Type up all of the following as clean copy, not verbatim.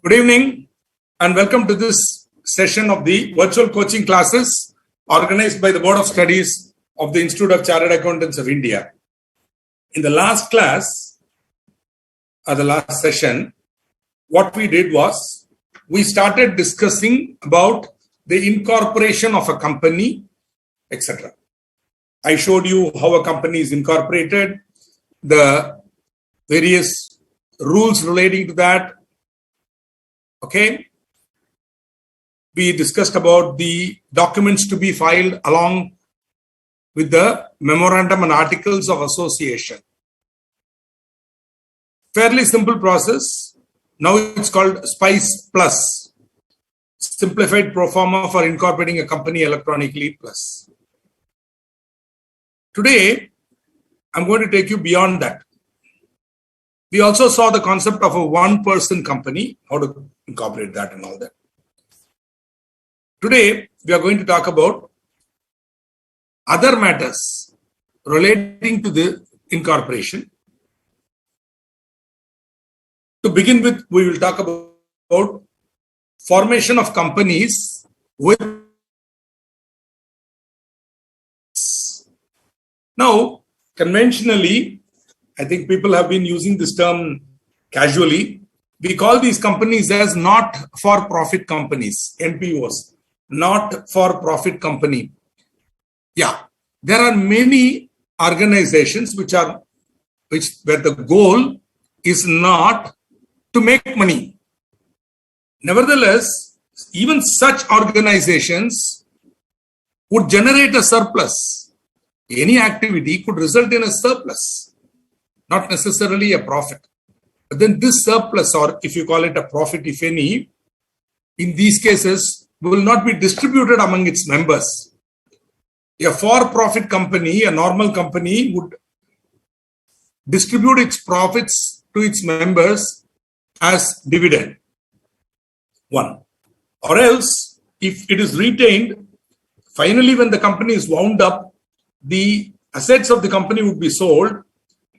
Good evening and welcome to this session of the virtual coaching classes organized by the Board of Studies of the Institute of Chartered Accountants of India. In the last class, or the last session, what we did was we started discussing about the incorporation of a company, etc. I showed you how a company is incorporated, the various rules relating to that. Okay. We discussed about the documents to be filed along with the memorandum and articles of association. Fairly simple process. Now it's called SPICE Plus, Simplified Pro Forma for Incorporating a Company Electronically Plus. Today, I'm going to take you beyond that. We also saw the concept of a one-person company, how to incorporate that and all that. Today, we are going to talk about other matters relating to the incorporation. To begin with, we will talk about formation of companies with. Now, conventionally, I think people have been using this term casually. We call these companies as not-for-profit companies, NPOs, not-for-profit company. Yeah, there are many organizations where the goal is not to make money. Nevertheless, even such organizations would generate a surplus. Any activity could result in a surplus. Not necessarily a profit. But then this surplus, or if you call it a profit, if any, in these cases, will not be distributed among its members. A for-profit company, a normal company, would distribute its profits to its members as dividend. One. Or else, if it is retained, finally when the company is wound up, the assets of the company would be sold,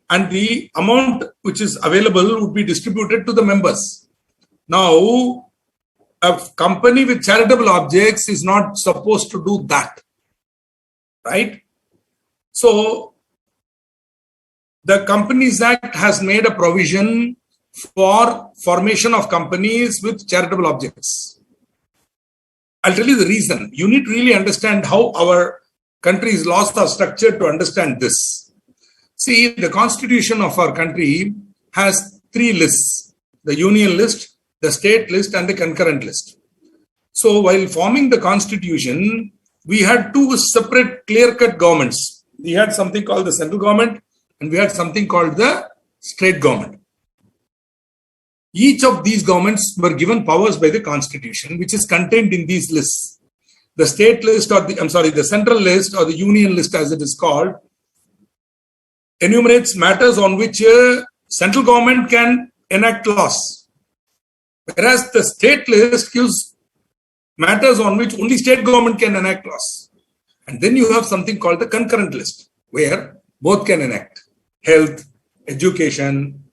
and the amount which is available would be distributed to the members. Now, a company with charitable objects is not supposed to do that, right? So, the Companies Act has made a provision for formation of companies with charitable objects. I'll tell you the reason. You need to really understand how our country's laws are structured to understand this. See, the constitution of our country has three lists: the union list, the state list, and the concurrent list. So while forming the constitution, we had two separate clear-cut governments. We had something called the central government and we had something called the state government. Each of these governments were given powers by the constitution, which is contained in these lists. The state list, or the central list, or the union list as it is called, enumerates matters on which central government can enact laws. Whereas the state list gives matters on which only state government can enact laws. And then you have something called the concurrent list, where both can enact: health, education,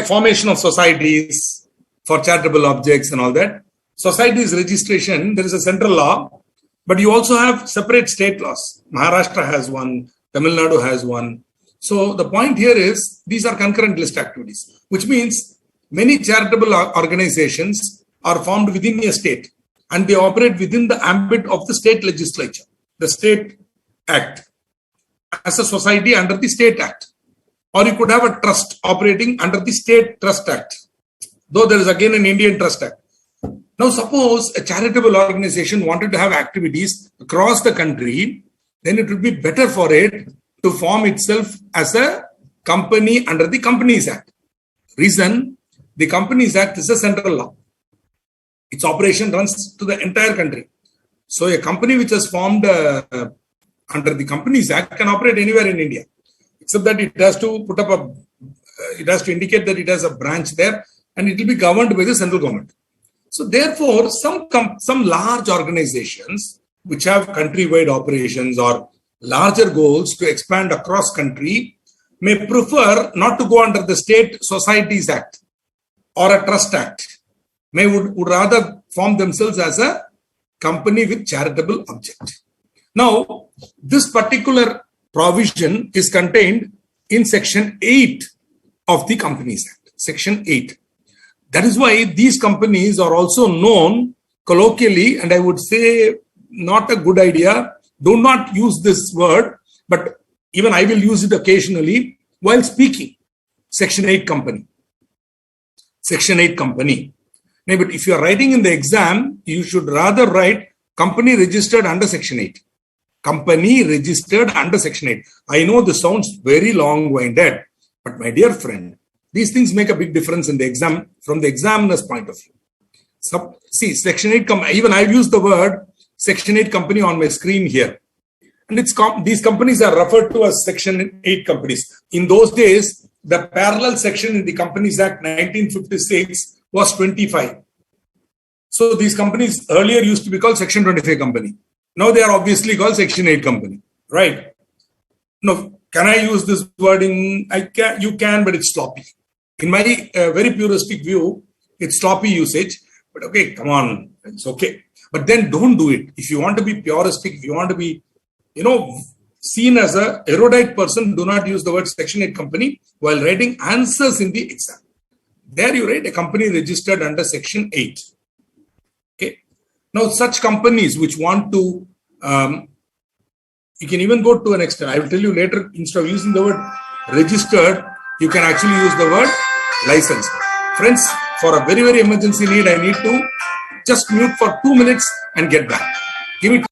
formation of societies for charitable objects and all that. Societies registration, there is a central law, but you also have separate state laws. Maharashtra has one, Tamil Nadu has one. So the point here is these are concurrent list activities, which means many charitable organizations are formed within a state and they operate within the ambit of the state legislature, the state act, as a society under the state act. Or you could have a trust operating under the state trust act, though there is again an Indian trust act. Now, suppose a charitable organization wanted to have activities across the country, then it would be better for it to form itself as a company under the Companies Act. Reason, the Companies Act is a central law. Its operation runs to the entire country. So, a company which is formed under the Companies Act can operate anywhere in India, except that it has to it has to indicate that it has a branch there and it will be governed by the central government. So therefore, some large organizations which have countrywide operations or larger goals to expand across country may prefer not to go under the State Societies Act. or a trust act would rather form themselves as a company with charitable object. Now, this particular provision is contained in Section 8 of the Companies Act. Section 8. That is why these companies are also known colloquially, and I would say not a good idea. Do not use this word, but even I will use it occasionally while speaking. Section 8 company. Section 8 company. No, but if you are writing in the exam, you should rather write company registered under Section 8. Company registered under Section 8. I know this sounds very long-winded, but my dear friend, these things make a big difference in the exam from the examiner's point of view. So, see, Section 8, even I've used the word Section 8 company on my screen here. And these companies are referred to as Section 8 companies. In those days, the parallel section in the Companies Act 1956 was 25. So these companies earlier used to be called Section 25 company. Now they are obviously called Section 8 company, right? Now, can I use this wording? You can, but it's sloppy. In my very puristic view, it's sloppy usage. But okay, come on, it's okay. But then don't do it. If you want to be puristic, if you want to be, seen as a erudite person, do not use the word Section 8 company while writing answers in the exam. There you write a company registered under Section 8. Okay. Now, such companies which want to, you can even go to an extent. I will tell you later, instead of using the word registered, you can actually use the word license. Friends, for a very, very emergency need, I need to just mute for 2 minutes and get back. Give me.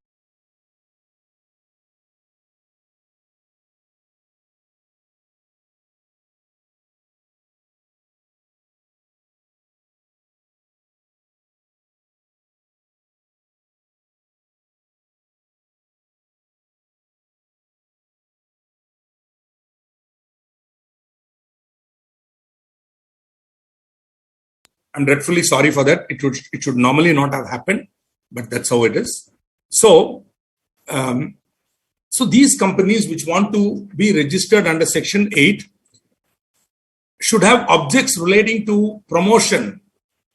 I'm dreadfully sorry for that. It should normally not have happened, but that's how it is. So these companies which want to be registered under Section 8 should have objects relating to promotion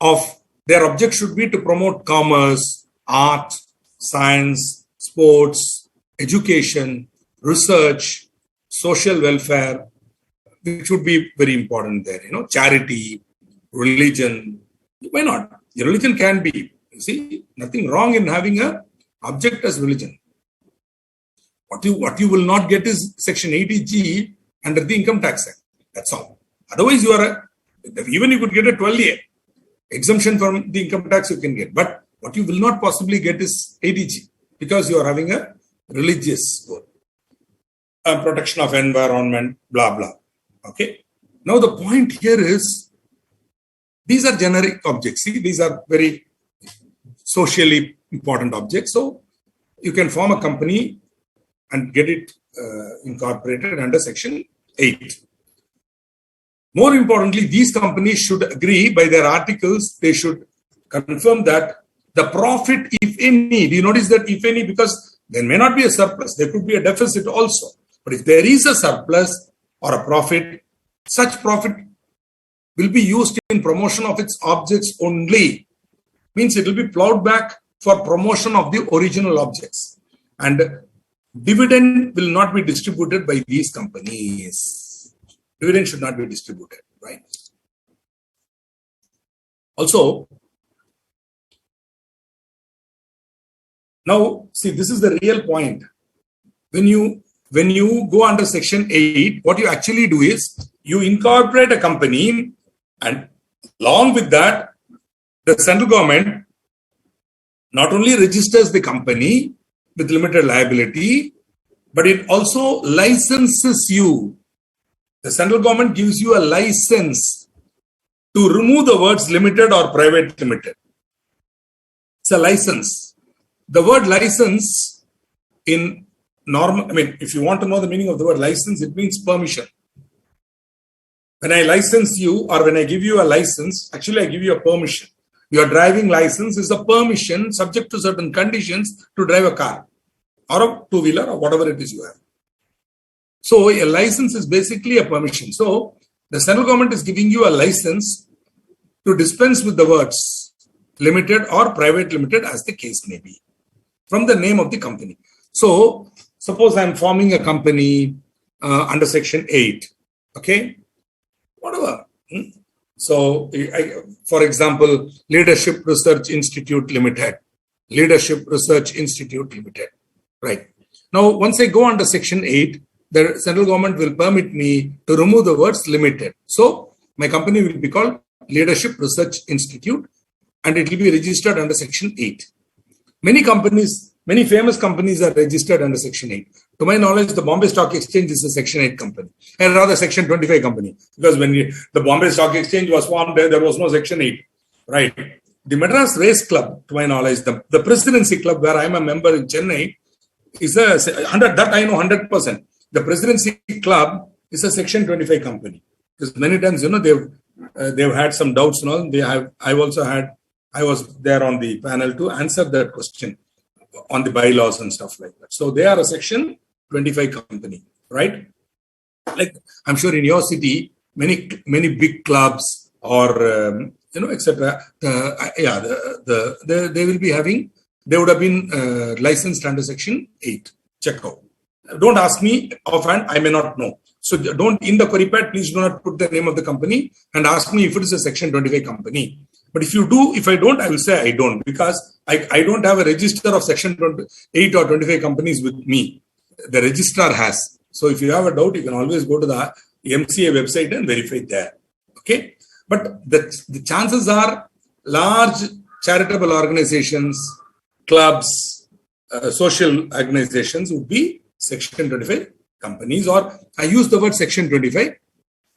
of, their object should be to promote commerce, art, science, sports, education, research, social welfare, which would be very important there, charity, religion. Why not? Your religion can be, nothing wrong in having an object as religion. What you will not get is Section 80G under the Income Tax Act. That's all. Otherwise, even you could get a 12A exemption from the income tax you can get. But what you will not possibly get is 80G because you are having a religious goal. Protection of environment, blah, blah. Okay. Now, the point here is, these are generic objects. See, these are very socially important objects. So you can form a company and get it incorporated under Section 8. More importantly, these companies should agree by their articles, they should confirm that the profit, if any, do you notice that if any, because there may not be a surplus, there could be a deficit also. But if there is a surplus or a profit, such profit will be used in promotion of its objects only. Means it will be plowed back for promotion of the original objects. And dividend will not be distributed by these companies. Dividend should not be distributed, right? Also, now see, this is the real point. When you go under Section 8, what you actually do is you incorporate a company, and along with that, the central government not only registers the company with limited liability, but it also licenses you. The central government gives you a license to remove the words limited or private limited. It's a license. The word license in normal, if you want to know the meaning of the word license, it means permission. When I license you or when I give you a license, actually I give you a permission. Your driving license is a permission subject to certain conditions to drive a car or a two-wheeler or whatever it is you have. So a license is basically a permission. So the central government is giving you a license to dispense with the words limited or private limited as the case may be from the name of the company. So suppose I'm forming a company under section 8, okay, whatever. So for example, Leadership Research Institute Limited, Leadership Research Institute Limited, right? Now, once I go under section 8, the central government will permit me to remove the words limited. So my company will be called Leadership Research Institute and it will be registered under section 8. Many companies, many famous companies are registered under section 8. To my knowledge, the Bombay Stock Exchange is a section 8 company, and rather section 25 company, because when the Bombay Stock Exchange was formed, there was no section 8, right? The Madras Race Club, to my knowledge, the Presidency Club, where I am a member in Chennai, is under that I know 100%. The Presidency Club is a section 25 company. Because many times, they've had some doubts and all. I was there on the panel to answer that question on the bylaws and stuff like that. So they are a section 25 company, right? Like I'm sure in your city, many big clubs or etc. They will be having. They would have been licensed under section 8. Check out. Don't ask me offhand. I may not know. So don't, in the query pad, please do not put the name of the company and ask me if it is a section 25 company. But if you do, if I don't, I will say I don't, because I don't have a register of section 8 or 25 companies with me. The registrar has. So if you have a doubt, you can always go to the MCA website and verify there. Okay. But the chances are large charitable organizations, clubs, social organizations would be section 25 companies, or I use the word section 25.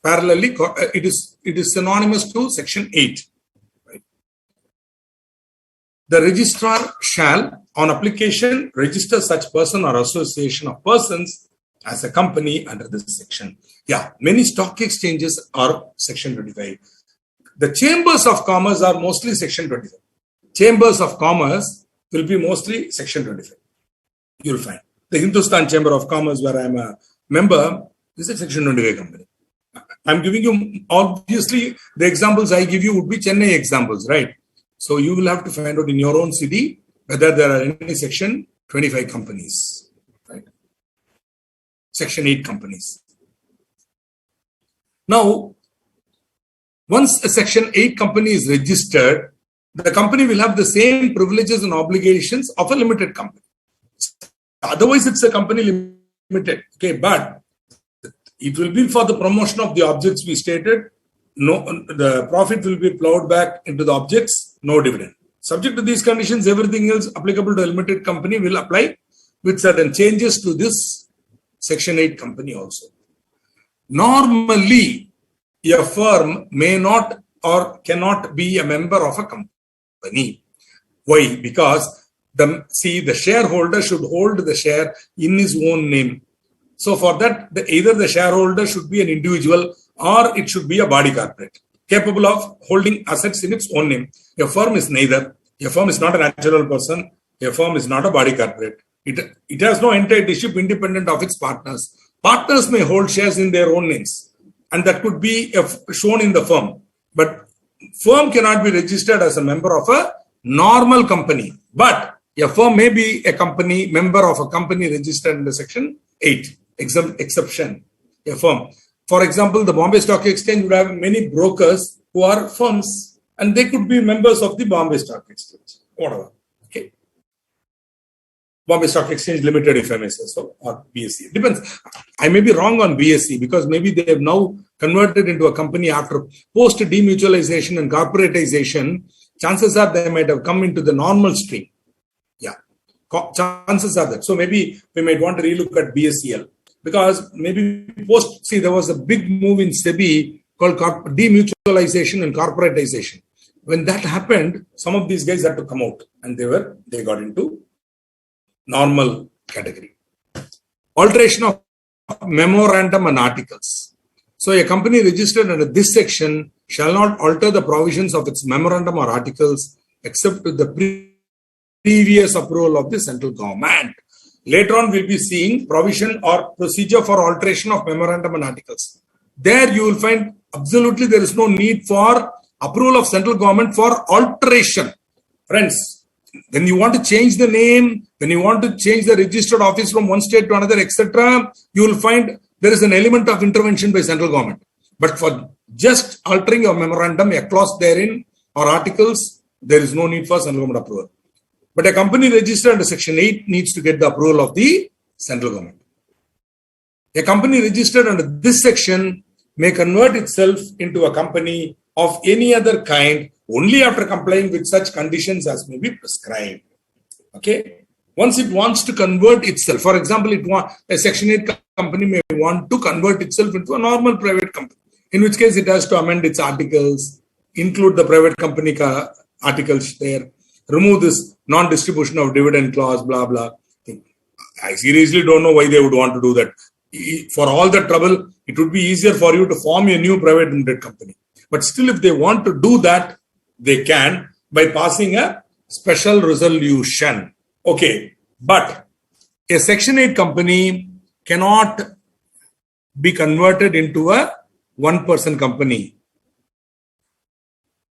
Parallelly, it is synonymous to section 8. Right? The registrar shall, on application, register such person or association of persons as a company under this section. Yeah, many stock exchanges are section 25. The chambers of commerce are mostly section 25. Chambers of commerce will be mostly section 25. You'll find. The Hindustan Chamber of Commerce, where I'm a member, is a section 25 company. I'm giving you, obviously, the examples I give you would be Chennai examples, right? So you will have to find out in your own city whether there are any section 25 companies, right? Section 8 companies. Now, once a section 8 company is registered, the company will have the same privileges and obligations of a limited company. Otherwise, it's a company limited. Okay, but it will be for the promotion of the objects we stated. No, the profit will be plowed back into the objects, no dividend. Subject to these conditions, everything else applicable to a limited company will apply with certain changes to this section 8 company also. Normally, a firm may not or cannot be a member of a company. Why? Because the shareholder should hold the share in his own name. So for that, either the shareholder should be an individual or it should be a body corporate capable of holding assets in its own name. A firm is neither. A firm is not a natural person. A firm is not a body corporate. It has no entityship independent of its partners. Partners may hold shares in their own names, and that could be shown in the firm. But firm cannot be registered as a member of a normal company. But a firm may be a company, member of a company registered in the section 8, exception, a firm. For example, the Bombay Stock Exchange would have many brokers who are firms, and they could be members of the Bombay Stock Exchange, whatever. Okay. Bombay Stock Exchange Limited, if I may say so, or BSE. Depends. I may be wrong on BSE because maybe they have now converted into a company after post-demutualization and corporatization. Chances are they might have come into the normal stream. Yeah, chances are that. So maybe we might want to relook at BSEL because maybe there was a big move in SEBI called demutualization and corporatization. When that happened, some of these guys had to come out and they got into normal category. Alteration of memorandum and articles. So a company registered under this section shall not alter the provisions of its memorandum or articles except with the previous approval of the central government. Later on, we'll be seeing provision or procedure for alteration of memorandum and articles. There you will find absolutely there is no need for approval of central government for alteration. Friends, when you want to change the name, when you want to change the registered office from one state to another, etc., you will find there is an element of intervention by central government. But for just altering your memorandum, a clause therein or articles, there is no need for central government approval. But a company registered under Section 8 needs to get the approval of the central government. A company registered under this section may convert itself into a company of any other kind only after complying with such conditions as may be prescribed. Okay. Once it wants to convert itself, for example, a Section 8 company may want to convert itself into a normal private company, in which case it has to amend its articles, include the private company articles there, remove this non-distribution of dividend clause, blah, blah. I seriously don't know why they would want to do that. For all the trouble, it would be easier for you to form a new private limited company. But still, if they want to do that, they can by passing a special resolution. Okay, but a Section 8 company cannot be converted into a one-person company.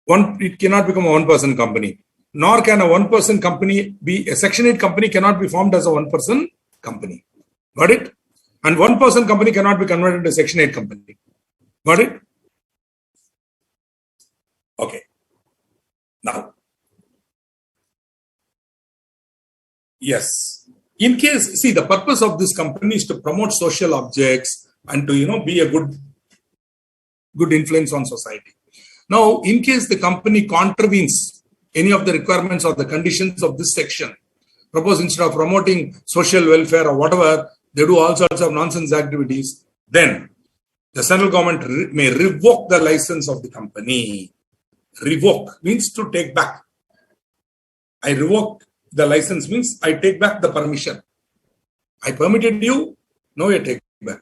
It cannot become a one-person company. Nor can a one-person company be, a Section 8 company cannot be formed as a one-person company. Got it? And one-person company cannot be converted into a Section 8 company. Got it? Okay. Now, yes. In case, see, the purpose of this company is to promote social objects and to, be a good influence on society. Now, in case the company contravenes any of the requirements or the conditions of this section, suppose instead of promoting social welfare or whatever, they do all sorts of nonsense activities, then the central government may revoke the license of the company. Revoke means to take back. I revoke the license means I take back the permission. I permitted you, now you take back.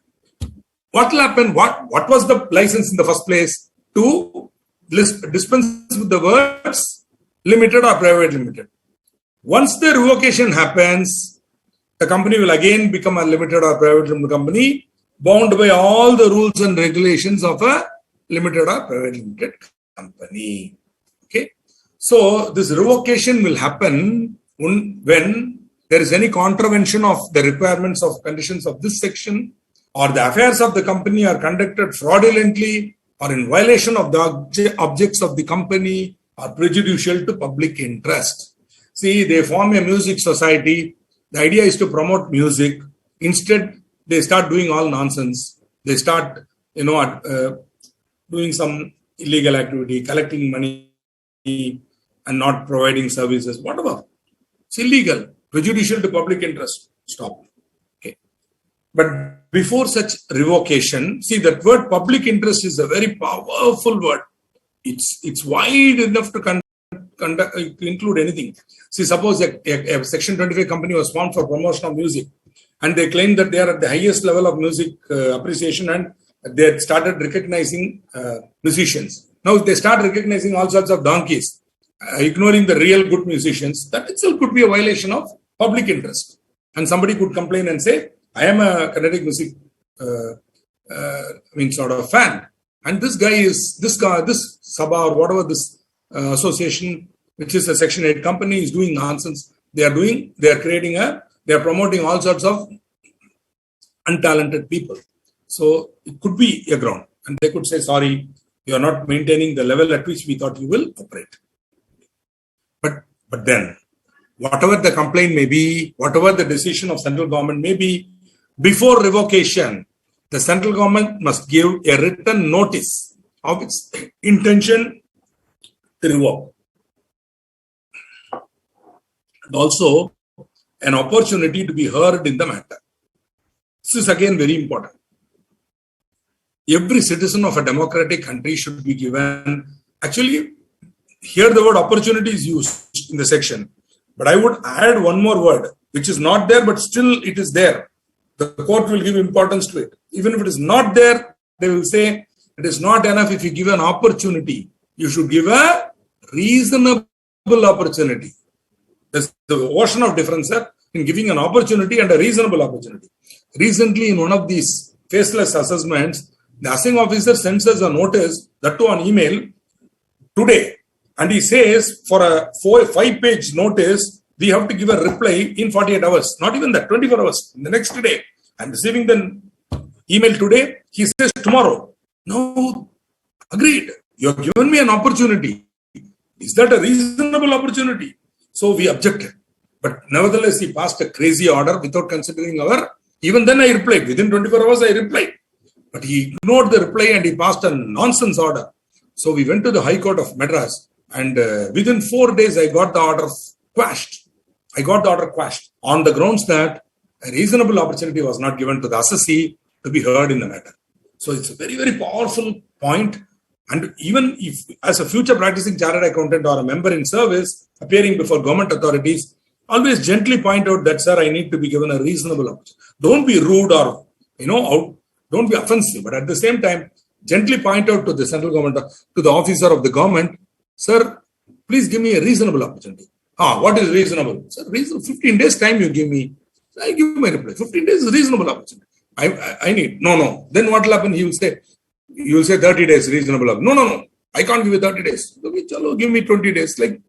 What will happen? What was the license in the first place? To dispense with the words limited or private limited. Once the revocation happens, the company will again become a limited or private limited company, bound by all the rules and regulations of a limited or private limited company. Okay. So this revocation will happen when there is any contravention of the requirements of conditions of this section, or the affairs of the company are conducted fraudulently or in violation of the objects of the company or prejudicial to public interest. See, they form a music society. The idea is to promote music. Instead, they start doing all nonsense. They start, doing some illegal activity, collecting money and not providing services, whatever. It's illegal, prejudicial to public interest. Stop. Okay. But before such revocation, see, that word public interest is a very powerful word. It's wide enough to include anything. See, suppose a Section 25 company was formed for promotion of music, and they claim that they are at the highest level of music appreciation, and they had started recognizing musicians. Now, if they start recognizing all sorts of donkeys, ignoring the real good musicians, that itself could be a violation of public interest. And somebody could complain and say, I am a Carnatic music sort of fan. And this Sabha or whatever this association, which is a Section 8 company, is doing nonsense. They are promoting all sorts of untalented people. So it could be a ground. And they could say, sorry, you are not maintaining the level at which we thought you will operate. But then, whatever the complaint may be, whatever the decision of central government may be, before revocation, the central government must give a written notice of its intention to revoke. And also, an opportunity to be heard in the matter. This is again very important. Every citizen of a democratic country should be given, actually, here the word opportunity is used in the section, but I would add one more word, which is not there, but still it is there. The court will give importance to it. Even if it is not there, they will say it is not enough if you give an opportunity. You should give a reasonable opportunity. There's the ocean of difference in giving an opportunity and a reasonable opportunity. Recently, in one of these faceless assessments, the assessing officer sends us a notice, that too on email, today. And he says for a 5-page notice, we have to give a reply in 48 hours. Not even that, 24 hours. The next day, I'm receiving the email today. He says tomorrow. No, agreed. You have given me an opportunity. Is that a reasonable opportunity? So we objected. But nevertheless, he passed a crazy order without considering our. Even then I replied. Within 24 hours, I replied. But he ignored the reply and he passed a nonsense order. So we went to the High Court of Madras. And within 4 days, I got the order quashed. On the grounds that a reasonable opportunity was not given to the assessee to be heard in the matter. So it's a very, very powerful point. And even if, as a future practicing chartered accountant or a member in service, appearing before government authorities, always gently point out that, sir, I need to be given a reasonable opportunity. Don't be rude or, don't be offensive. But at the same time, gently point out to the central government, to the officer of the government, sir, please give me a reasonable opportunity. What is reasonable? Sir, 15 days time you give me. I give my reply. 15 days is reasonable opportunity. I need. No. Then what will happen? He will say 30 days reasonable. No. I can't give you 30 days. Give me 20 days. Like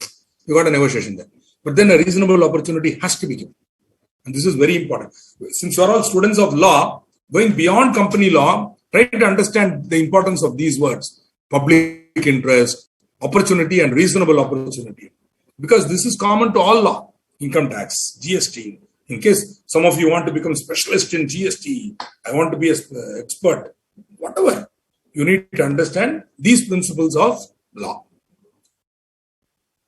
you got a negotiation there. But then a reasonable opportunity has to be given. And this is very important. Since you are all students of law, going beyond company law, try to understand the importance of these words. Public interest, opportunity and reasonable opportunity. Because this is common to all law. Income tax, GST. In case some of you want to become specialist in GST, I want to be an expert, whatever. You need to understand these principles of law.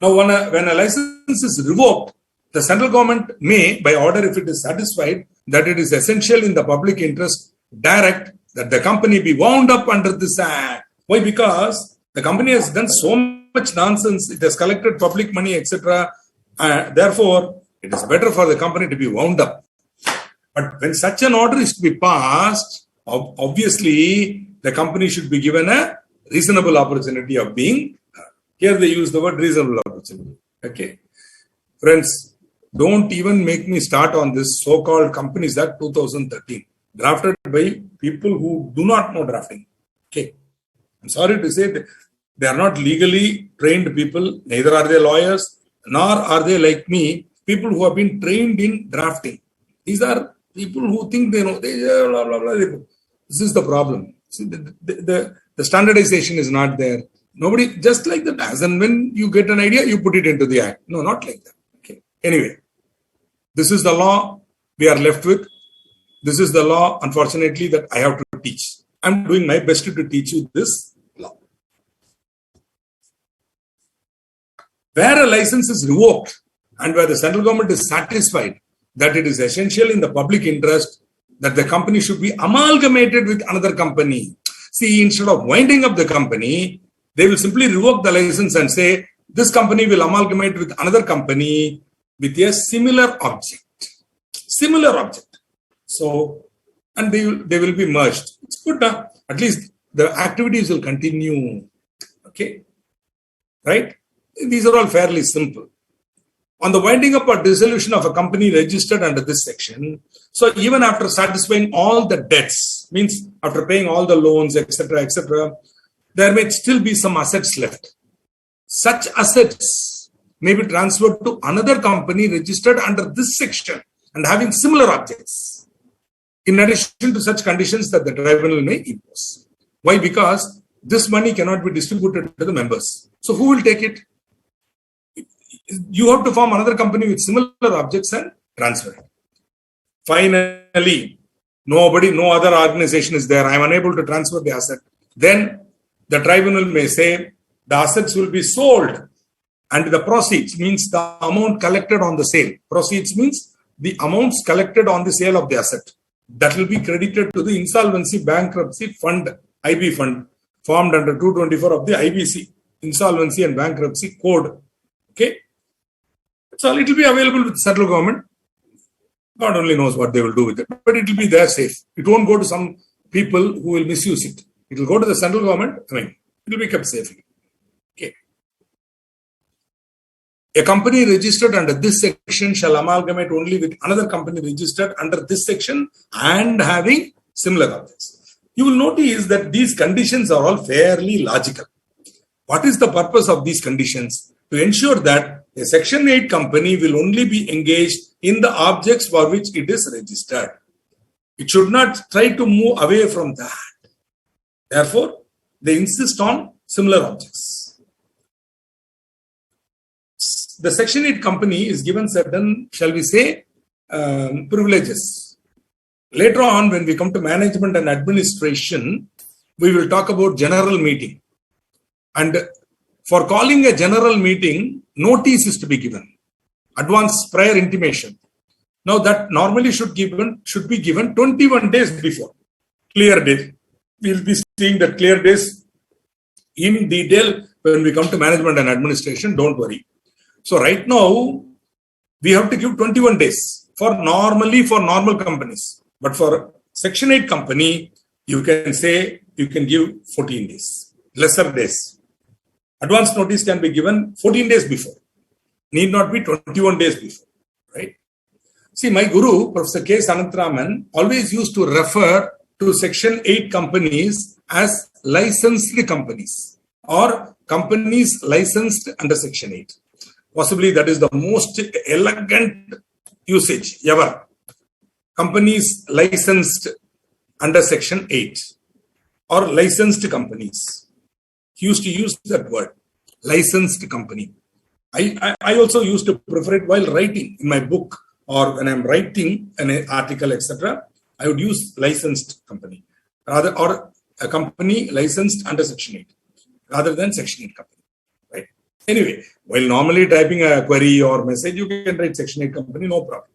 Now, when a license is revoked, the central government may, by order, if it is satisfied that it is essential in the public interest, direct that the company be wound up under this act. Why? Because the company has done so much nonsense, it has collected public money, etc. Therefore, it is better for the company to be wound up. But when such an order is to be passed, obviously, the company should be given a reasonable opportunity of being. Here they use the word reasonable opportunity. Okay. Friends, don't even make me start on this so-called Companies Act 2013, drafted by people who do not know drafting. Okay. I'm sorry to say that they are not legally trained people, neither are they lawyers, nor are they like me, people who have been trained in drafting. These are people who think they know. Blah, blah, blah. This is the problem. See, the standardization is not there. Nobody, just like that, as and when you get an idea, you put it into the act. No, not like that. Okay. Anyway, this is the law we are left with. This is the law, unfortunately, that I have to teach. I'm doing my best to teach you this law. Where a license is revoked and where the central government is satisfied that it is essential in the public interest that the company should be amalgamated with another company. See, instead of winding up the company, they will simply revoke the license and say, this company will amalgamate with another company with a similar object. So, and they will be merged. It's good. At least the activities will continue. Okay. Right? These are all fairly simple. On the winding up or dissolution of a company registered under this section, so even after satisfying all the debts, means after paying all the loans, etc., there may still be some assets left. Such assets may be transferred to another company registered under this section and having similar objects, in addition to such conditions that the tribunal may impose. Why? Because this money cannot be distributed to the members. So who will take it? You have to form another company with similar objects and transfer it. Finally, no other organization is there. I am unable to transfer the asset. Then the tribunal may say the assets will be sold and the proceeds, means the amount collected on the sale. Proceeds means the amounts collected on the sale of the asset. That will be credited to the Insolvency Bankruptcy Fund, IB Fund, formed under 224 of the IBC, Insolvency and Bankruptcy Code. Okay. So it will be available with the central government. God only knows what they will do with it, but it will be there safe. It won't go to some people who will misuse it. It will go to the central government. It will be kept safely. Okay. A company registered under this section shall amalgamate only with another company registered under this section and having similar objects. You will notice that these conditions are all fairly logical. What is the purpose of these conditions? To ensure that a Section 8 company will only be engaged in the objects for which it is registered. It should not try to move away from that. Therefore, they insist on similar objects. The Section 8 company is given certain, shall we say, privileges. Later on, when we come to management and administration, we will talk about general meeting. And for calling a general meeting, notice is to be given. Advance prior intimation. Now that normally should be given 21 days before. Clear days. We will be seeing that clear days in detail when we come to management and administration. Don't worry. So right now, we have to give 21 days for normal companies. But for Section 8 company, you can say you can give 14 days, lesser days. Advance notice can be given 14 days before. Need not be 21 days before, right? See, my guru, Professor K. Sanantharaman, always used to refer to Section 8 companies as licensed companies or companies licensed under Section 8. Possibly that is the most elegant usage ever. Companies licensed under Section 8 or licensed companies. He used to use that word, licensed company. I also used to prefer it while writing in my book or when I'm writing an article, etc. I would use licensed company rather, or a company licensed under Section 8 rather than Section 8 company. Right? Anyway, while normally typing a query or message, you can write Section 8 company, no problem.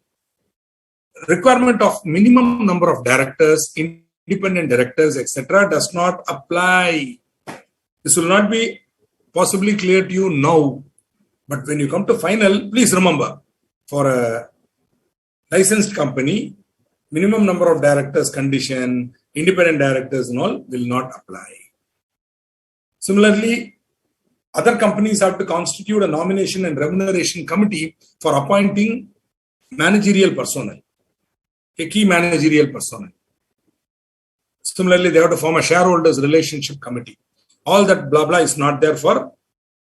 Requirement of minimum number of directors, independent directors, etc. does not apply. This will not be possibly clear to you now. But when you come to final, please remember, for a licensed company, minimum number of directors condition, independent directors and all will not apply. Similarly, other companies have to constitute a nomination and remuneration committee for appointing managerial personnel, a key managerial personnel. Similarly, they have to form a shareholders relationship committee. All that blah blah is not there for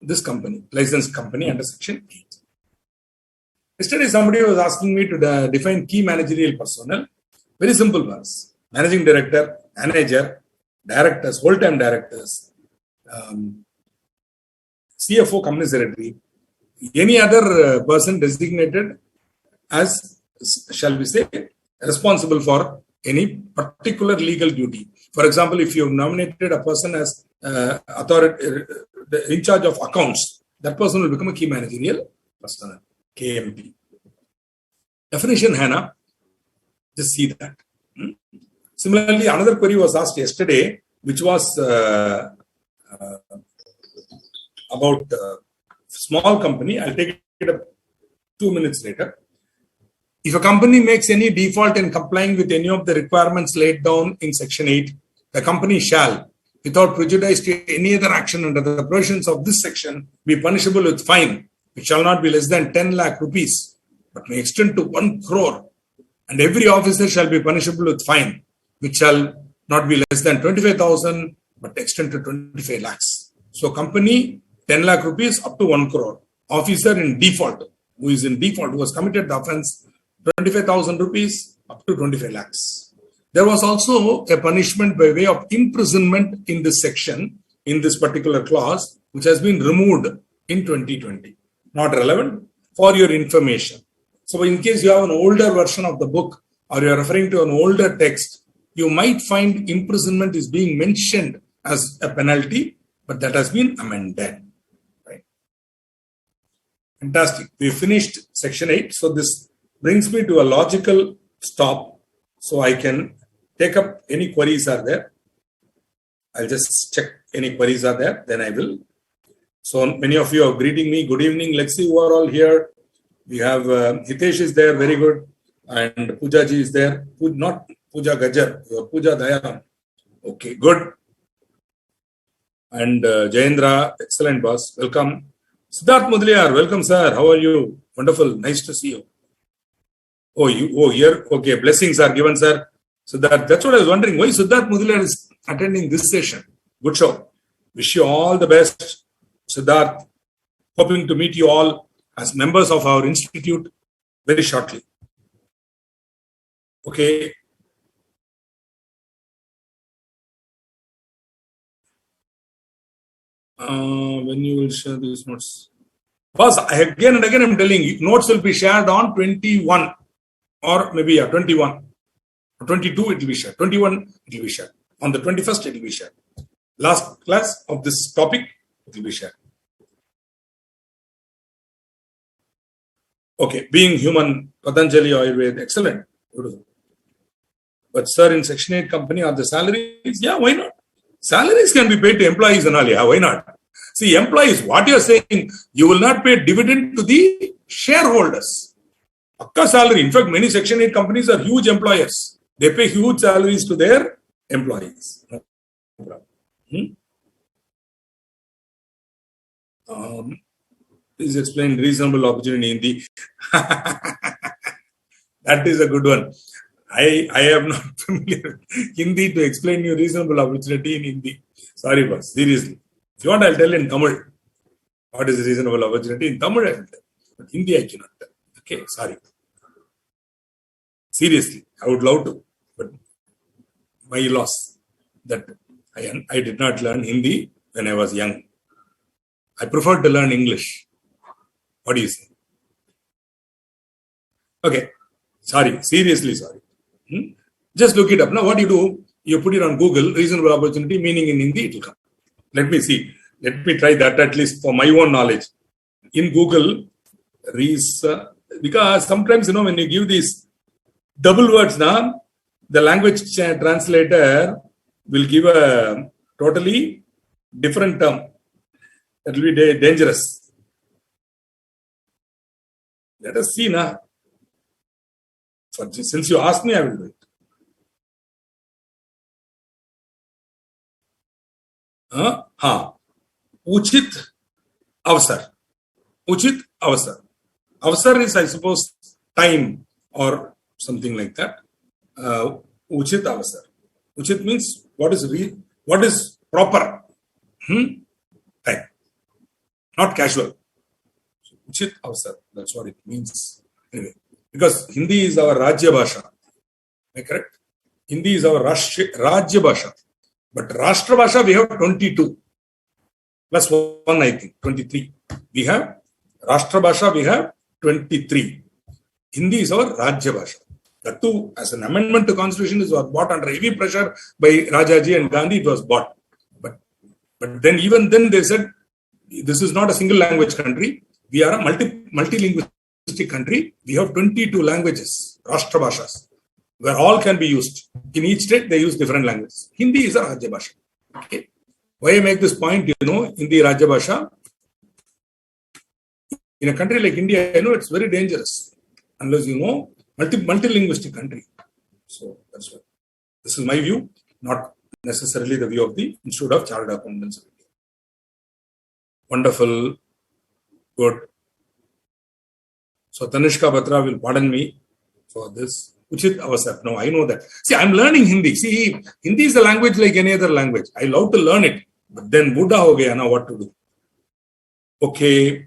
this company, licensed company under Section 8. Yesterday, somebody was asking me to define key managerial personnel. Very simple words. Managing director, manager, directors, whole-time directors, CFO, company secretary, any other person designated as, shall we say, responsible for any particular legal duty. For example, if you have nominated a person as authority in charge of accounts, that person will become a key managerial personnel, KMP. Definition, Hannah, just see that. Similarly, another query was asked yesterday, which was about small company. I'll take it up 2 minutes later. If a company makes any default in complying with any of the requirements laid down in Section 8, the company shall, without prejudice to any other action under the provisions of this section, be punishable with fine, which shall not be less than 10 lakh rupees, but may extend to 1 crore. And every officer shall be punishable with fine, which shall not be less than 25,000, but extend to 25 lakhs. So company, 10 lakh rupees up to 1 crore. Officer in default, who is in default, who has committed the offense, 25,000 rupees up to 25 lakhs. There was also a punishment by way of imprisonment in this section, in this particular clause, which has been removed in 2020. Not relevant for your information. So in case you have an older version of the book or you are referring to an older text, you might find imprisonment is being mentioned as a penalty, but that has been amended. Right? Fantastic. We finished Section 8. So this brings me to a logical stop. So I can take up any queries are there. I'll just check any queries are there. Then I will. So many of you are greeting me. Good evening. Let's see who are all here. We have Hitesh is there. Very good. And Pooja ji is there. Not Pooja Gajar. Pooja Dayaram. Okay, good. And Jayendra, excellent boss. Welcome. Siddharth Mudliar, welcome sir. How are you? Wonderful. Nice to see you. Oh, here. Okay, blessings are given, sir. So that's what I was wondering. Why Siddharth Mudliar is attending this session? Good show. Wish you all the best. Siddharth. Hoping to meet you all as members of our institute very shortly. Okay. When you will share these notes? Boss, again and again I'm telling you, notes will be shared on 21 or maybe 21. 22 it will be shared. 21 it will be shared. On the 21st it will be shared. Last class of this topic it will be shared. Okay, being human, Patanjali Ayurveda, excellent. Beautiful. But sir, in Section 8 company, are the salaries? Yeah, why not? Salaries can be paid to employees and all. Yeah, why not? See, employees, what you are saying, you will not pay dividend to the shareholders. Akka salary. In fact, many Section 8 companies are huge employers. They pay huge salaries to their employees. Please explain reasonable opportunity in Hindi. That is a good one. I am not familiar with Hindi to explain you reasonable opportunity in Hindi. Sorry, boss. Seriously. If you want, I'll tell in Tamil. What is reasonable opportunity? In Tamil, I will tell. But Hindi, I cannot tell. Okay, sorry. Seriously, I would love to. But my loss that I did not learn Hindi when I was young. I preferred to learn English. What do you say? Okay. Sorry. Seriously sorry. Just look it up. Now what you do, you put it on Google, reasonable opportunity, meaning in Hindi, it will come. Let me see. Let me try that at least for my own knowledge. In Google, because sometimes, when you give these double words now, the language translator will give a totally different term. That will be dangerous. Let us see now. Since you asked me, I will do it. Uchit avsar. Uchit avsar. Avsar is, I suppose, time or something like that. Uchit avsar. Uchit means what is proper. Time. Not casual. Uchit avsar. That's what it means. Anyway, because Hindi is our Rajya Bhasha. Am I correct? Hindi is our Rajya Bhasha. But Rashtra Bhasha, we have 22. Plus 1, I think, 23. We have Rashtra Bhasha, we have 23. Hindi is our Rajya Bhasha. That too, as an amendment to Constitution, is bought under heavy pressure by Rajaji and Gandhi. It was bought. But then, even then, they said, this is not a single language country. We are a multilingualistic country. We have 22 languages, Rashtra Bhashas, where all can be used. In each state, they use different languages. Hindi is a Rajya Bhasha. Okay. Why I make this point, Hindi Rajya Bhasha. In a country like India, it's very dangerous. Unless multilingualistic country. So that's why. This is my view, not necessarily the view of the Institute of Chartered Accountants of India. Wonderful. Good. So Tanishka Batra will pardon me for this. Uchit avasar. No, I know that. See, I'm learning Hindi. See, Hindi is a language like any other language. I love to learn it. But then Buddha ho gaya na, what to do? Okay.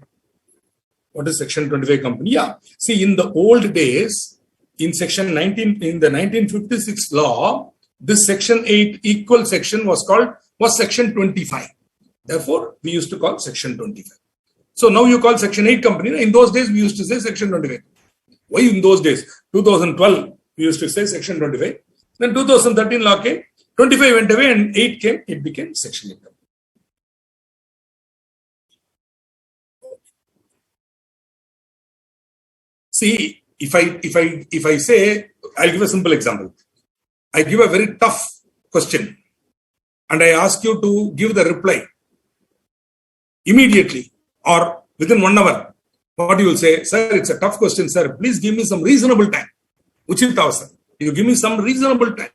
What is Section 25 company? Yeah. See, in the old days, in Section 19, in the 1956 law, this Section 8 equal section was Section 25. Therefore, we used to call Section 25. So now you call Section 8 company. In those days, we used to say Section 25. Why in those days? 2012, we used to say Section 25. Then 2013 law came, 25 went away and 8 came, it became Section 8. See, if I say, I'll give a simple example. I give a very tough question and I ask you to give the reply immediately or within 1 hour. What you will say, sir, it's a tough question, sir. Please give me some reasonable time. Uchita, sir. You give me some reasonable time.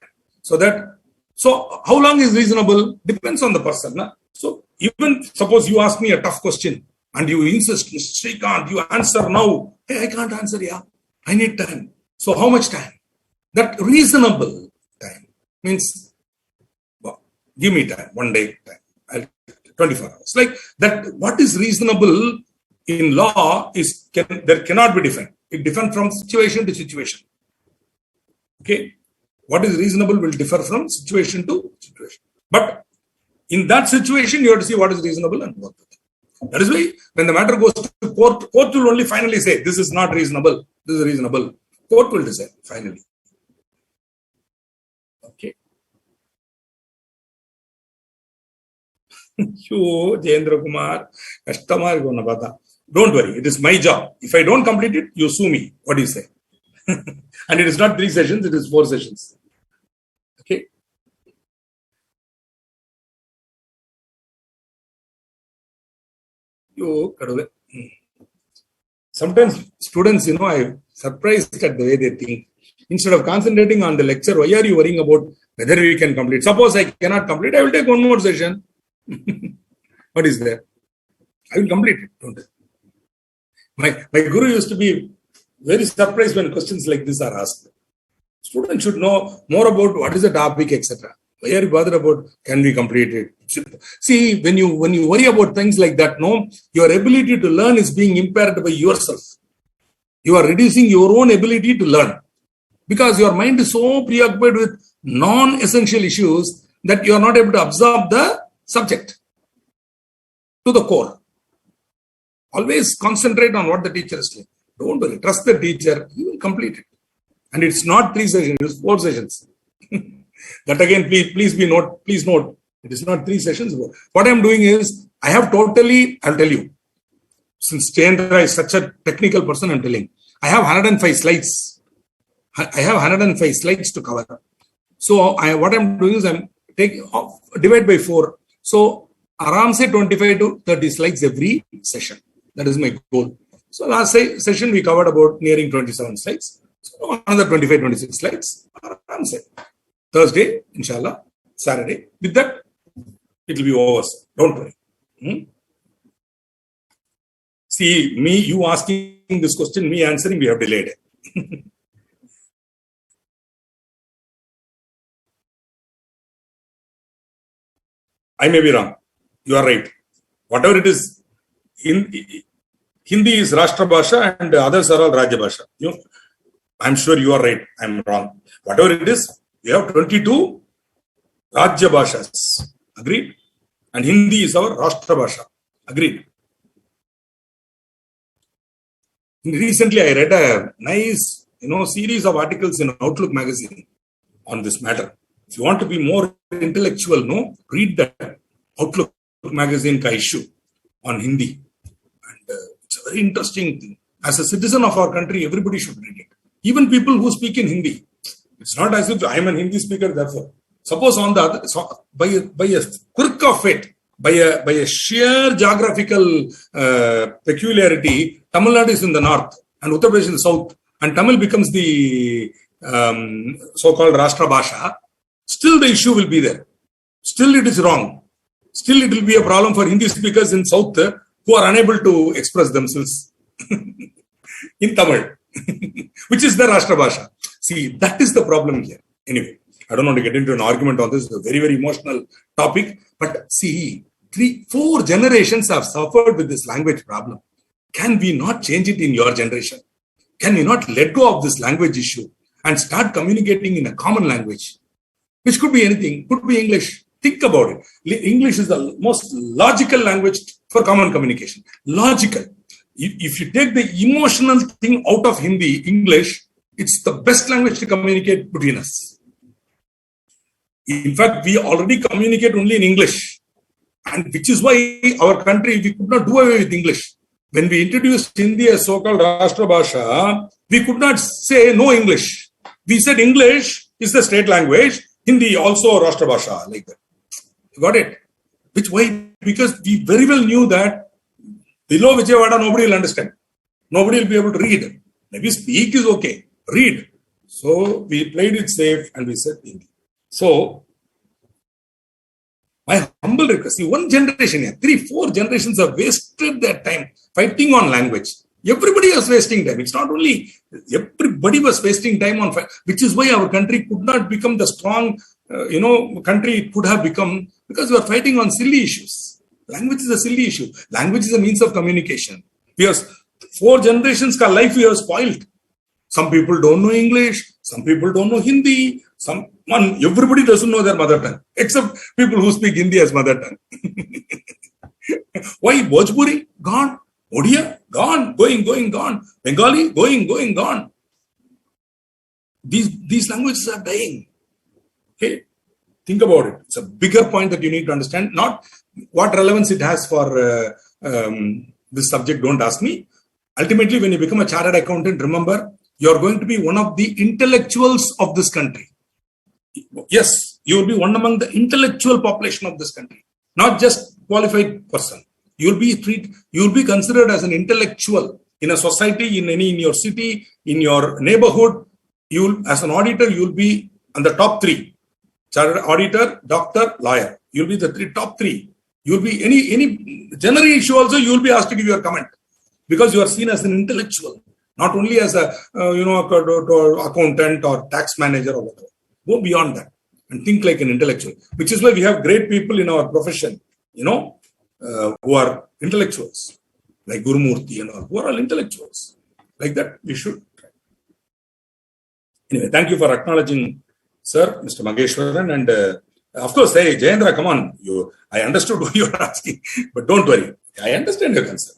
So how long is reasonable? Depends on the person. Na? So even suppose you ask me a tough question and you insist, Srikanth, you answer now. Hey, I can't answer, yeah. I need time. So how much time? That reasonable time means, well, give me time, 1 day time. 24 hours. Like that, what is reasonable in law is there cannot be different. It differs from situation to situation. Okay, what is reasonable will differ from situation to situation. But in that situation, you have to see what is reasonable and what. That is why when the matter goes to court, court will only finally say this is not reasonable, this is reasonable. Court will decide finally. Okay. You, Jayendra Kumar, customer, don't worry, it is my job. If I don't complete it, you sue me. What do you say? And it is not 3 sessions, it is 4 sessions. Okay. Sometimes students, I'm surprised at the way they think. Instead of concentrating on the lecture, why are you worrying about whether we can complete? Suppose I cannot complete, I will take one more session. What is there? I will complete it. Don't I? My guru used to be very surprised when questions like this are asked. Students should know more about what is the topic, etc. Why are you bothered about can we complete it? See, when you worry about things like that, your ability to learn is being impaired by yourself. You are reducing your own ability to learn because your mind is so preoccupied with non-essential issues that you are not able to absorb the subject to the core. Always concentrate on what the teacher is saying. Don't worry, trust the teacher, you will complete it. And it's not 3 sessions, it's 4 sessions. That again, please note, it is not 3 sessions. What I'm doing is, I'll tell you, since Chandra is such a technical person, I'm telling, I have 105 slides. I have 105 slides to cover. So what I'm doing is divide by 4. So around say 25 to 30 slides every session. That is my goal. So last session we covered about nearing 27 slides. So another 25, 26 slides. Around say Thursday, inshallah, Saturday. With that, it will be over. Don't worry. See, you asking this question, me answering, we have delayed it. I may be wrong. You are right. Whatever it is, Hindi is Rashtra Bhasha and others are all Rajya Bhasha. I'm sure you are right. I'm wrong. Whatever it is, we have 22 Rajya Bhashas. Agreed? And Hindi is our Rashtra Bhasha. Agreed? Recently, I read a nice, series of articles in Outlook magazine on this matter. If you want to be more intellectual, read that Outlook magazine ka issue on Hindi. And it's a very interesting thing. As a citizen of our country, everybody should read it. Even people who speak in Hindi. It's not as if I am a Hindi speaker, therefore. Suppose on the other, by a quirk of fate, by a sheer geographical peculiarity, Tamil Nadu is in the north and Uttar Pradesh in the south, and Tamil becomes the so-called Rashtra Bhasha. Still the issue will be there. Still it is wrong. Still it will be a problem for Hindi speakers in South who are unable to express themselves in Tamil, which is the Rashtra Bhasha. See, that is the problem here. Anyway, I don't want to get into an argument on this. It's a very, very emotional topic. But see, 3-4 generations have suffered with this language problem. Can we not change it in your generation? Can we not let go of this language issue and start communicating in a common language? Which could be anything, could be English. Think about it. English is the most logical language for common communication. Logical. If you take the emotional thing out of Hindi, English, it's the best language to communicate between us. In fact, we already communicate only in English. And which is why our country, we could not do away with English. When we introduced Hindi as so-called Rashtra Bhasha, we could not say no English. We said English is the state language. Hindi also Rashtra Bhasha, like that. Got it? Which way? Because we very well knew that below Vijayawada nobody will understand. Nobody will be able to read. Maybe speak is okay. Read. So we played it safe and we said Hindi. So my humble request, see, one generation, 3-4 generations have wasted their time fighting on language. Everybody was wasting time. It's not only everybody was wasting time on fight, which is why our country could not become the strong, country it could have become, because we are fighting on silly issues. Language is a silly issue. Language is a means of communication. Because 4 generations ka life we have spoiled. Some people don't know English. Some people don't know Hindi. Everybody doesn't know their mother tongue, except people who speak Hindi as mother tongue. Why? Bhojpuri? Gone. Odia? Gone. Going, gone. Bengali? Going, gone. These languages are dying. Okay? Think about it. It's a bigger point that you need to understand. Not what relevance it has for this subject, don't ask me. Ultimately, when you become a chartered accountant, remember, you're going to be one of the intellectuals of this country. Yes, you will be one among the intellectual population of this country, not just qualified person. You'll be considered as an intellectual in a society, in your city, in your neighborhood. As an auditor, you'll be on the top 3. Chartered auditor, doctor, lawyer. You'll be the top 3. You'll be any general issue also, you'll be asked to give your comment because you are seen as an intellectual, not only as a accountant or tax manager or whatever. Go beyond that and think like an intellectual, which is why we have great people in our profession, who are intellectuals, like Gurumurthy and all, who are all intellectuals. Like that, we should. Anyway, thank you for acknowledging, sir, Mr. Mageshwaran. And of course, hey, Jayendra, come on. I understood what you are asking, but don't worry. I understand your concern.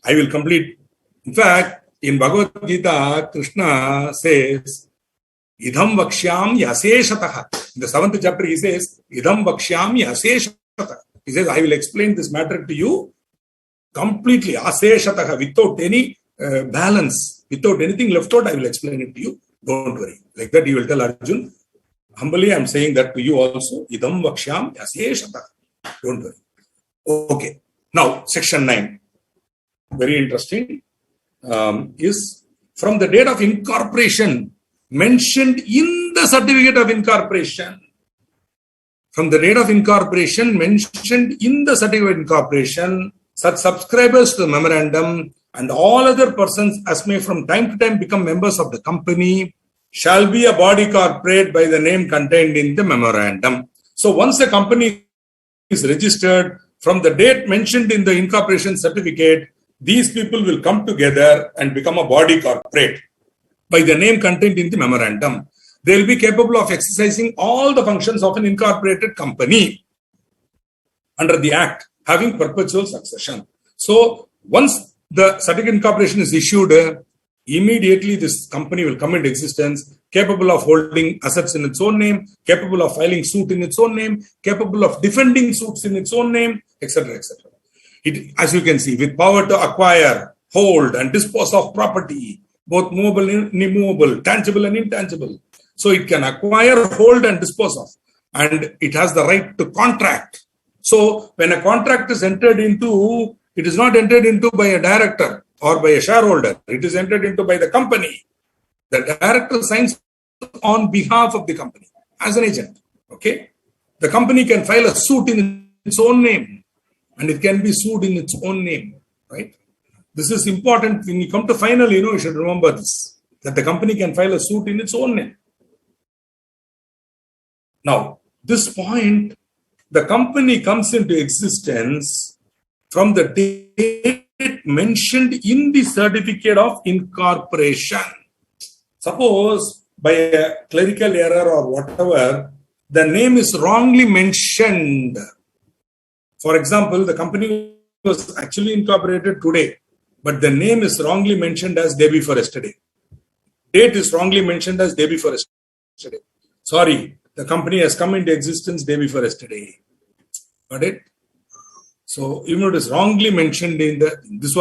I will complete. In fact, in Bhagavad Gita, Krishna says, Idham vakshyam yaseshataha. In the 7th chapter, he says, Idham vakshyam yaseshataha. He says, I will explain this matter to you completely, aseshataha, without any balance, without anything left out, I will explain it to you. Don't worry. Like that, he will tell Arjun, humbly, I am saying that to you also, Idham vakshyam yaseshataha. Don't worry. Okay. Now, section 9. Very interesting. Is from the date of incorporation mentioned in the certificate of incorporation. From the date of incorporation mentioned in the certificate of incorporation, such subscribers to the memorandum and all other persons as may from time to time become members of the company shall be a body corporate by the name contained in the memorandum. So once the company is registered, from the date mentioned in the incorporation certificate, these people will come together and become a body corporate by the name contained in the memorandum. They will be capable of exercising all the functions of an incorporated company under the Act, having perpetual succession. So, once the certificate of incorporation is issued, immediately this company will come into existence, capable of holding assets in its own name, capable of filing suit in its own name, capable of defending suits in its own name, etc., etc. As you can see, with power to acquire, hold, and dispose of property, both movable and immovable, tangible and intangible. So it can acquire, hold, and dispose of. And it has the right to contract. So when a contract is entered into, it is not entered into by a director or by a shareholder. It is entered into by the company. The director signs on behalf of the company as an agent. Okay? The company can file a suit in its own name. And it can be sued in its own name. Right? This is important. When you come to final, you should remember this. That the company can file a suit in its own name. Now, this point, the company comes into existence from the date mentioned in the certificate of incorporation. Suppose by a clerical error or whatever, the name is wrongly mentioned. For example, the company was actually incorporated today, but the name is wrongly mentioned as day before yesterday. Date is wrongly mentioned as day before yesterday. Sorry, the company has come into existence day before yesterday. Got it? So even if it is wrongly mentioned in the, this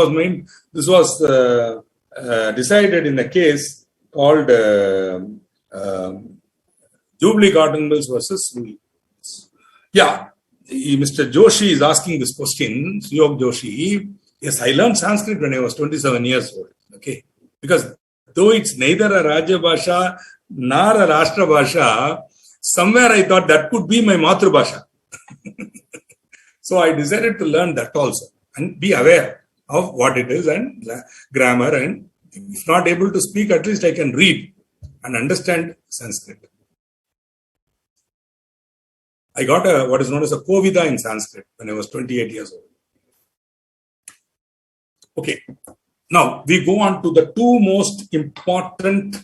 was decided in a case called Jubilee Garden Mills versus Williams. Yeah, Mr. Joshi is asking this question. Suyog Joshi. Yes, I learned Sanskrit when I was 27 years old. Okay, because though it's neither a Raja Bhasha nor a Rashtra Bhasha, somewhere I thought that could be my Matru Bhasha. So I decided to learn that also and be aware of what it is and grammar, and if not able to speak, at least I can read and understand Sanskrit. I got a what is known as a Kovida in Sanskrit when I was 28 years old. Okay, now we go on to the two most important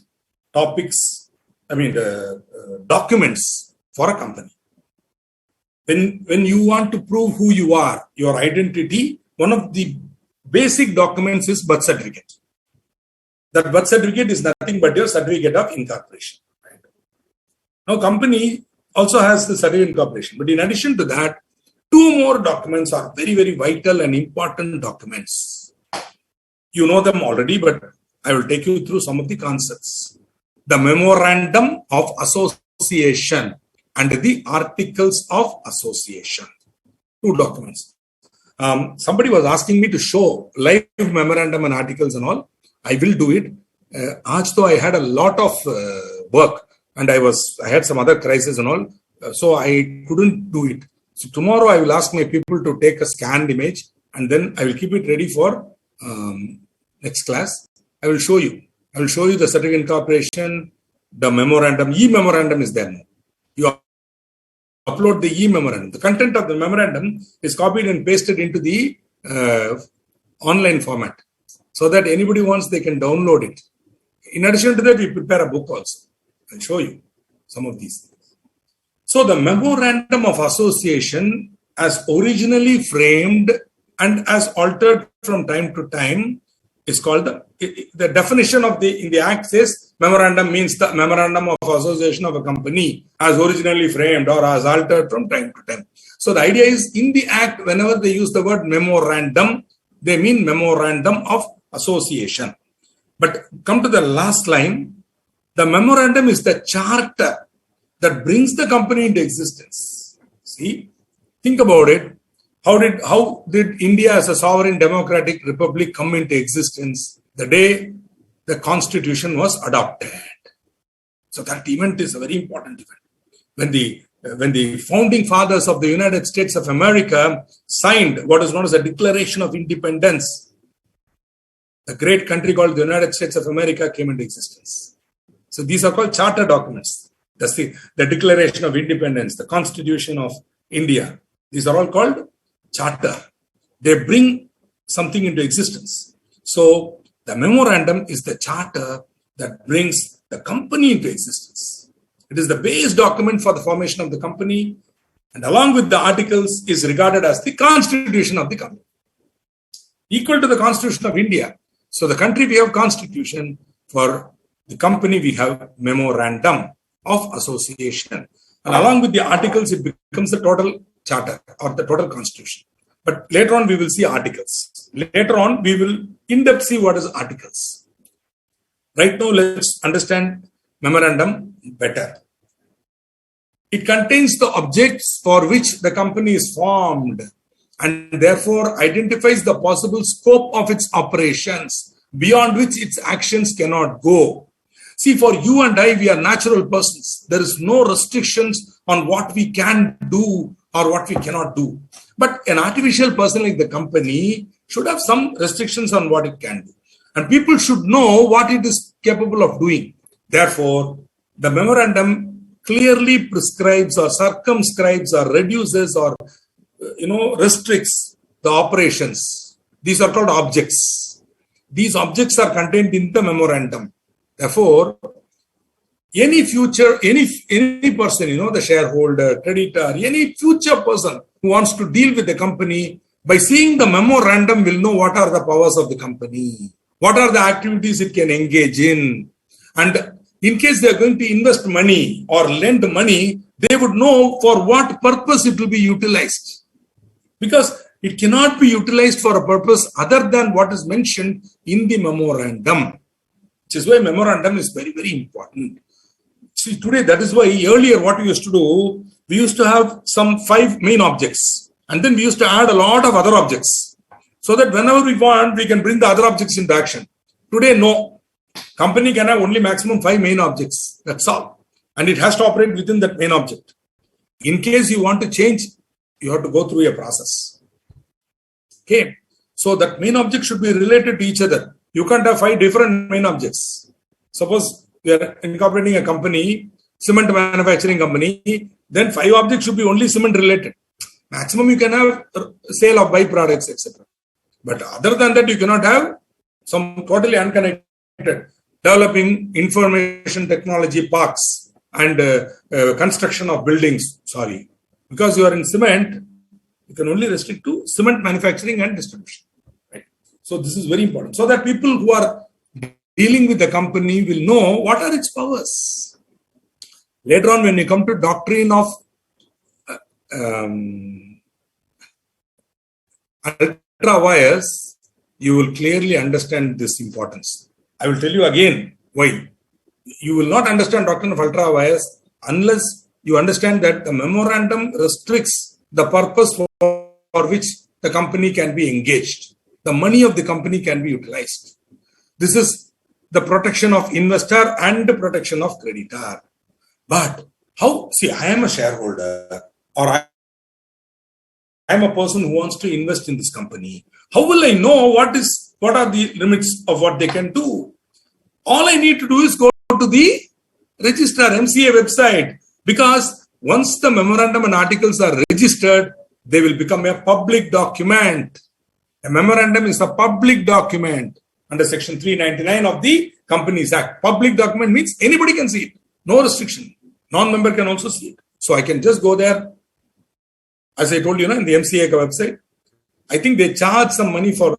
topics, documents for a company. When you want to prove who you are, your identity, one of the basic documents is birth certificate. That birth certificate is nothing but your certificate of incorporation. Right? Now, company also has the certificate of incorporation, but in addition to that, two more documents are very, very vital and important documents. You know them already, but I will take you through some of the concepts. The Memorandum of Association and the Articles of Association. Two documents. Somebody was asking me to show live memorandum and articles and all. I will do it. Though I had a lot of work and I had some other crisis and all, so I couldn't do it. So tomorrow I will ask my people to take a scanned image and then I will keep it ready for next class. I will show you. I will show you the certificate of incorporation, the memorandum. E-memorandum is there now. You upload the e-memorandum. The content of the memorandum is copied and pasted into the online format so that anybody wants, they can download it. In addition to that, we prepare a book also. I'll show you some of these things. So the Memorandum of Association, as originally framed and as altered from time to time, is called the definition of in the Act says memorandum means the memorandum of association of a company as originally framed or as altered from time to time. So the idea is in the Act, whenever they use the word memorandum, they mean memorandum of association. But come to the last line, the memorandum is the charter that brings the company into existence. See, think about it. How did India as a sovereign democratic republic come into existence? The day the constitution was adopted. So that event is a very important event. When the founding fathers of the United States of America signed what is known as a Declaration of Independence, the great country called the United States of America came into existence. So these are called charter documents. That's the Declaration of Independence, the Constitution of India. These are all called charter. They bring something into existence. So the memorandum is the charter that brings the company into existence. It is the base document for the formation of the company, and along with the articles is regarded as the constitution of the company. Equal to the Constitution of India. So the country we have constitution, for the company we have memorandum of association. And along with the articles, it becomes the total charter or the total constitution. But later on, we will see articles. Later on, we will in-depth see what is articles. Right now, let's understand memorandum better. It contains the objects for which the company is formed and therefore identifies the possible scope of its operations beyond which its actions cannot go. See, for you and I, we are natural persons. There is no restrictions on what we can do or what we cannot do. But an artificial person like the company should have some restrictions on what it can do. And people should know what it is capable of doing. Therefore, the memorandum clearly prescribes or circumscribes or reduces or restricts the operations. These are called objects. These objects are contained in the memorandum. Therefore, any person, the shareholder, creditor, any future person who wants to deal with the company, by seeing the memorandum will know what are the powers of the company, what are the activities it can engage in. And in case they are going to invest money or lend money, they would know for what purpose it will be utilized. Because it cannot be utilized for a purpose other than what is mentioned in the memorandum. Which is why memorandum is very, very important. See, today, that is why earlier what we used to do, we used to have some 5 main objects. And then we used to add a lot of other objects. So that whenever we want, we can bring the other objects into action. Today, no. Company can have only maximum 5 main objects. That's all. And it has to operate within that main object. In case you want to change, you have to go through a process. Okay. So that main object should be related to each other. You can't have 5 different main objects. Suppose we are incorporating a company, cement manufacturing company. then 5 objects should be only cement related. Maximum you can have sale of byproducts, etc. But other than that, you cannot have some totally unconnected developing information technology parks and construction of buildings. Sorry, because you are in cement, you can only restrict to cement manufacturing and distribution. Right? So this is very important, so that people who are dealing with the company will know what are its powers. Later on, when you come to doctrine of ultra wires, you will clearly understand this importance. I will tell you again why. You will not understand doctrine of ultra wires unless you understand that the memorandum restricts the purpose for which the company can be engaged. The money of the company can be utilized. This is the protection of investor and the protection of creditor. But how? See, I am a shareholder, or I am a person who wants to invest in this company. How will I know what are the limits of what they can do? All I need to do is go to the register MCA website, because once the memorandum and articles are registered, they will become a public document. A memorandum is a public document under section 399 of the Companies Act. Public document means anybody can see it. No restriction. Non-member can also see it. So I can just go there. As I told you, in the MCA website, I think they charge some money for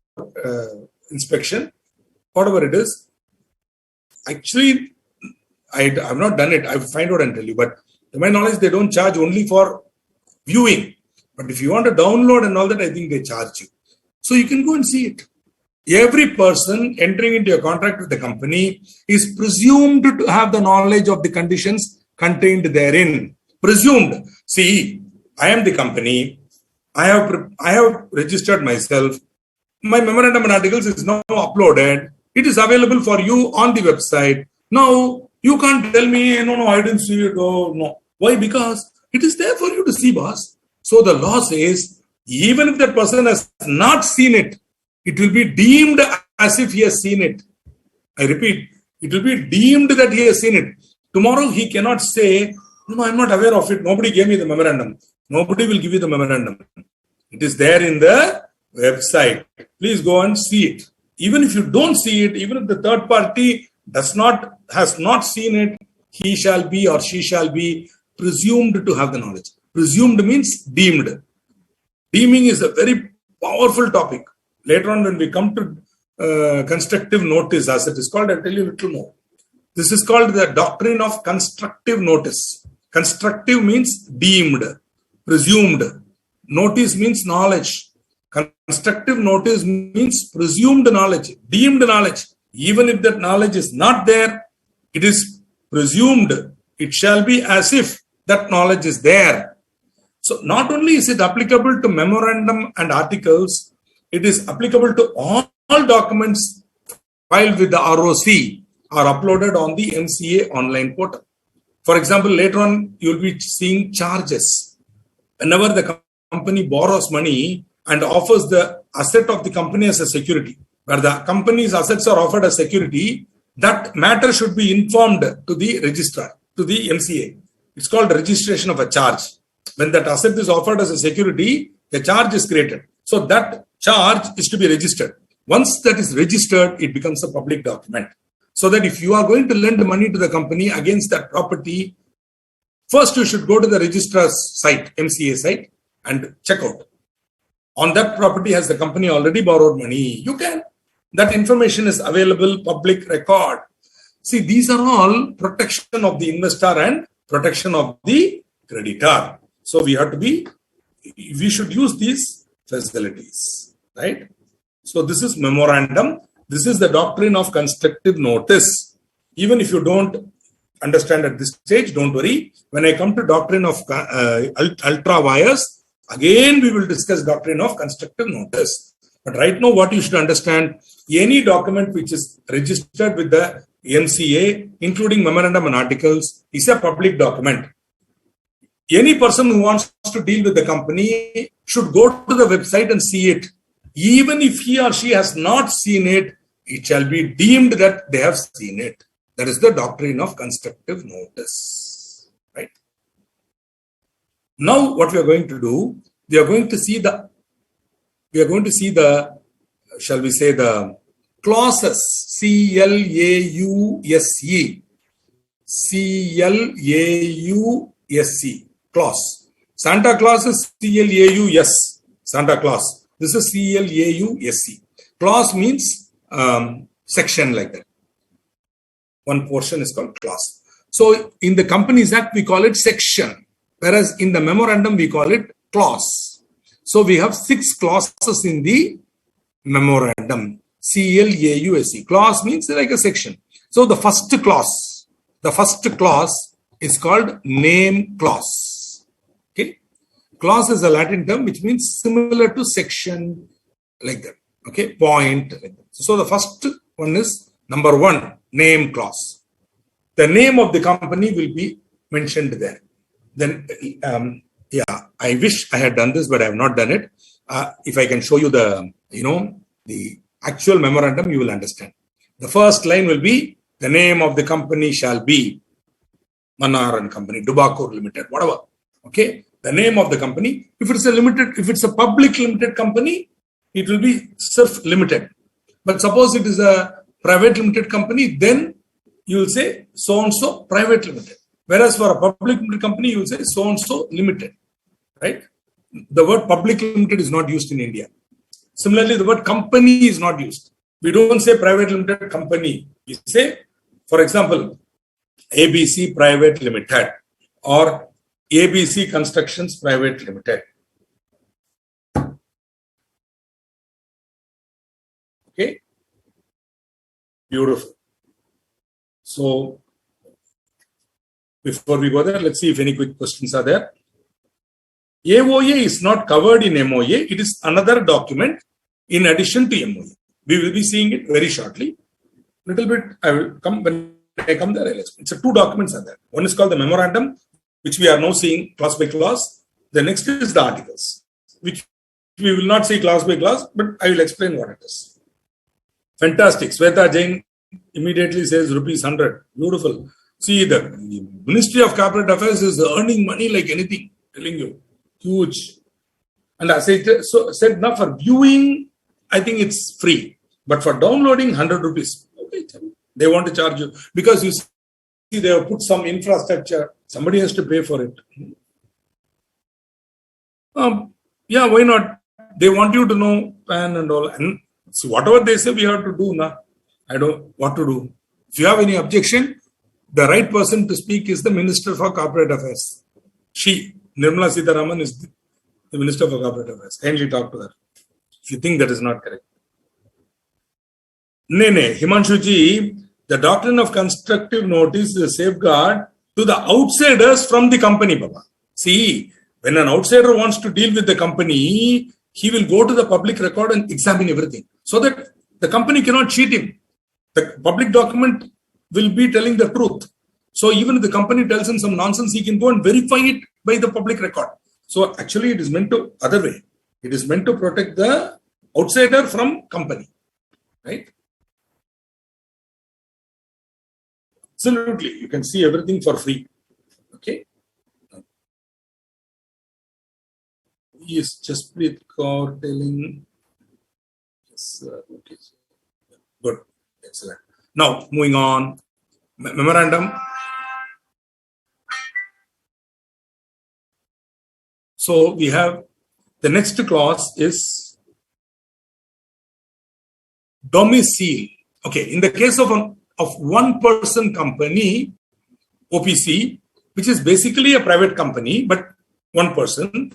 inspection, whatever it is. Actually, I have not done it. I will find out and tell you. But to my knowledge, they don't charge only for viewing. But if you want to download and all that, I think they charge you. So you can go and see it. Every person entering into a contract with the company is presumed to have the knowledge of the conditions contained therein. Presumed. See, I am the company. I have registered myself. My memorandum and articles is now uploaded. It is available for you on the website. Now, you can't tell me, no, I didn't see it. Oh, no. Why? Because it is there for you to see, boss. So the law says, even if that person has not seen it, it will be deemed as if he has seen it. I repeat, it will be deemed that he has seen it. Tomorrow he cannot say, no, I'm not aware of it. Nobody gave me the memorandum. Nobody will give you the memorandum. It is there in the website. Please go and see it. Even if you don't see it, even if the third party has not seen it, he shall be or she shall be presumed to have the knowledge. Presumed means deemed. Deeming is a very powerful topic. Later on, when we come to constructive notice, as it is called, I'll tell you a little more. This is called the doctrine of constructive notice. Constructive means deemed, presumed. Notice means knowledge. Constructive notice means presumed knowledge, deemed knowledge. Even if that knowledge is not there, it is presumed. It shall be as if that knowledge is there. So not only is it applicable to memorandum and articles, it is applicable to all documents filed with the ROC or uploaded on the MCA online portal. For example, later on, you will be seeing charges. Whenever the company borrows money and offers the asset of the company as a security, where the company's assets are offered as security, that matter should be informed to the registrar, to the MCA. It's called registration of a charge. When that asset is offered as a security, a charge is created. So that charge is to be registered. Once that is registered, it becomes a public document. So that if you are going to lend money to the company against that property, first you should go to the registrar's site, MCA site, and check out. On that property, has the company already borrowed money? You can. That information is available, public record. See, these are all protection of the investor and protection of the creditor. So we should use these facilities, right? So this is memorandum. This is the doctrine of constructive notice. Even if you don't understand at this stage, don't worry. When I come to doctrine of ultra wires, again we will discuss doctrine of constructive notice. But right now what you should understand, any document which is registered with the MCA, including memorandum and articles, is a public document. Any person who wants to deal with the company should go to the website and see it. Even if he or she has not seen it, it shall be deemed that they have seen it. That is the doctrine of constructive notice. Right? Now what we are going to do, we are going to see the, shall we say, the clauses, C-L-A-U-S-E, C-L-A-U-S-E, clause. Santa Claus is C-L-A-U-S, Santa Claus. This is C-L-A-U-S-E. Clause means section, like that. One portion is called clause. So in the Companies Act, we call it section, whereas in the memorandum, we call it clause. So we have 6 clauses in the memorandum. C-L-A-U-S-E. Clause means like a section. So the first clause is called name clause. Okay. Clause is a Latin term which means similar to section, like that. Okay. Point. Like that. So the first one is number 1, name clause. The name of the company will be mentioned there. Then, I wish I had done this, but I have not done it. If I can show you the, the actual memorandum, you will understand. The first line will be, the name of the company shall be Manar and Company, Dubakur Limited, whatever. Okay. The name of the company. If it's a public limited company, it will be Surf Limited. But suppose it is a private limited company, then you will say so-and-so private limited. Whereas for a public limited company, you will say so-and-so limited, right? The word public limited is not used in India. Similarly, the word company is not used. We don't say private limited company. We say, for example, ABC Private Limited or ABC Constructions Private Limited. Okay. Beautiful. So, before we go there, let's see if any quick questions are there. AOA is not covered in MOA. It is another document in addition to MOA. We will be seeing it very shortly. Little bit, I will come when I come there. I'll explain. It's 2 documents are there. One is called the memorandum, which we are now seeing clause by clause. The next is the articles, which we will not see clause by clause, but I will explain what it is. Fantastic. Sweta Jain immediately says ₹100. Beautiful. See, the Ministry of Corporate Affairs is earning money like anything. Telling you, huge. And as I said, now for viewing, I think it's free. But for downloading, ₹100. Okay, they want to charge you because you see they have put some infrastructure. Somebody has to pay for it. Yeah, why not? They want you to know PAN and all. And so whatever they say, we have to do now. I don't know what to do. If you have any objection, the right person to speak is the Minister for Corporate Affairs. She, Nirmala Sitharaman, is the Minister for Corporate Affairs. Kindly talk to her if you think that is not correct. Himanshuji, the doctrine of constructive notice is a safeguard to the outsiders from the company, Baba. See, when an outsider wants to deal with the company, he will go to the public record and examine everything so that the company cannot cheat him. The public document will be telling the truth. So even if the company tells him some nonsense, he can go and verify it by the public record. So actually it is meant to other way. It is meant to protect the outsider from company, right? Absolutely. You can see everything for free. Okay. Yes, just with Kaur telling. Yes, okay. Good. Excellent. Now, moving on. Memorandum. So we have the next clause is domicile. Okay, in the case of one person company, OPC, which is basically a private company, but one person,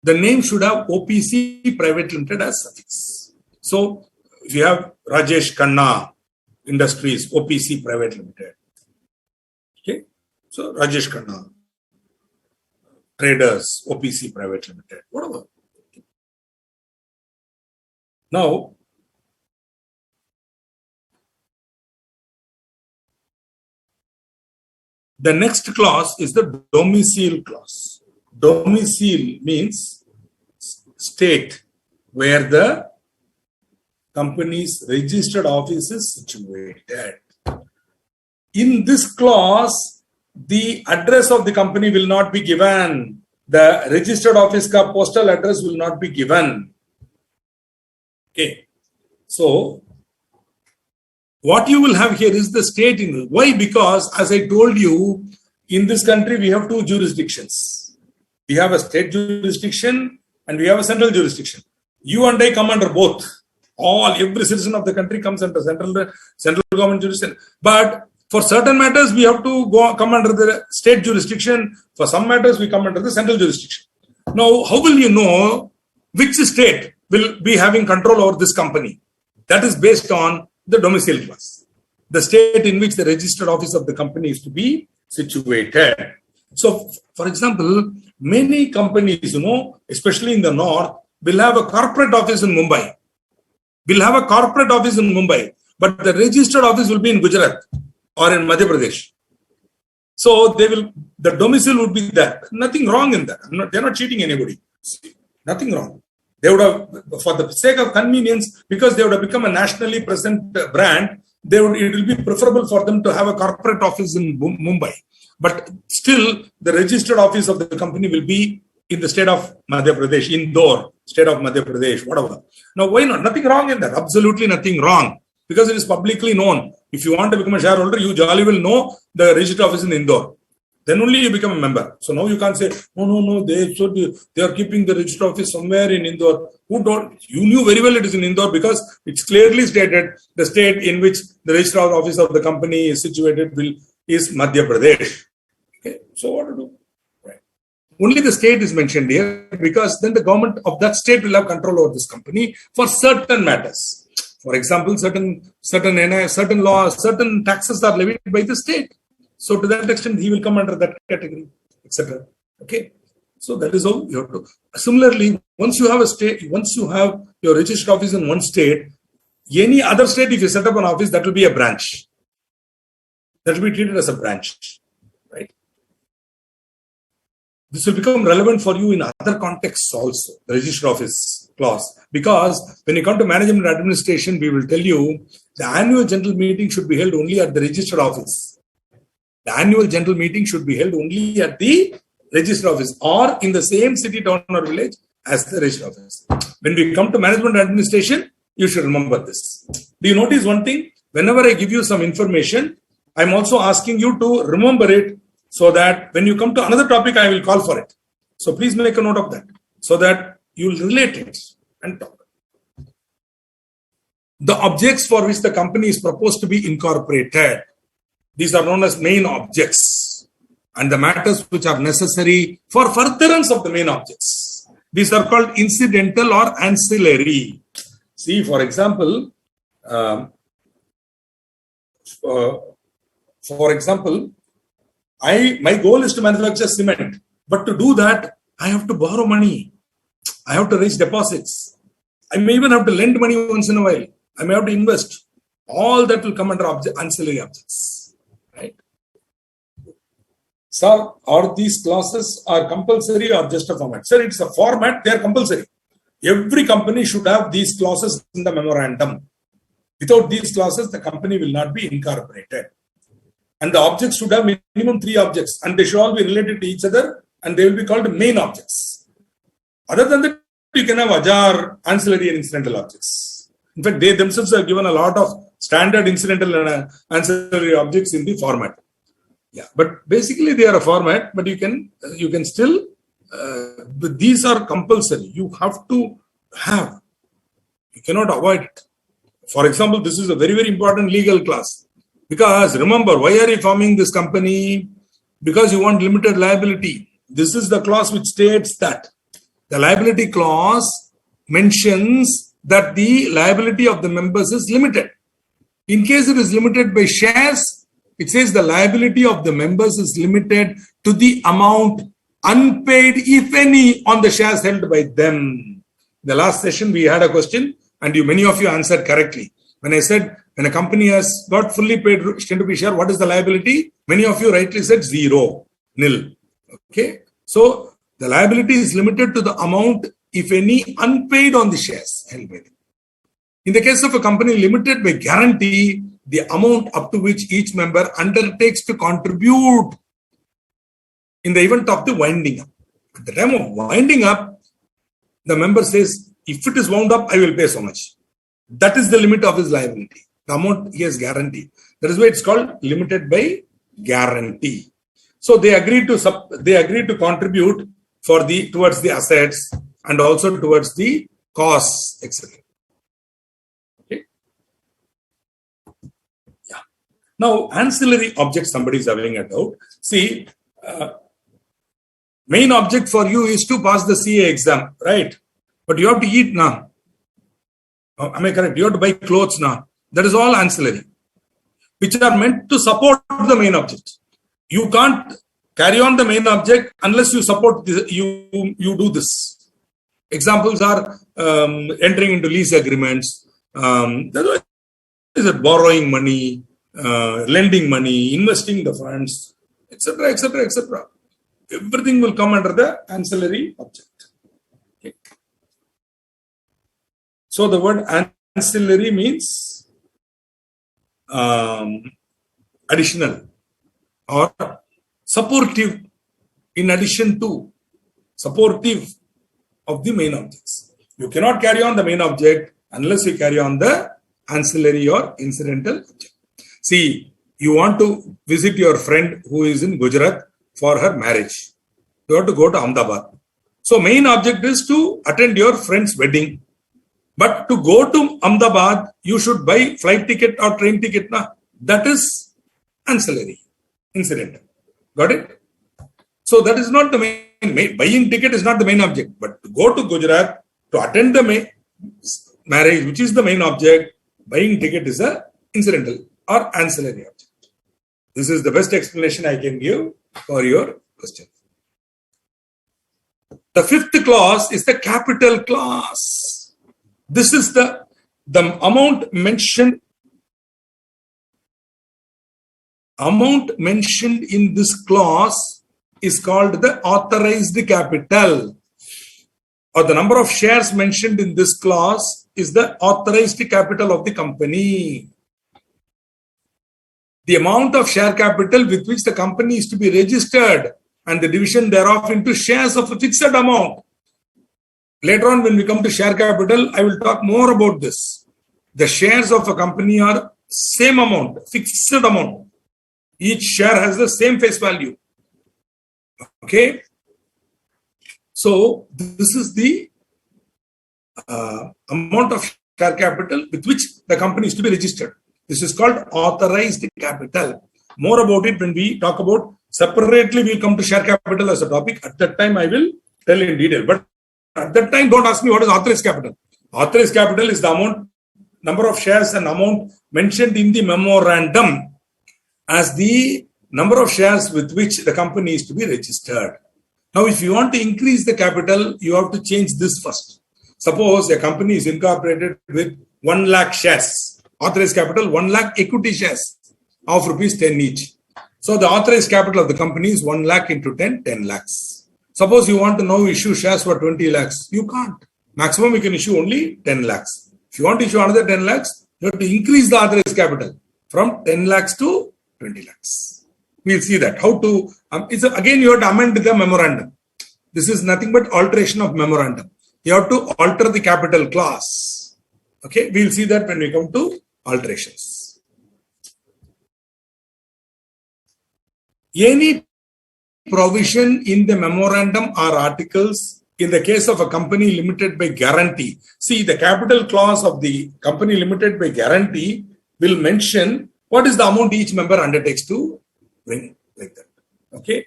the name should have OPC Private Limited as suffix. So if you have Rajesh Khanna Industries, OPC Private Limited. Okay, so Rajesh Khanna Traders, OPC Private Limited, whatever. Now, the next clause is the domicile clause. Domicile means state where the company's registered office is situated. In this clause, the address of the company will not be given. the registered office ka postal address will not be given. Okay. So, what you will have here is the state in. Why? Because as I told you, in this country we have two jurisdictions. We have a state jurisdiction and we have a central jurisdiction. You and I come under both. Every citizen of the country comes under central government jurisdiction. But for certain matters, we have to come under the state jurisdiction. For some matters, we come under the central jurisdiction. Now, how will you know which state will be having control over this company? That is based on the domicile clause, the state in which the registered office of the company is to be situated. So, for example, many companies, especially in the north, will have a corporate office in Mumbai. But the registered office will be in Gujarat or in Madhya Pradesh. So the domicile would be there. Nothing wrong in that. They're not cheating anybody. Nothing wrong. They would have, for the sake of convenience, because they would have become a nationally present brand, it will be preferable for them to have a corporate office in Mumbai. But still, the registered office of the company will be in the state of Madhya Pradesh, Indore, state of Madhya Pradesh, whatever. Now, why not? Nothing wrong in that. Absolutely nothing wrong. Because it is publicly known. If you want to become a shareholder, you jolly will know the registered office in Indore. Then only you become a member. So now you can't say, no, they are keeping the registered office somewhere in Indore. You knew very well it is in Indore because it's clearly stated the state in which the registered office of the company is situated is Madhya Pradesh. Okay, so what to do? Right. Only the state is mentioned here because then the government of that state will have control over this company for certain matters. For example, certain laws, certain taxes are levied by the state. So to that extent, he will come under that category, etc. Okay. So that is how you have to. Similarly, once you have your registered office in one state, any other state, if you set up an office, that will be a branch. That will be treated as a branch, right? This will become relevant for you in other contexts also, the registered office clause. Because when you come to management and administration, we will tell you the annual general meeting should be held only at the registered office. The annual general meeting should be held only at the registered office or in the same city, town or village as the registered office. When we come to management and administration, you should remember this. Do you notice one thing? Whenever I give you some information, I'm also asking you to remember it so that when you come to another topic, I will call for it. So please make a note of that so that you will relate it and talk. The objects for which the company is proposed to be incorporated. These are known as main objects and the matters which are necessary for furtherance of the main objects. These are called incidental or ancillary. See, for example, my goal is to manufacture cement, but to do that, I have to borrow money. I have to raise deposits. I may even have to lend money once in a while. I may have to invest. All that will come under ancillary objects. Right? Sir, are these clauses are compulsory or just a format? Sir, it's a format, they are compulsory. Every company should have these clauses in the memorandum. Without these clauses, the company will not be incorporated. And the objects should have minimum 3 objects and they should all be related to each other and they will be called main objects. Other than that, you can have ajar, ancillary and incidental objects. In fact, they themselves have given a lot of standard incidental and ancillary objects in the format. Yeah, but basically they are a format, but you can still, but these are compulsory. You have to have. You cannot avoid it. For example, this is a very, very important legal clause. Because remember, why are you forming this company? Because you want limited liability. This is the clause which states that the liability clause mentions that the liability of the members is limited. In case it is limited by shares, it says the liability of the members is limited to the amount unpaid, if any, on the shares held by them. The last session we had a question and many of you answered correctly. When I said, when a company has got fully paid 10 rupee share, what is the liability? Many of you rightly said 0, nil. Okay. So the liability is limited to the amount, if any, unpaid on the shares held by them. In the case of a company limited by guarantee, the amount up to which each member undertakes to contribute in the event of the winding up. At the time of winding up, the member says, if it is wound up, I will pay so much. That is the limit of his liability. The amount he has guaranteed. That is why it's called limited by guarantee. So they agreed to contribute towards the assets and also towards the costs, etc. Okay. Yeah. Now, ancillary objects, somebody is having a doubt. See, main object for you is to pass the CA exam, right? But you have to eat now. Am I correct? You have to buy clothes now. That is all ancillary, which are meant to support the main object. You can't carry on the main object unless you support you do this. Examples are entering into lease agreements, borrowing money, lending money, investing the funds, etc., etc., etc. Everything will come under the ancillary object. Okay. So the word ancillary means additional or supportive, in addition to, supportive of the main objects. You cannot carry on the main object unless you carry on the ancillary or incidental object. See, you want to visit your friend who is in Gujarat for her marriage. You have to go to Ahmedabad. So main object is to attend your friend's wedding. But to go to Ahmedabad, you should buy flight ticket or train ticket. That is ancillary, incidental. Got it? So that is not the main. Buying ticket is not the main object. But to go to Gujarat to attend the marriage, which is the main object, buying ticket is a incidental or ancillary object. This is the best explanation I can give for your question. The fifth clause is the capital clause. This is the amount mentioned in this clause is called the authorized capital, or the number of shares mentioned in this clause is the authorized capital of the company. The amount of share capital with which the company is to be registered and the division thereof into shares of a fixed amount. Later on, when we come to share capital, I will talk more about this. The shares of a company are same amount, fixed amount. Each share has the same face value. Okay. So this is the amount of share capital with which the company is to be registered. This is called authorized capital. More about it when we talk about separately. We'll come to share capital as a topic. At that time, I will tell in detail. But at that time, don't ask me what is authorized capital. Authorized capital is the amount, number of shares and amount mentioned in the memorandum as the number of shares with which the company is to be registered. Now, if you want to increase the capital, you have to change this first. Suppose a company is incorporated with 1 lakh shares. Authorized capital, 1 lakh equity shares of rupees 10 each. So the authorized capital of the company is 1 lakh into 10 lakhs. Suppose you want to now issue shares for 20 lakhs. You can't. Maximum you can issue only 10 lakhs. If you want to issue another 10 lakhs, you have to increase the authorized capital from 10 lakhs to 20 lakhs. We'll see that. How to, again, you have to amend the memorandum. This is nothing but alteration of memorandum. You have to alter the capital clause. Okay, we'll see that when we come to alterations. Any provision in the memorandum or articles in the case of a company limited by guarantee. See, the capital clause of the company limited by guarantee will mention what is the amount each member undertakes to bring, like that. Okay.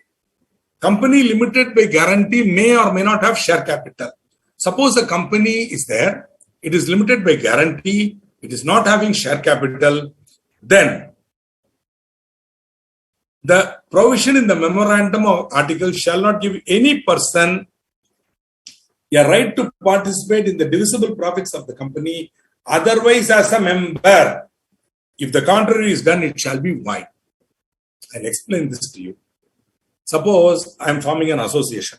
Company limited by guarantee may or may not have share capital. Suppose a company is there, it is limited by guarantee, it is not having share capital, then the provision in the memorandum of article shall not give any person a right to participate in the divisible profits of the company, otherwise as a member. If the contrary is done, it shall be void. I'll explain this to you. Suppose I am forming an association.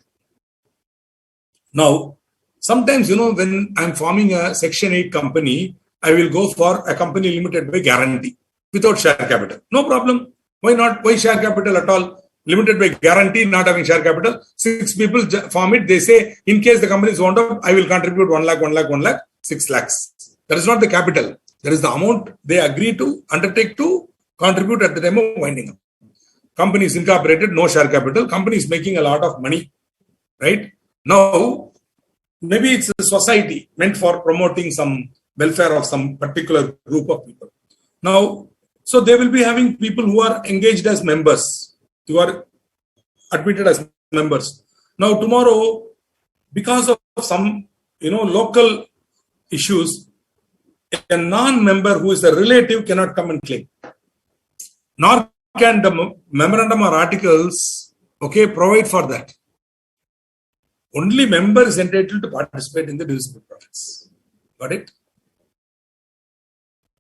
Now, sometimes, when I'm forming a Section 8 company, I will go for a company limited by guarantee without share capital. No problem. Why not? Why share capital at all? limited by guarantee, not having share capital. 6 people form it. They say, in case the company is wound up, I will contribute 1 lakh, 1 lakh, 1 lakh, 6 lakhs. That is not the capital. That is the amount they agree to undertake to contribute at the time of winding up. Company is incorporated, no share capital. Company is making a lot of money, right? Now, maybe it's a society meant for promoting some welfare of some particular group of people. Now, so they will be having people who are engaged as members, who are admitted as members. Now, tomorrow, because of some, local issues, a non-member who is a relative cannot come and claim. Nor can the memorandum or articles, provide for that. Only member is entitled to participate in the divisible profits. Got it?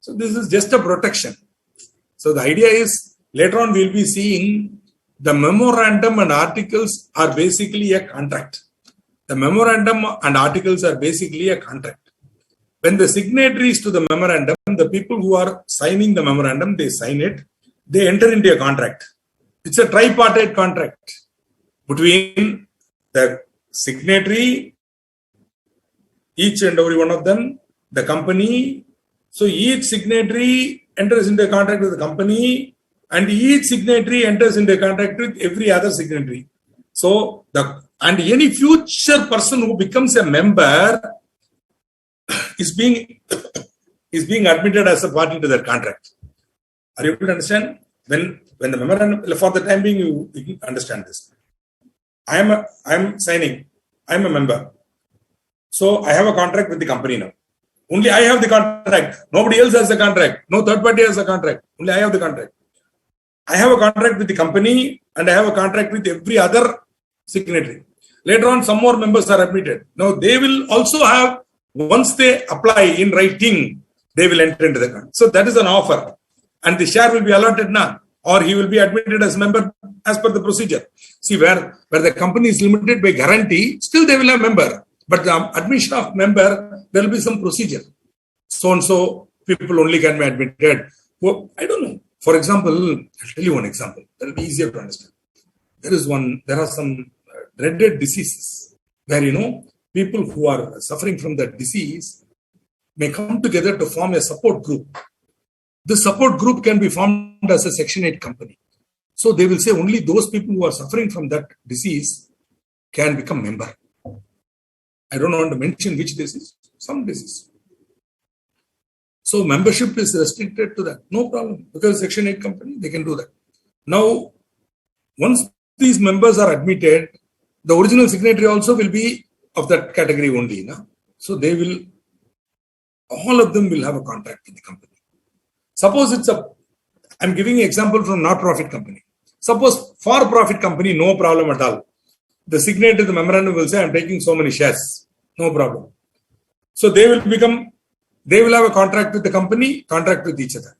So this is just a protection. So the idea is, later on we will be seeing the memorandum and articles are basically a contract. The memorandum and articles are basically a contract. When the signatories to the memorandum, the people who are signing the memorandum, they sign it, they enter into a contract. It's a tripartite contract between the signatory, each and every one of them, the company. So each signatory enters into a contract with the company, and each signatory enters into a contract with every other signatory. So any future person who becomes a member is being admitted as a party to that contract. Are you able to understand? When the memorandum, for the time being, you understand this. I am signing. I am a member. So I have a contract with the company now. Only I have the contract. Nobody else has the contract. No third party has the contract. Only I have the contract. I have a contract with the company and I have a contract with every other signatory. Later on, some more members are admitted. Now they will also have, once they apply in writing, they will enter into the contract. So that is an offer. And the share will be allotted now, or he will be admitted as member as per the procedure. See, where the company is limited by guarantee, still they will have member. But the admission of member, there will be some procedure. So and so people only can be admitted. Well, I don't know. For example, I'll tell you one example. That will be easier to understand. There are some dreaded diseases where, people who are suffering from that disease may come together to form a support group. The support group can be formed as a Section 8 company. So they will say only those people who are suffering from that disease can become member. I don't want to mention which disease, some disease. So membership is restricted to that. No problem. Because Section 8 company, they can do that. Now, once these members are admitted, the original signatory also will be of that category only. No? So all of them will have a contract with the company. Suppose I'm giving an example from not-profit company. Suppose for-profit company, no problem at all. The signatory to the memorandum will say, I'm taking so many shares. No problem. So they will have a contract with the company, contract with each other.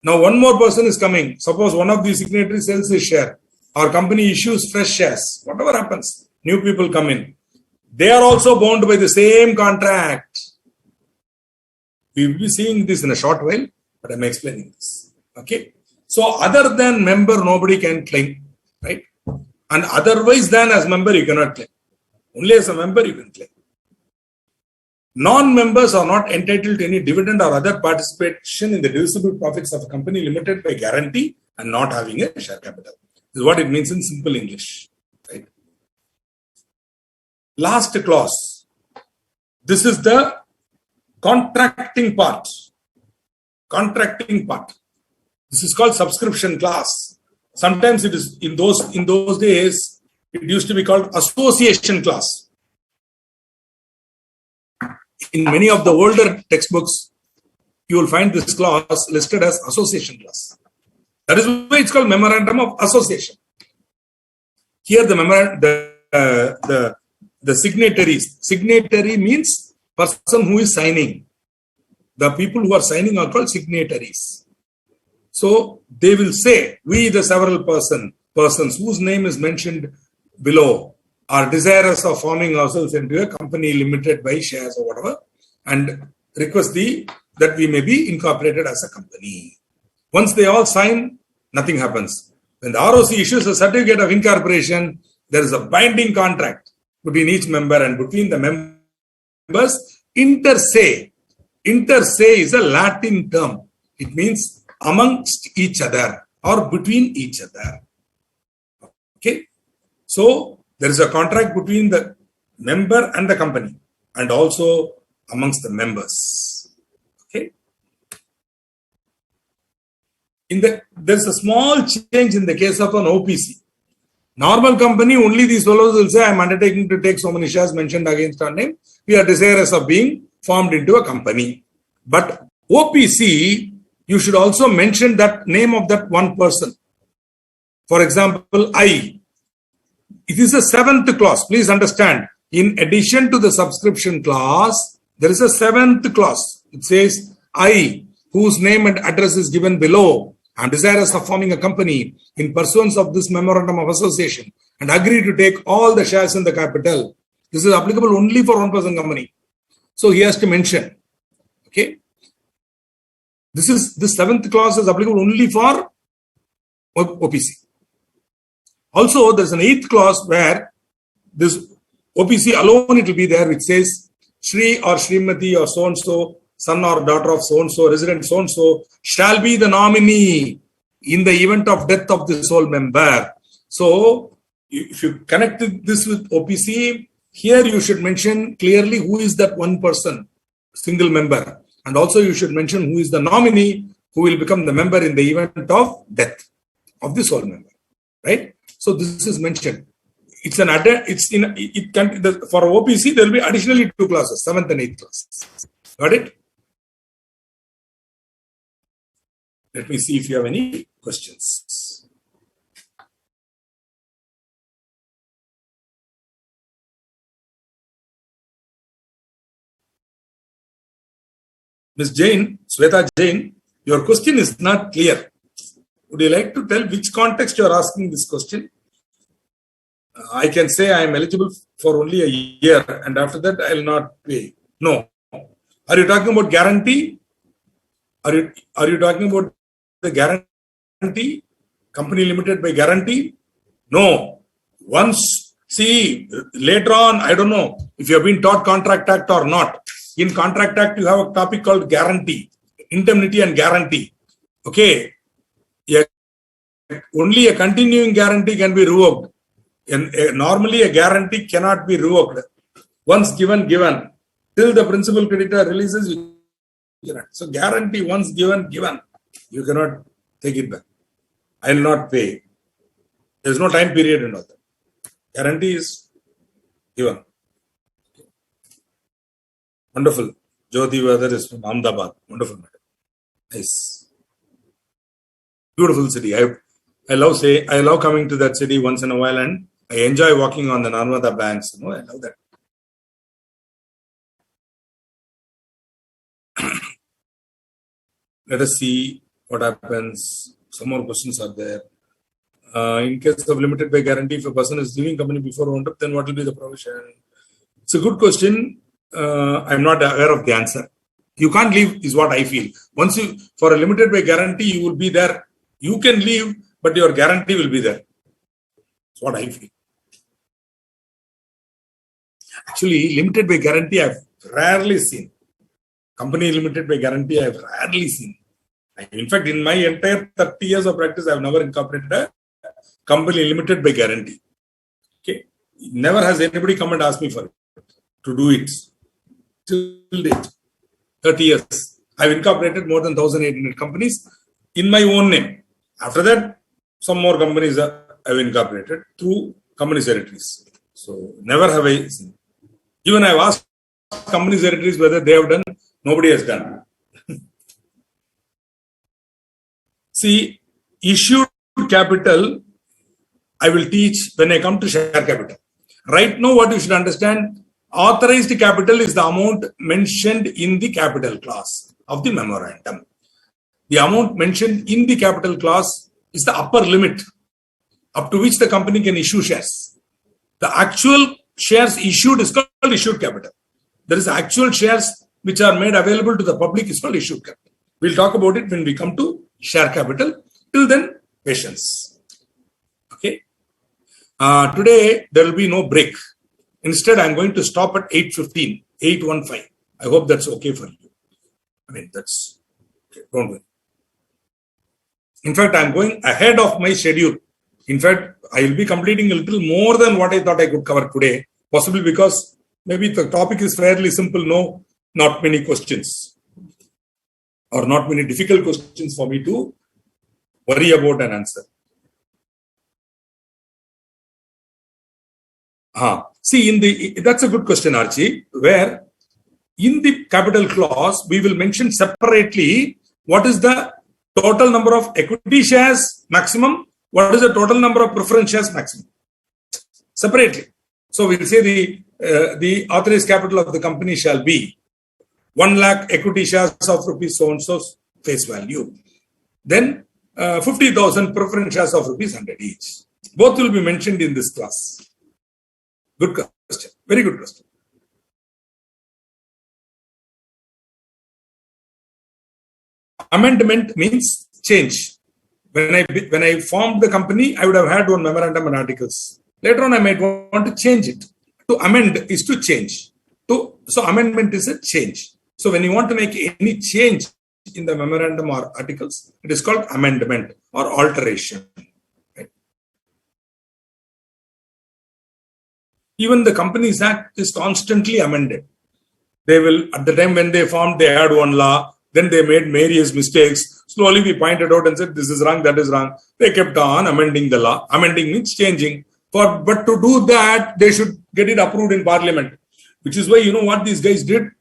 Now one more person is coming. Suppose one of the signatories sells his share. Our company issues fresh shares. Whatever happens, new people come in. They are also bound by the same contract. We will be seeing this in a short while, but I'm explaining this. Okay. So other than member, nobody can claim, right? And otherwise than as member, you cannot claim. Only as a member, you can claim. Non-members are not entitled to any dividend or other participation in the divisible profits of a company limited by guarantee and not having a share capital. This is what it means in simple English. Right? Last clause. This is the contracting part. Contracting part. This is called subscription clause. Sometimes it is in those days, it used to be called association clause. In many of the older textbooks, you will find this clause listed as association clause. That is why it's called memorandum of association. Here the signatories. Signatory means person who is signing. The people who are signing are called signatories. So they will say, we the several persons whose name is mentioned below are desirous of forming ourselves into a company limited by shares or whatever, and request that we may be incorporated as a company. Once they all sign, nothing happens. When the ROC issues a certificate of incorporation, there is a binding contract between each member and between the members. Inter se. Inter se is a Latin term. It means amongst each other or between each other. Okay. So there is a contract between the member and the company and also amongst the members. Okay. There's a small change in the case of an OPC. Normal company, only these fellows will say, I am undertaking to take so many shares mentioned against our name. We are desirous of being formed into a company. But OPC, you should also mention that name of that one person. For example, I. It is a seventh clause. Please understand, in addition to the subscription clause, there is a seventh clause. It says, I, whose name and address is given below, am desirous of forming a company in pursuance of this memorandum of association and agree to take all the shares in the capital. This is applicable only for one person company. So he has to mention. Okay. This seventh clause is applicable only for OPC. Also, there's an eighth clause where this OPC alone it will be there, which says Shri or Srimati or so-and-so, son or daughter of so-and-so, resident so-and-so, shall be the nominee in the event of death of the sole member. So, if you connect this with OPC, here you should mention clearly who is that one person, single member. And also you should mention who is the nominee who will become the member in the event of death of the sole member. Right? So, this is mentioned. It's an for OPC, there will be additionally two clauses, 7th and 8th clauses. Got it? Let me see if you have any questions. Ms. Jain, Sweta Jain, your question is not clear. Would you like to tell which context you are asking this question? I can say I am eligible for only a year and after that I will not pay. No. Are you talking about guarantee? Are you talking about the guarantee? Company limited by guarantee? No. Once, see, later on, I don't know if you have been taught Contract Act or not. In Contract Act, you have a topic called guarantee, indemnity and guarantee. Okay. Only a continuing guarantee can be revoked. Normally, a guarantee cannot be revoked. Once given. Till the principal creditor releases, you cannot. So, guarantee once given. You cannot take it back. I will not pay. There is no time period in all that. Guarantee is given. Wonderful. Jyoti Weather is from Ahmedabad. Wonderful. Nice. Beautiful city. I love coming to that city once in a while and I enjoy walking on the Narmada banks. I love that. Let us see what happens. Some more questions are there. In case of limited by guarantee, if a person is leaving company before owner, then what will be the provision? It's a good question. I'm not aware of the answer. You can't leave is what I feel. Once for a limited by guarantee, you will be there. You can leave, but your guarantee will be there. That's what I feel. Actually, limited by guarantee, I've rarely seen. Company limited by guarantee, I've rarely seen. In fact, in my entire 30 years of practice, I've never incorporated a company limited by guarantee. Okay. Never has anybody come and asked me for it, to do it. Till date, 30 years. I've incorporated more than 1,800 companies in my own name. After that, some more companies I've incorporated through company secretaries. So, never have I seen. Even I've asked company secretaries whether they have done, nobody has done. See, issued capital, I will teach when I come to share capital. Right now, what you should understand, authorized capital is the amount mentioned in the capital clause of the memorandum. The amount mentioned in the capital clause is the upper limit up to which the company can issue shares. The actual shares issued is called issued capital. There is actual shares which are made available to the public is called issued capital. We'll talk about it when we come to share capital. Till then, patience. Today, there will be no break. Instead, I'm going to stop at 8:15, 8:15. I hope that's okay for you. I mean, that's okay. Don't worry. In fact, I'm going ahead of my schedule. In fact, I will be completing a little more than what I thought I could cover today, possibly because maybe the topic is fairly simple. No, not many questions or not many difficult questions for me to worry about and answer. See, that's a good question, Archie, where in the capital clause, we will mention separately what is the total number of equity shares maximum, what is the total number of preference shares maximum, separately. So we'll say the authorized capital of the company shall be 1 lakh equity shares of rupees so and so face value. Then 50,000 preference shares of rupees 100 each. Both will be mentioned in this class. Good question. Very good question. Amendment means change. When I formed the company, I would have had one memorandum and articles. Later on, I might want to change it. To amend is to change. So amendment is a change. So when you want to make any change in the memorandum or articles, it is called amendment or alteration. Right? Even the Companies Act is constantly amended. They will, at the time when they formed, they had one law. Then they made various mistakes. Slowly we pointed out and said, this is wrong, that is wrong. They kept on amending the law. Amending means changing. But to do that, they should get it approved in Parliament. Which is why, you know what these guys did?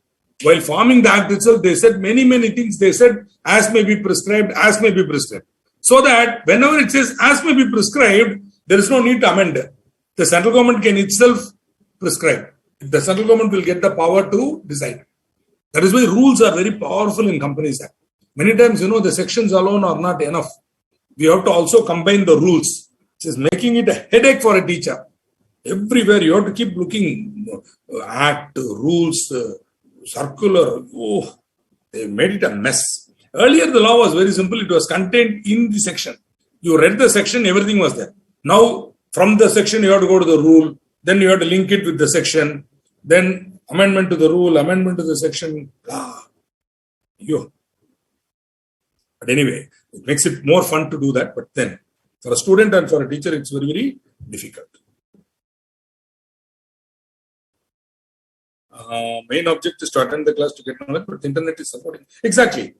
While forming the act itself, they said many things. They said, as may be prescribed, as may be prescribed. So that whenever it says, as may be prescribed, there is no need to amend. The central government can itself prescribe. The central government will get the power to decide. That is why rules are very powerful in Companies Act. Many times, the sections alone are not enough. We have to also combine the rules. It is making it a headache for a teacher. Everywhere you have to keep looking, act, rules, circular. Oh, they made it a mess. Earlier, the law was very simple. It was contained in the section. You read the section, everything was there. Now, from the section, you have to go to the rule. Then you have to link it with the section. Then amendment to the rule, amendment to the section. But anyway, it makes it more fun to do that. But then, for a student and for a teacher, it's very, very difficult. Main object is to attend the class to get knowledge, but the internet is supporting. Exactly.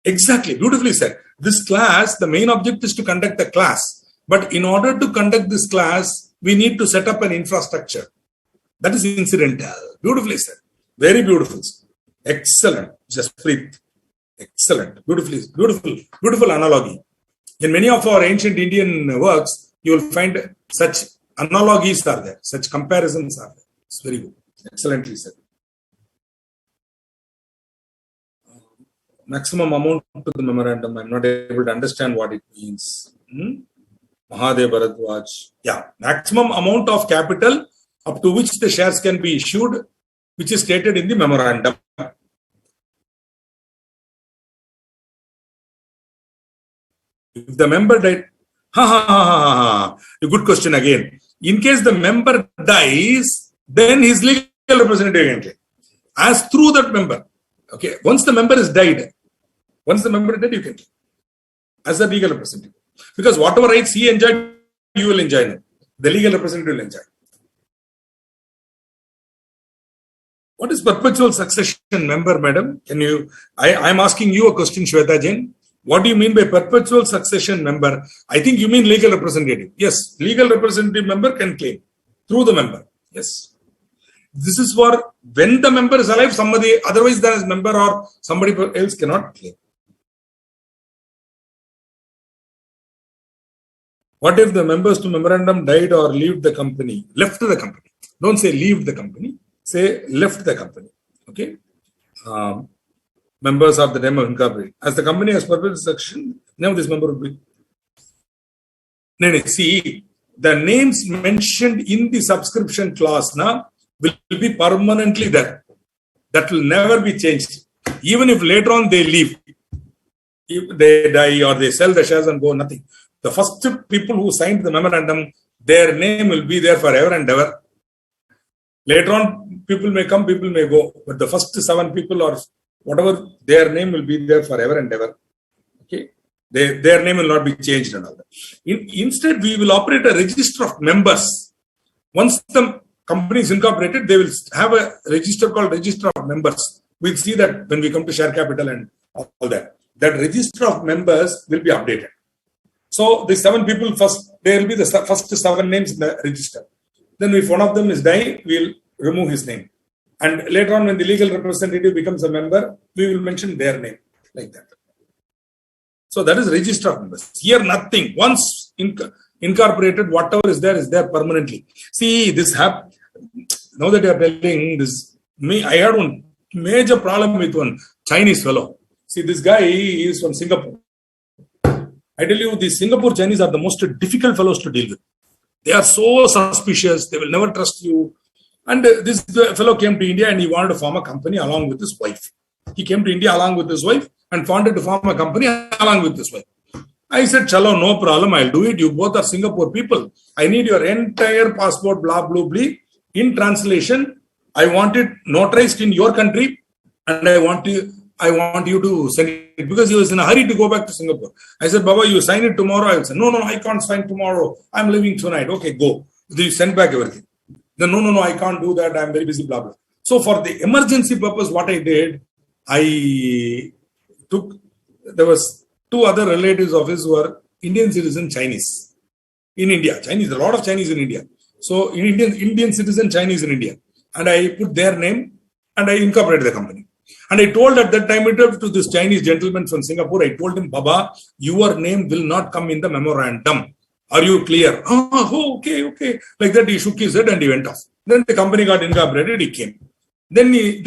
Beautifully said. This class, the main object is to conduct the class. But in order to conduct this class, we need to set up an infrastructure. That is incidental. Beautifully said. Very beautiful. Excellent. Jasprit. Excellent. Beautiful analogy. In many of our ancient Indian works, you will find such analogies are there. Such comparisons are there. It's very good. Excellently said. Maximum amount to the memorandum. I'm not able to understand what it means. Mahadev Bharadwaj. Yeah. Maximum amount of capital up to which the shares can be issued, which is stated in the memorandum. If the member died, a good question again. In case the member dies, then his legal representative can claim. As through that member. Okay. Once the member is died, you can claim. As a legal representative. Because whatever rights he enjoyed, you will enjoy them. The legal representative will enjoy. What is perpetual succession member, madam? I'm asking you a question, Shweta Jain. What do you mean by perpetual succession member? I think you mean legal representative. Yes, legal representative member can claim through the member. Yes. This is for when the member is alive, somebody otherwise than as member or somebody else cannot claim. What if the members to memorandum died or left the company? Don't say leave the company. Say left the company. Okay. Members of the name of Incorporation. As the company has perpetual succession, name of this member would be. See, the names mentioned in the subscription clause now will be permanently there. That will never be changed. Even if later on they leave, if they die or they sell the shares and go, nothing. The first people who signed the memorandum their name will be there forever and ever. Later on, people may come, people may go, but the first 7 people or whatever, their name will be there forever and ever. Okay, their name will not be changed and all that. Instead, we will operate a register of members. Once the company is incorporated, they will have a register called Register of Members. We'll see that when we come to share capital and all that. That register of members will be updated. So the 7 people first, there will be the first 7 names in the register. Then if one of them is dying, we'll remove his name. And later on, when the legal representative becomes a member, we will mention their name like that. So that is register of members. Here nothing. Once incorporated, whatever is there permanently. See, this happened. Now that you are telling this, I had one major problem with one Chinese fellow. See, this guy is from Singapore. I tell you, the Singapore Chinese are the most difficult fellows to deal with. They are so suspicious. They will never trust you. And this fellow came to India and he wanted to form a company along with his wife. He came to India along with his wife and wanted to form a company along with his wife. I said, chalo, no problem, I'll do it. You both are Singapore people. I need your entire passport, blah, blah, blah. In translation, I want it notarized in your country and I want you to send it because he was in a hurry to go back to Singapore. I said, Baba, you sign it tomorrow. I said, no, I can't sign tomorrow. I'm leaving tonight. Okay, go. You send back everything. Then, no, I can't do that. I'm very busy, blah, blah. So for the emergency purpose, what I did, there was 2 other relatives of his who were Indian citizen Chinese in India. Chinese, a lot of Chinese in India. So Indian citizen Chinese in India. And I put their name and I incorporated the company. And I told at that time to this Chinese gentleman from Singapore, I told him, Baba, your name will not come in the memorandum. Are you clear? Oh, okay. Like that, he shook his head and he went off. Then the company got incorporated, he came. Then we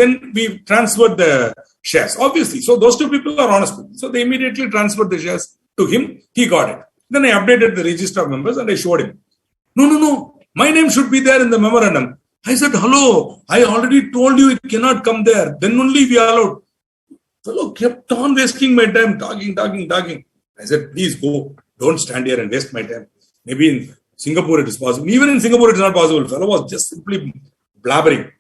transferred the shares, obviously. So those 2 people are honest people. So they immediately transferred the shares to him. He got it. Then I updated the register of members and I showed him. No. My name should be there in the memorandum. I said, hello, I already told you it cannot come there. Then only we allowed. Fellow kept on wasting my time, talking. I said, please go. Don't stand here and waste my time. Maybe in Singapore it is possible. Even in Singapore it is not possible. Fellow was just simply blabbering.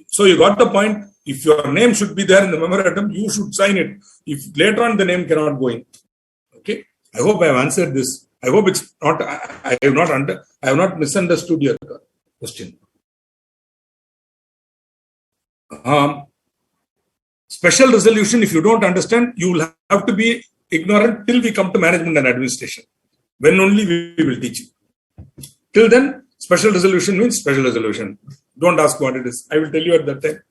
So you got the point. If your name should be there in the memorandum, you should sign it. If later on the name cannot go in. Okay. I hope I have answered this. I hope it's not. I have not misunderstood your question. Special resolution. If you don't understand, you will have to be ignorant till we come to management and administration. When only we will teach you. Till then, special resolution means special resolution. Don't ask what it is. I will tell you at that time.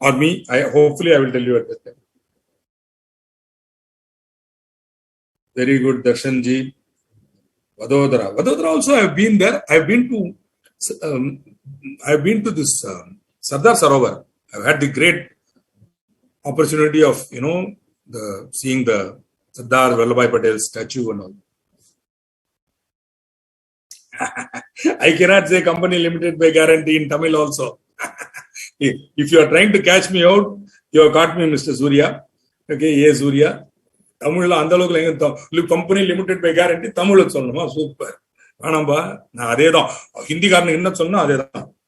Or me, hopefully I will tell you at that time. Very good, Darshanji. Vadodara. Vadodara also I have been there. I have been to this Sardar Sarovar. I have had the great opportunity of, seeing the Sardar Vallabhbhai Patel statue and all. I cannot say company limited by guarantee in Tamil also. If you are trying to catch me out, you have caught me, Mr. Surya. Okay, yes, Surya. Tamil company limited by guarantee, Tamil super. Hindi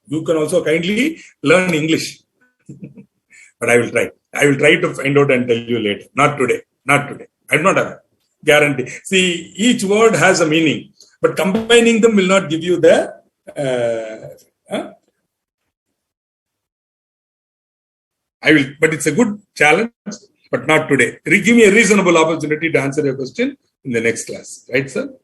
you can also kindly learn English. But I will try. I will try to find out and tell you later. Not today. I do not have a guarantee. See, each word has a meaning. But combining them will not give you the but it's a good challenge, but not today. Give me a reasonable opportunity to answer your question in the next class. Right, sir?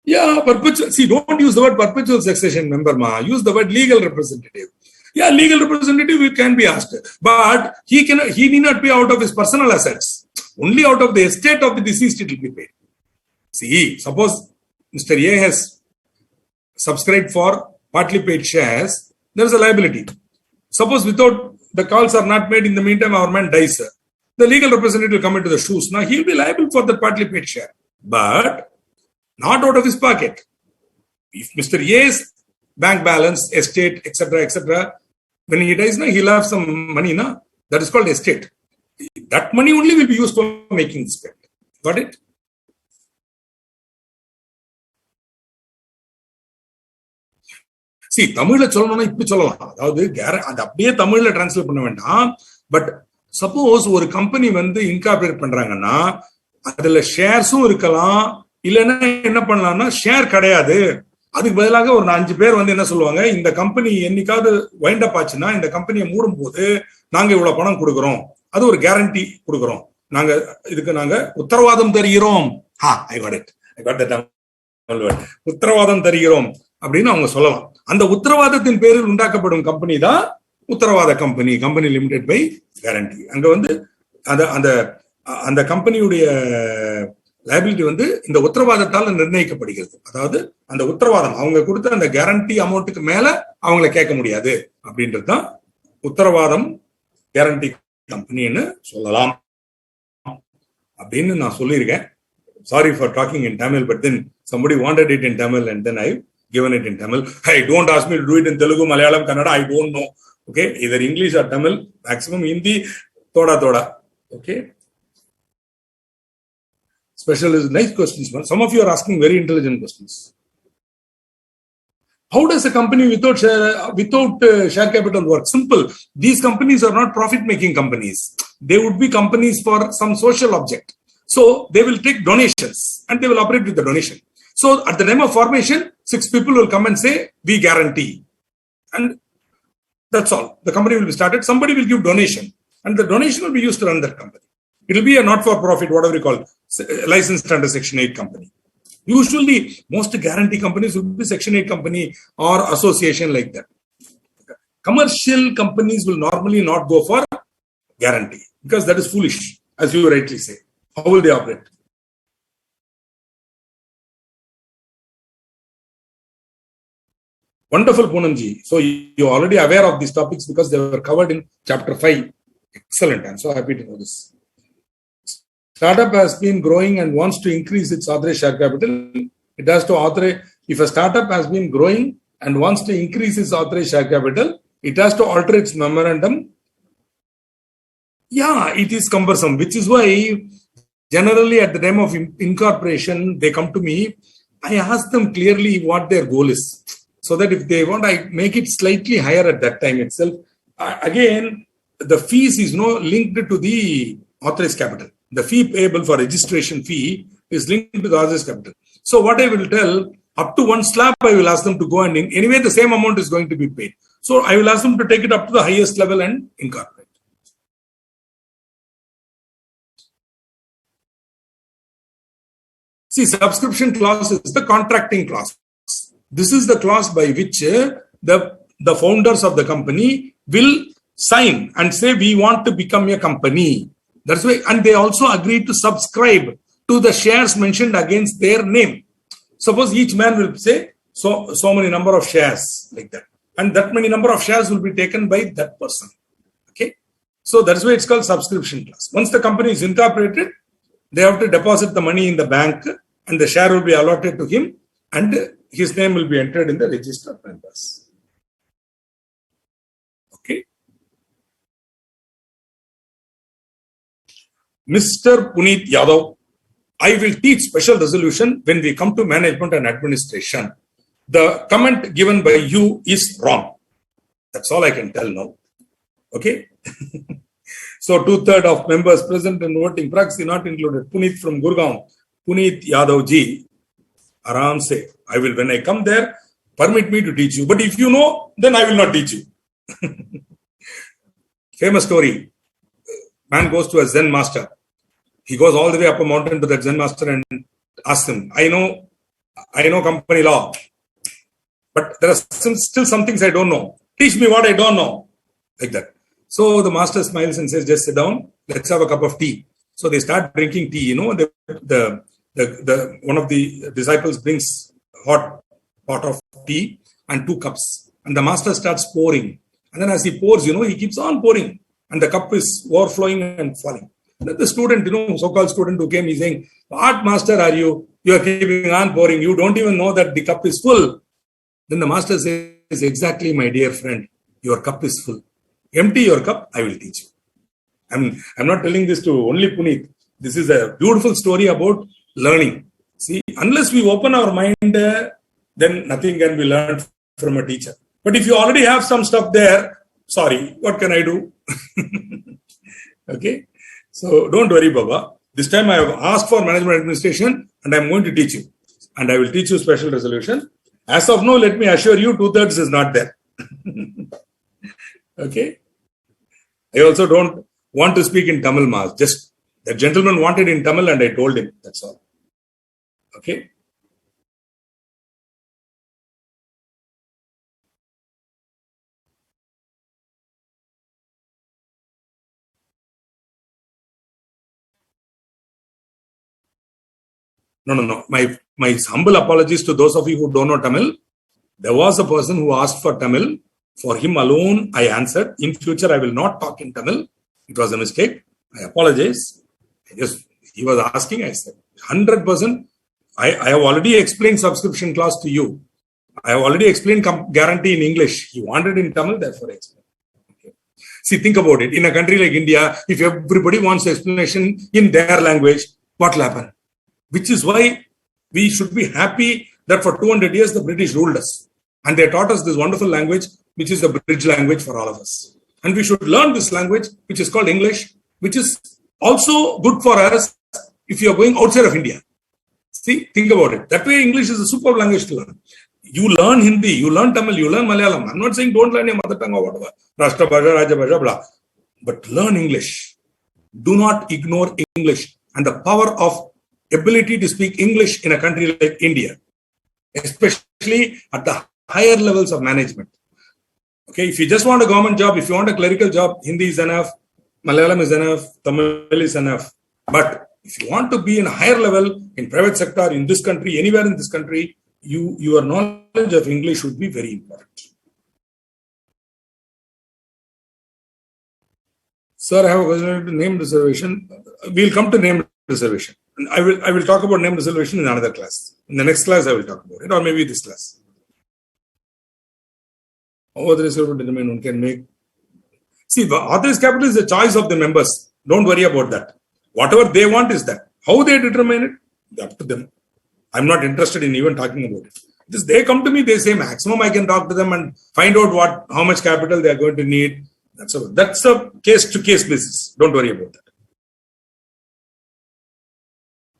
Yeah, perpetual. See, don't use the word perpetual succession member, Use the word legal representative. Yeah, legal representative can be asked. But he need not be out of his personal assets. Only out of the estate of the deceased it will be paid. See, suppose Mr. A has subscribed for partly paid shares, there is a liability. Suppose without the calls are not made, in the meantime our man dies. The legal representative will come into the shoes. Now he will be liable for the partly paid share. But not out of his pocket. If Mr. A's bank balance, estate, etc., when he dies, he will have some money. That is called estate. That money only will be used for making this payment. Got it? See, தமிழ்ல சொல்லணும்னா இப்படி சொல்லலாம். அதாவது அது அப்படியே தமிழ்ல translate பண்ண வேண்டாம். பட் சப்போஸ் ஒரு கம்பெனி வந்து இன்கார்பரேட் பண்றாங்கன்னா அதுல ஷேர்ஸும் இருக்கலாம். இல்லைன்னா என்ன பண்ணலாம்னா ஷேர் கிடையாது, அதுக்கு பதிலாக ஒரு 5 பேர் வந்து என்ன சொல்லுவாங்க, இந்த கம்பெனி என்னைக்காவது வைண்ட் அப் ஆச்சுன்னா இந்த கம்பெனியை மூடும் போது நாங்க இவ்வளவு பணம் கொடுக்குறோம், அது ஒரு கேரண்டி கொடுக்குறோம், நாங்க இதுக்கு நாங்க உத்தரவாதம் தருகிறோம். உத்தரவாதம் தருகிறோம் அப்படின்னு அவங்க சொல்லலாம். அந்த உத்தரவாதத்தின் பேரில் உண்டாக்கப்படும் கம்பெனி தான் உத்தரவாத company, company limited by guarantee. அங்க வந்து அந்த கம்பெனியுடைய லைபிலிட்டி வந்து இந்த உத்தரவாதத்தால் நிர்ணயிக்கப்படுகிறது. அதாவது அந்த உத்தரவாதம் அவங்க கொடுத்த அந்த கேரண்டி அமௌண்ட்டுக்கு மேல அவங்கள கேட்க முடியாது அப்படின்றது தான் உத்தரவாதம் கேரண்டி கம்பெனின்னு சொல்லலாம் அப்படின்னு நான் சொல்லியிருக்கேன். Sorry for talking in Tamil, but then somebody wanted it in Tamil and then I've given it in Tamil. Hey, don't ask me to do it in Telugu, Malayalam, Kannada, I don't know. Okay, either English or Tamil, maximum Hindi, thoda. Okay. Special is nice questions. Some of you are asking very intelligent questions. How does a company without share capital work? Simple. These companies are not profit-making companies. They would be companies for some social object. So they will take donations and they will operate with the donation. So at the time of formation, 6 people will come and say, we guarantee. And that's all. The company will be started. Somebody will give donation and the donation will be used to run that company. It will be a not-for-profit, whatever you call it, licensed under Section 8 company. Usually, most guarantee companies will be Section 8 company or association like that. Commercial companies will normally not go for guarantee because that is foolish, as you rightly say. How will they operate? Wonderful, Poonamji. So you're already aware of these topics because they were covered in chapter 5. Excellent. I'm so happy to know this. Startup has been growing and wants to increase its authorized share capital. It has to authorize. If a startup has been growing and wants to increase its authorized share capital, it has to alter its memorandum. Yeah, it is cumbersome, which is why generally at the time of incorporation, they come to me. I ask them clearly what their goal is, so that if they want, I make it slightly higher at that time itself. Again, the fees is linked to the authorized capital. The fee payable for registration fee is linked to the authorized capital. So what I will tell, up to one slab, I will ask them to go and anyway the same amount is going to be paid. So I will ask them to take it up to the highest level and incorporate. See, subscription clause is the contracting clause. This is the clause by which the founders of the company will sign and say, we want to become a company. That's why, and they also agree to subscribe to the shares mentioned against their name. Suppose each man will say, so many number of shares, like that. And that many number of shares will be taken by that person. Okay. So that's why it's called subscription clause. Once the company is incorporated, they have to deposit the money in the bank and the share will be allotted to him and his name will be entered in the register of members. Okay. Mr. Puneet Yadav, I will teach special resolution when we come to management and administration. The comment given by you is wrong. That's all I can tell now. Okay. So 2/3 of members present and voting proxy not included. Puneet from Gurgaon. Puneet Yadav ji, Aram se. I will, when I come there, permit me to teach you. But if you know, then I will not teach you. Famous story. Man goes to a Zen master. He goes all the way up a mountain to that Zen master and asks him, I know company law, but there are still some things I don't know. Teach me what I don't know. Like that. So the master smiles and says, just sit down. Let's have a cup of tea. So they start drinking tea. One of the disciples brings hot pot of tea and 2 cups. And the master starts pouring. And then as he pours, he keeps on pouring. And the cup is overflowing and falling. And the student, so-called student who came, he's saying, what master are you? You are keeping on pouring. You don't even know that the cup is full. Then the master says, exactly, my dear friend, your cup is full. Empty your cup, I will teach you. I'm not telling this to only Puneet. This is a beautiful story about learning. See, unless we open our mind, then nothing can be learned from a teacher. But if you already have some stuff there, sorry, what can I do? Okay. So don't worry, Baba. This time I have asked for management administration and I'm going to teach you. And I will teach you special resolution. As of now, let me assure you, 2/3 is not there. Okay. I also don't want to speak in Tamil, Maas. Just the gentleman wanted in Tamil and I told him. That's all. Okay. No. My humble apologies to those of you who don't know Tamil. There was a person who asked for Tamil. For him alone, I answered. In future, I will not talk in Tamil. It was a mistake. I apologize. He was asking. I said, 100%. I have already explained subscription clause to you. I have already explained guarantee in English. He wanted in Tamil, therefore I explained. Okay. See, think about it. In a country like India, if everybody wants explanation in their language, what will happen? Which is why we should be happy that for 200 years the British ruled us. And they taught us this wonderful language, which is the bridge language for all of us. And we should learn this language, which is called English, which is also good for us if you are going outside of India. See, think about it. That way, English is a superb language to learn. You learn Hindi, you learn Tamil, you learn Malayalam. I'm not saying don't learn your mother tongue or whatever. Rashtra Bhaja, Raja Bhaja, blah. But learn English. Do not ignore English and the power of ability to speak English in a country like India, especially at the higher levels of management. Okay, if you just want a government job, if you want a clerical job, Hindi is enough, Malayalam is enough, Tamil is enough. But if you want to be in a higher level in private sector, in this country, anywhere in this country, your knowledge of English should be very important. Sir, I have a question to name reservation. We'll come to name reservation. I will talk about name reservation in another class. In the next class, I will talk about it, or maybe this class. Authorized capital determine one can make. See, the authorized capital is the choice of the members. Don't worry about that. Whatever they want is that. How they determine it, up to them. I'm not interested in even talking about it. Just they come to me, they say maximum I can talk to them and find out how much capital they are going to need. That's a case-to-case basis. Don't worry about that.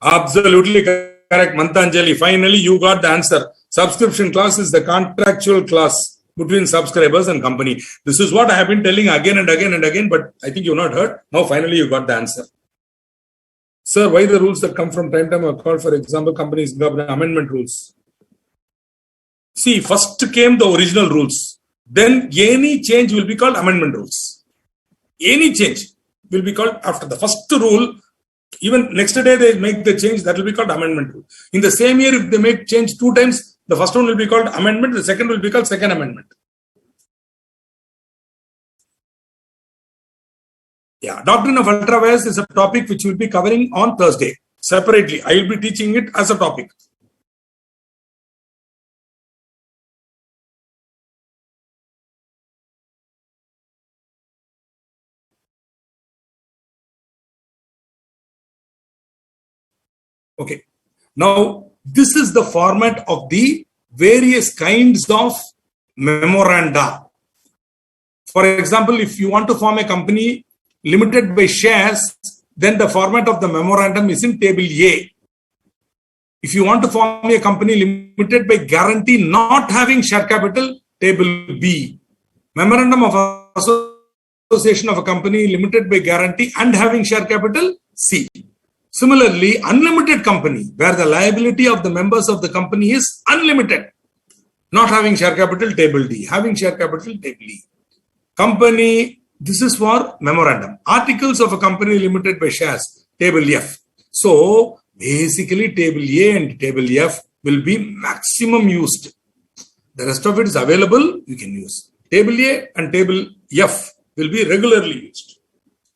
Absolutely correct, Mantanjali. Finally, you got the answer. Subscription clause is the contractual clause between subscribers and company. This is what I have been telling again and again and again, but I think you've not heard. Now, finally, you got the answer. Sir, why the rules that come from time to time are called, for example, companies amendment rules? See, first came the original rules. Then any change will be called amendment rules. Any change will be called after the first rule. Even next day they make the change, that will be called amendment rule. In the same year, if they make change 2 times, the first one will be called amendment, the second will be called second amendment. Yeah, Doctrine of Ultra-Vires is a topic which we'll be covering on Thursday separately. I will be teaching it as a topic. Okay. Now, this is the format of the various kinds of memoranda. For example, if you want to form a company limited by shares, then the format of the memorandum is in table A. If you want to form a company limited by guarantee not having share capital, table B. Memorandum of association of a company limited by guarantee and having share capital, C. Similarly, unlimited company, where the liability of the members of the company is unlimited, not having share capital, table D. Having share capital, table E. Company, this is for memorandum. Articles of a company limited by shares, table F. So, basically, table A and table F will be maximum used. The rest of it is available, you can use. Table A and table F will be regularly used.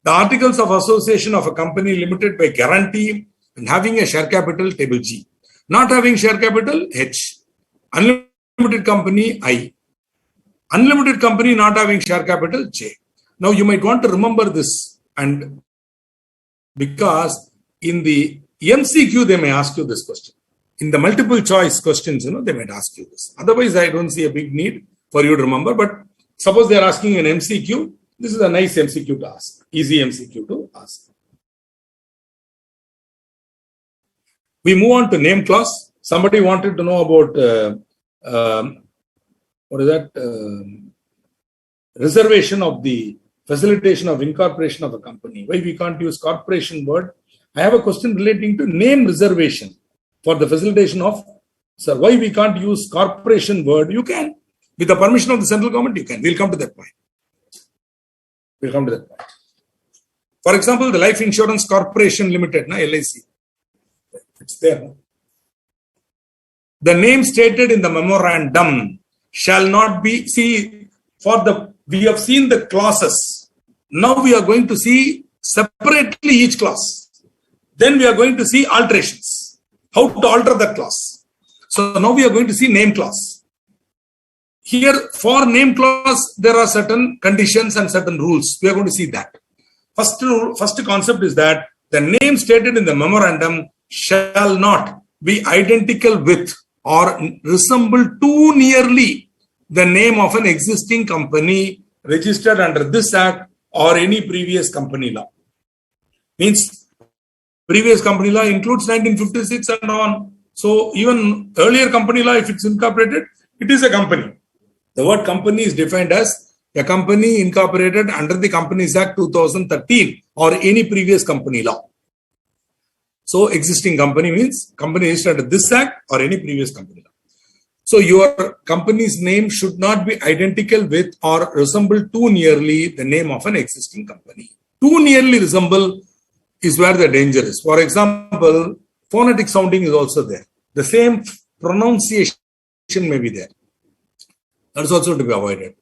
The articles of association of a company limited by guarantee and having a share capital, table G. Not having share capital, H. Unlimited company, I. Unlimited company not having share capital, J. Now you might want to remember this, and because in the MCQ they may ask you this question. In the multiple choice questions, they might ask you this. Otherwise, I don't see a big need. for you to remember. But suppose they are asking an MCQ. This is a nice MCQ to ask. Easy MCQ to ask. We move on to name clause. Somebody wanted to know about what is that? Reservation of the facilitation of incorporation of a company. Why we can't use corporation word? I have a question relating to name reservation for the facilitation of. Sir, why we can't use corporation word? You can. With the permission of the central government, you can. We'll come to that point. For example, the Life Insurance Corporation Limited, LIC. It's there. No? The name stated in the memorandum shall not be. See, we have seen the clauses. Now we are going to see separately each clause. Then we are going to see alterations. How to alter that clause. So now we are going to see name clause. Here for name clause, there are certain conditions and certain rules. We are going to see that. First concept is that the name stated in the memorandum shall not be identical with or resemble too nearly the name of an existing company registered under this act or any previous company law. Means previous company law includes 1956 and on. So even earlier company law, if it's incorporated, it is a company. The word company is defined as a company incorporated under the Companies Act 2013 or any previous company law. So existing company means company registered under this act or any previous company law. So your company's name should not be identical with or resemble too nearly the name of an existing company. Too nearly resemble is where the danger is. For example, phonetic sounding is also there. The same pronunciation may be there. That is also to be avoided.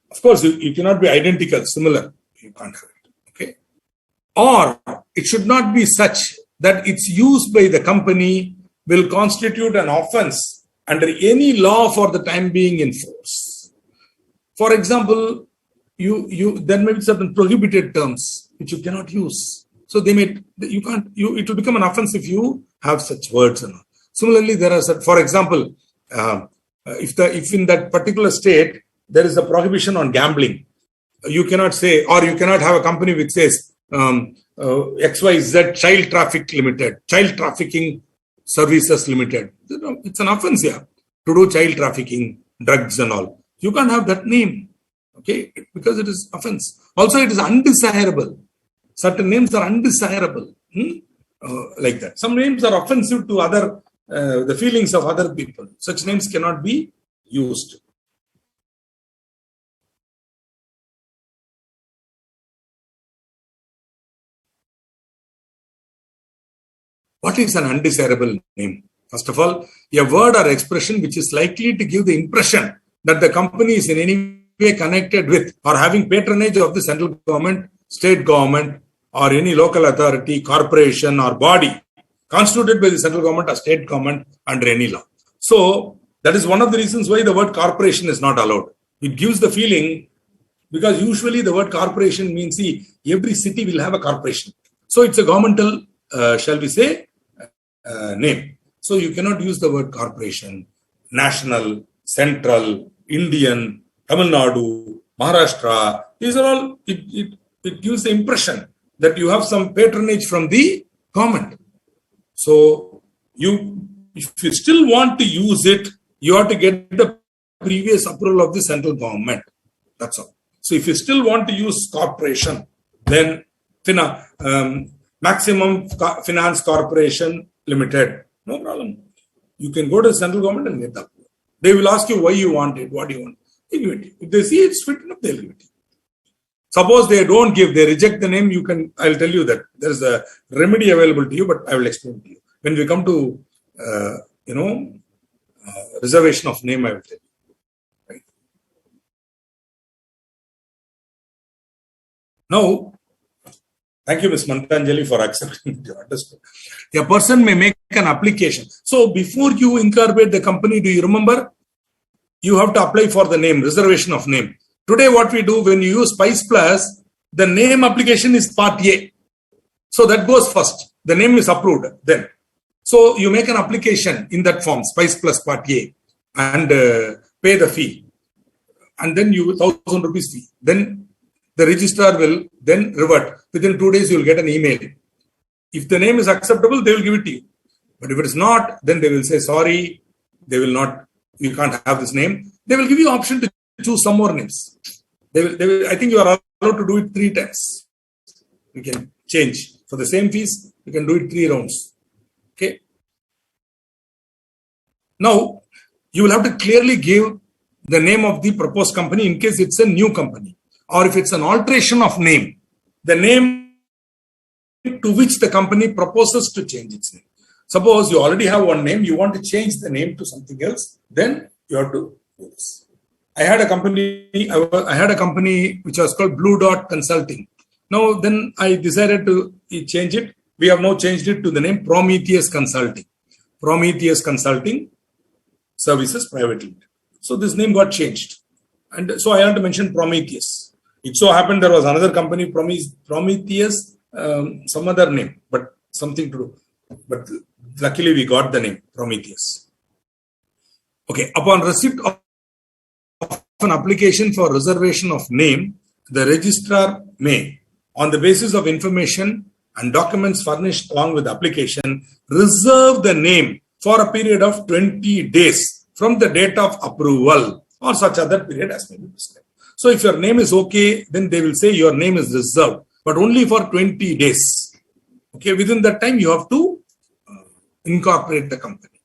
Of course, you cannot be identical, similar. You can't have it. Okay. Or it should not be such that its use by the company will constitute an offense under any law for the time being in force. For example, there may be certain prohibited terms which you cannot use. So it will become an offense if you have such words. Similarly, there are, for example, if in that particular state there is a prohibition on gambling, you cannot say, or you cannot have a company which says XYZ Child Traffic Limited, Child Trafficking Services Limited. It's an offense here to do child trafficking, drugs and all. You can't have that name, okay, because it is offense. Also, it is undesirable. Certain names are undesirable, like that. Some names are offensive to the feelings of other people. Such names cannot be used. What is an undesirable name? First of all, a word or expression which is likely to give the impression that the company is in any way connected with or having patronage of the central government, state government, or any local authority, corporation, or body constituted by the central government or state government under any law. So, that is one of the reasons why the word corporation is not allowed. It gives the feeling, because usually the word corporation means, see, every city will have a corporation. So, it's a governmental, shall we say, name. So, you cannot use the word corporation, national, central, Indian, Tamil Nadu, Maharashtra. These are all, it gives the impression that you have some patronage from the government. So, if you still want to use it, you have to get the previous approval of the central government. That's all. So, if you still want to use corporation, then Maximum Finance Corporation Limited, no problem. You can go to the central government and get that. They will ask you why you want it, what do you want. They give it. If they see it's fit enough, they'll give it. Suppose they don't give, they reject the name, I'll tell you that there is a remedy available to you, but I will explain to you. When we come to, reservation of name, I will tell you. Right? Now, thank you, Ms. Mantanjali, for accepting your understanding. A person may make an application. So, before you incorporate the company, do you remember? You have to apply for the name, reservation of name. Today, what we do when you use Spice Plus, the name application is part A. So that goes first. The name is approved then. So you make an application in that form, Spice Plus part A, and pay the fee. and then you 1,000 rupees fee. Then the registrar will then revert. Within 2 days, you will get an email. If the name is acceptable, they will give it to you. But if it is not, then they will say, sorry, they will not, you can't have this name. They will give you option to choose some more names. They will, I think you are allowed to do it 3 times. You can change. For the same fees, you can do it 3 rounds. Okay. Now, you will have to clearly give the name of the proposed company in case it's a new company. Or if it's an alteration of name, the name to which the company proposes to change its name. Suppose you already have one name, you want to change the name to something else, then you have to do this. I had a company which was called Blue Dot Consulting. Now, then I decided to change it. We have now changed it to the name Prometheus Consulting. Prometheus Consulting Services Private Limited. So this name got changed. And so I had to mention Prometheus. It so happened there was another company, Prometheus, some other name, but something to do. But luckily we got the name Prometheus. Okay, upon receipt of an application for reservation of name, the registrar may, on the basis of information and documents furnished along with the application, reserve the name for a period of 20 days from the date of approval or such other period as may be prescribed. So if your name is okay, then they will say your name is reserved, but only for 20 days. Okay, within that time you have to incorporate the company.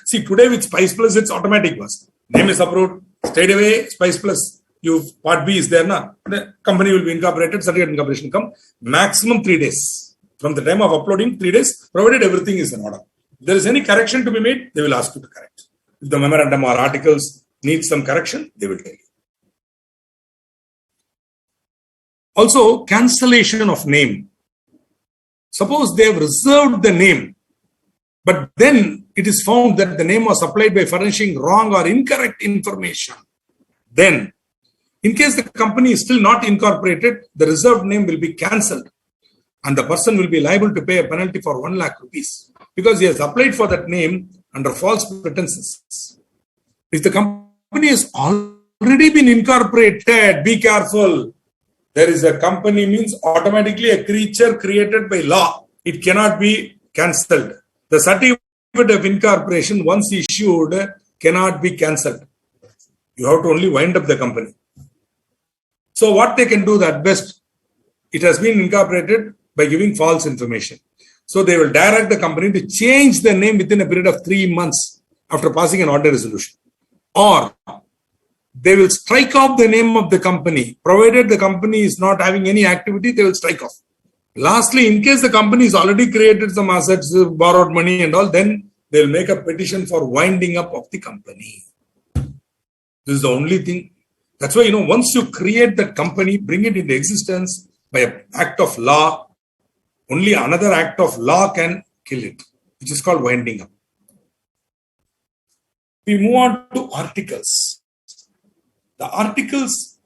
See, today with Spice Plus, it's automatic. Name is approved, straight away, Spice Plus, part B is there now. The company will be incorporated, certificate of incorporation come, maximum 3 days. From the time of uploading, 3 days, provided everything is in order. If there is any correction to be made, they will ask you to correct. If the memorandum or articles need some correction, they will tell you. Also, cancellation of name. Suppose they have reserved the name, but then it is found that the name was applied by furnishing wrong or incorrect information. Then, in case the company is still not incorporated, the reserved name will be cancelled and the person will be liable to pay a penalty for 1 lakh rupees because he has applied for that name under false pretenses. If the company has already been incorporated, be careful. There is a company means automatically a creature created by law. It cannot be cancelled. The certificate of incorporation, once issued, cannot be cancelled. You have to only wind up the company. So what they can do at best, it has been incorporated by giving false information. So they will direct the company to change the name within a period of 3 months after passing an order resolution. Or they will strike off the name of the company. Provided the company is not having any activity, they will strike off. Lastly, in case the company has already created some assets, borrowed money and all, then they will make a petition for winding up of the company. This is the only thing. That's why, once you create that company, bring it into existence by an act of law, only another act of law can kill it, which is called winding up. We move on to articles. The articles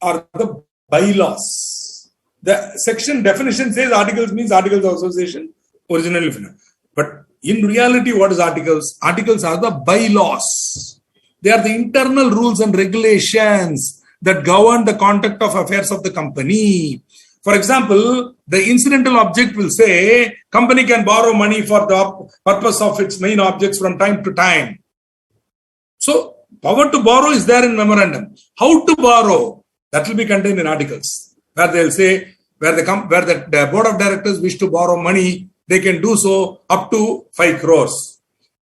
are the bylaws. The section definition says articles means articles of association, originally. But in reality, what is articles? Articles are the bylaws. They are the internal rules and regulations that govern the conduct of affairs of the company. For example, the incidental object will say, company can borrow money for the purpose of its main objects from time to time. So, power to borrow is there in memorandum. How to borrow? That will be contained in articles. Where they will say, where the board of directors wish to borrow money, they can do so up to 5 crores.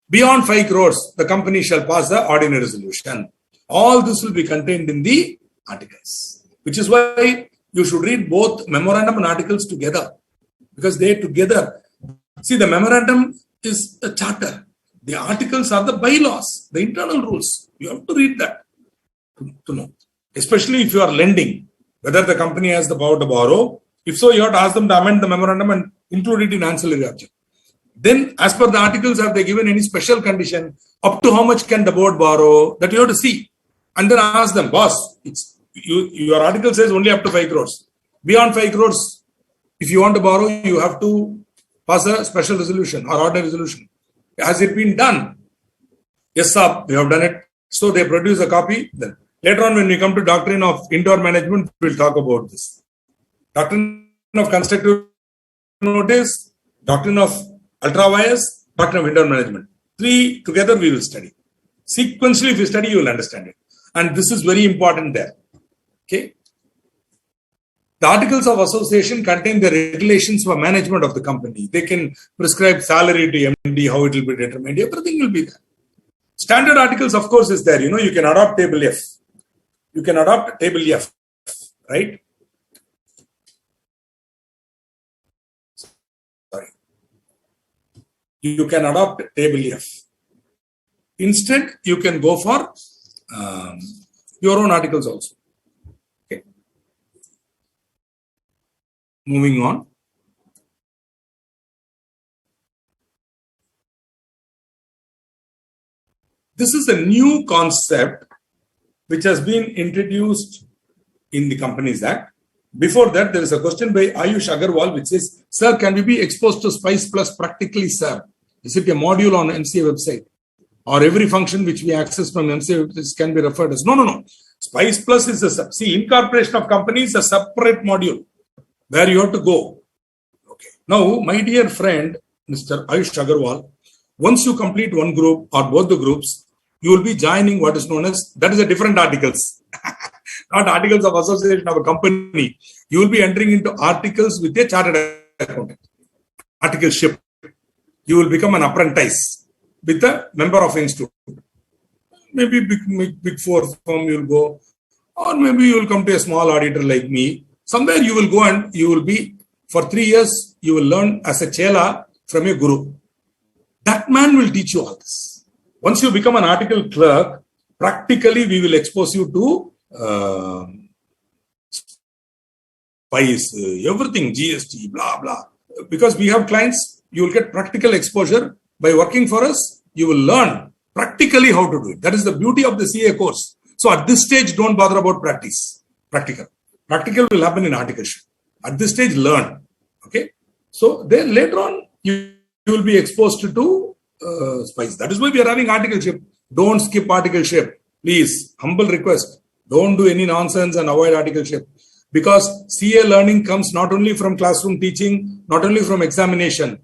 Beyond 5 crores, the company shall pass the ordinary resolution. All this will be contained in the articles. Which is why you should read both memorandum and articles together. Because they together. See, the memorandum is a charter. The articles are the bylaws, the internal rules. You have to read that to know. Especially if you are lending, whether the company has the power to borrow. If so, you have to ask them to amend the memorandum and include it in ancillary object. Then, as per the articles, have they given any special condition? Up to how much can the board borrow? That you have to see. And then ask them, boss, your article says only up to 5 crores. Beyond 5 crores, if you want to borrow, you have to pass a special resolution or order resolution. Has it been done? Yes, sir, we have done it. So they produce a copy. Then Later on, when we come to doctrine of indoor management, we'll talk about this. Doctrine of constructive notice, doctrine of ultra-wires, doctrine of indoor management. 3 together we will study. Sequentially, if you study, you will understand it. And this is very important there. Okay. The articles of association contain the regulations for management of the company. They can prescribe salary to MD, how it will be determined. Everything will be there. Standard articles, of course, is there. You can adopt table F. You can adopt table F, right? Sorry. You can adopt table F. Instead, you can go for your own articles also. Okay. Moving on. This is a new concept which has been introduced in the Companies Act. Before that, there is a question by Ayush Agarwal which says, "Sir, can we be exposed to Spice Plus practically, sir? Is it a module on MCA website? Or every function which we access from MCA websites can be referred as?" No. Spice Plus is Incorporation of Companies is a separate module where you have to go. Okay. Now, my dear friend, Mr. Ayush Agarwal, once you complete one group or both the groups, you will be joining what is known as, that is a different articles, not articles of association of a company. You will be entering into articles with a chartered accountant, articleship. You will become an apprentice with a member of institute. Maybe big 4 firm you will go, or maybe you will come to a small auditor like me. Somewhere you will go and you will be, for 3 years, you will learn as a chela from a guru. That man will teach you all this. Once you become an article clerk, practically we will expose you to spice, everything, GST, blah, blah. Because we have clients, you will get practical exposure. By working for us, you will learn practically how to do it. That is the beauty of the CA course. So at this stage, don't bother about practice. Practical. Practical will happen in articleship. At this stage, learn. Okay. So then later on, you will be exposed to spice. That is why we are having articleship. Don't skip articleship. Please, humble request. Don't do any nonsense and avoid articleship. Because CA learning comes not only from classroom teaching, not only from examination.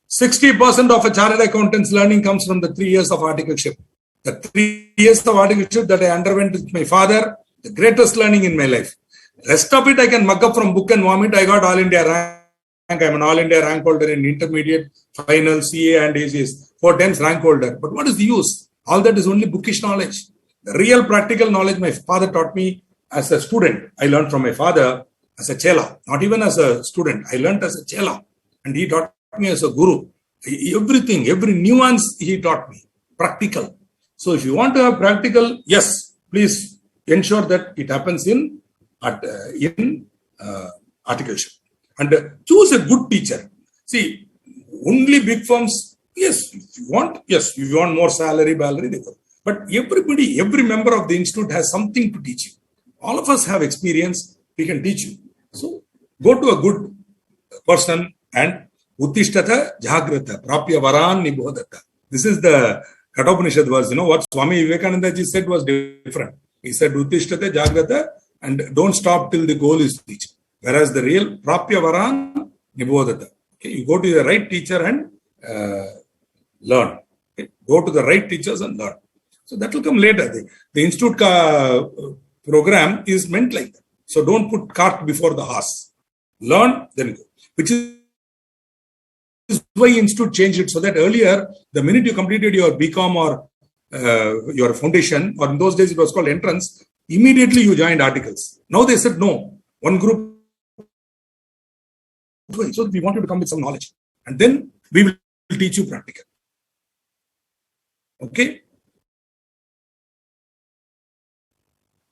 60% of a chartered accountant's learning comes from the 3 years of articleship. The 3 years of articleship that I underwent with my father, the greatest learning in my life. Rest of it I can mug up from book and vomit. I got All India rank. I'm an All India rank holder in intermediate, final, CA and ACS. 4 times rank holder. But what is the use? All that is only bookish knowledge. The real practical knowledge my father taught me as a student. I learned from my father as a chela. Not even as a student. I learned as a chela. And he taught me as a guru. Everything, every nuance he taught me. Practical. So if you want to have practical, yes, please ensure that it happens in articleship. And choose a good teacher. See, only big firms, yes, if you want more salary, they go. But everybody, every member of the institute has something to teach you. All of us have experience, we can teach you. So, go to a good person and Uttishtata Jagrata, Prapya Varan Nibodata. This is the Kathopanishad verse. You know what Swami Vivekananda ji said was different. He said Uttishtata Jagrata and don't stop till the goal is reached. Whereas the real Prapya Varan Nibodata. Okay, you go to the right teacher and learn. Okay, go to the right teachers and learn. So that will come later. The institute program is meant like that. So don't put cart before the horse. Learn, then go. Which is why institute changed it, so that earlier, the minute you completed your BCom or your foundation, or in those days it was called entrance, immediately you joined articles. Now they said no, one group. So we want you to come with some knowledge, and then we will teach you practical. Okay.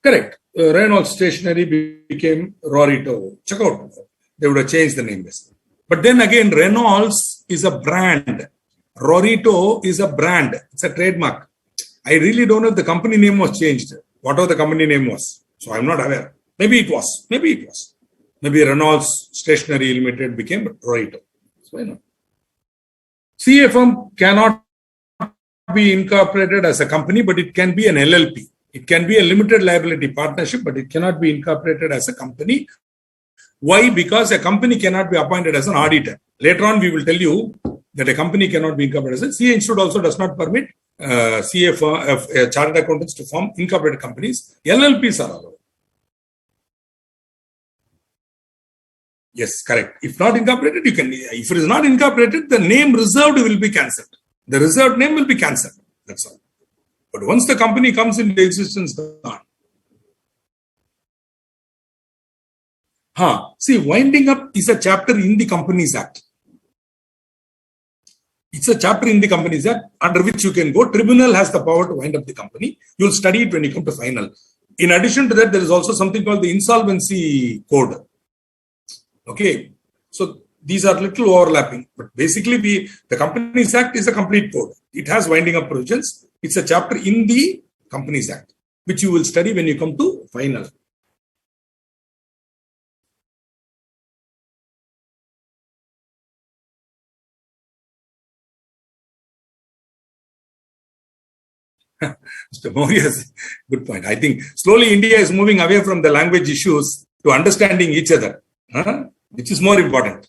Correct. Reynolds Stationery became Rorito. Check out. They would have changed the name. But then again, Reynolds is a brand. Rorito is a brand. It's a trademark. I really don't know if the company name was changed. Whatever the company name was. So I'm not aware. Maybe it was. Maybe Reynolds Stationery Limited became Rorito. So I know. CA firm cannot be incorporated as a company, but it can be an LLP. It can be a limited liability partnership, but it cannot be incorporated as a company. Why? Because a company cannot be appointed as an auditor. Later on, we will tell you that a company cannot be incorporated as a CA Institute also does not permit CA chartered accountants to form incorporated companies. LLPs are allowed. Yes, correct. If not incorporated, you can. If it is not incorporated, the name reserved will be cancelled. The reserved name will be cancelled. That's all. But once the company comes into existence, gone. See, winding up is a chapter in the Companies Act. It's a chapter in the Companies Act under which you can go. Tribunal has the power to wind up the company. You'll study it when you come to final. In addition to that, there is also something called the Insolvency Code. Okay, so these are little overlapping, but basically the Companies Act is a complete code. It has winding up provisions. It's a chapter in the Companies Act, which you will study when you come to final. Mr. Moria's good point. I think slowly India is moving away from the language issues to understanding each other. Which is more important.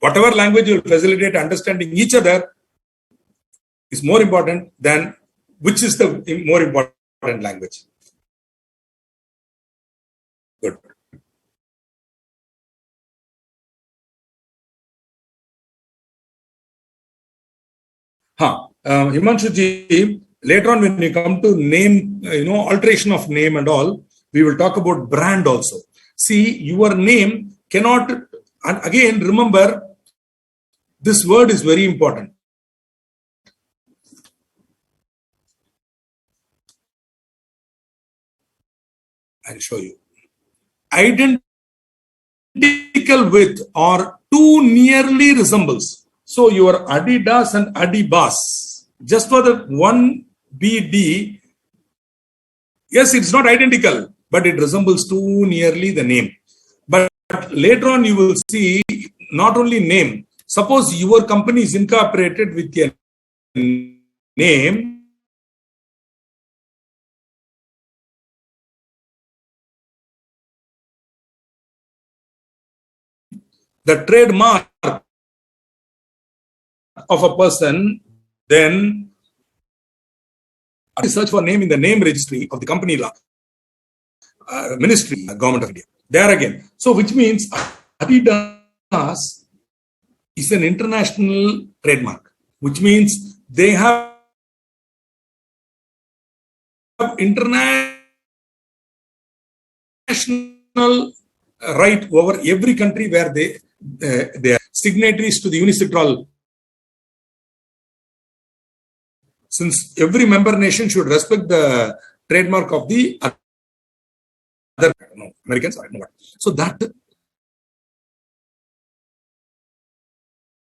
Whatever language will facilitate understanding each other is more important than which is the more important language. Good. Himanshu ji, later on when we come to name, alteration of name and all, we will talk about brand also. See, your name cannot, and again, remember, this word is very important. I'll show you. Identical with or too nearly resembles. So your Adidas and Adibas, just for the one BD, yes, it's not identical, but it resembles too nearly the name. But later on, you will see not only name. Suppose your company is incorporated with a name. The trademark of a person, then search for name in the name registry of the company law, ministry, government of India. There again. So, which means Adidas is an international trademark, which means they have international right over every country where they are signatories to the UNICITRAL. Since every member nation should respect the trademark of the other Americans, I don't know what. So that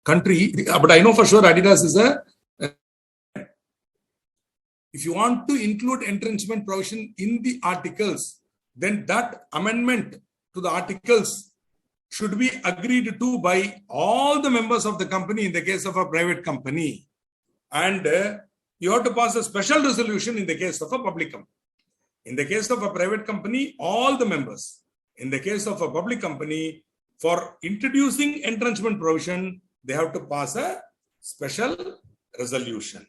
country, but I know for sure Adidas is if you want to include entrenchment provision in the articles, then that amendment to the articles should be agreed to by all the members of the company in the case of a private company. And you have to pass a special resolution in the case of a public company. In the case of a private company, all the members. In the case of a public company, for introducing entrenchment provision, they have to pass a special resolution.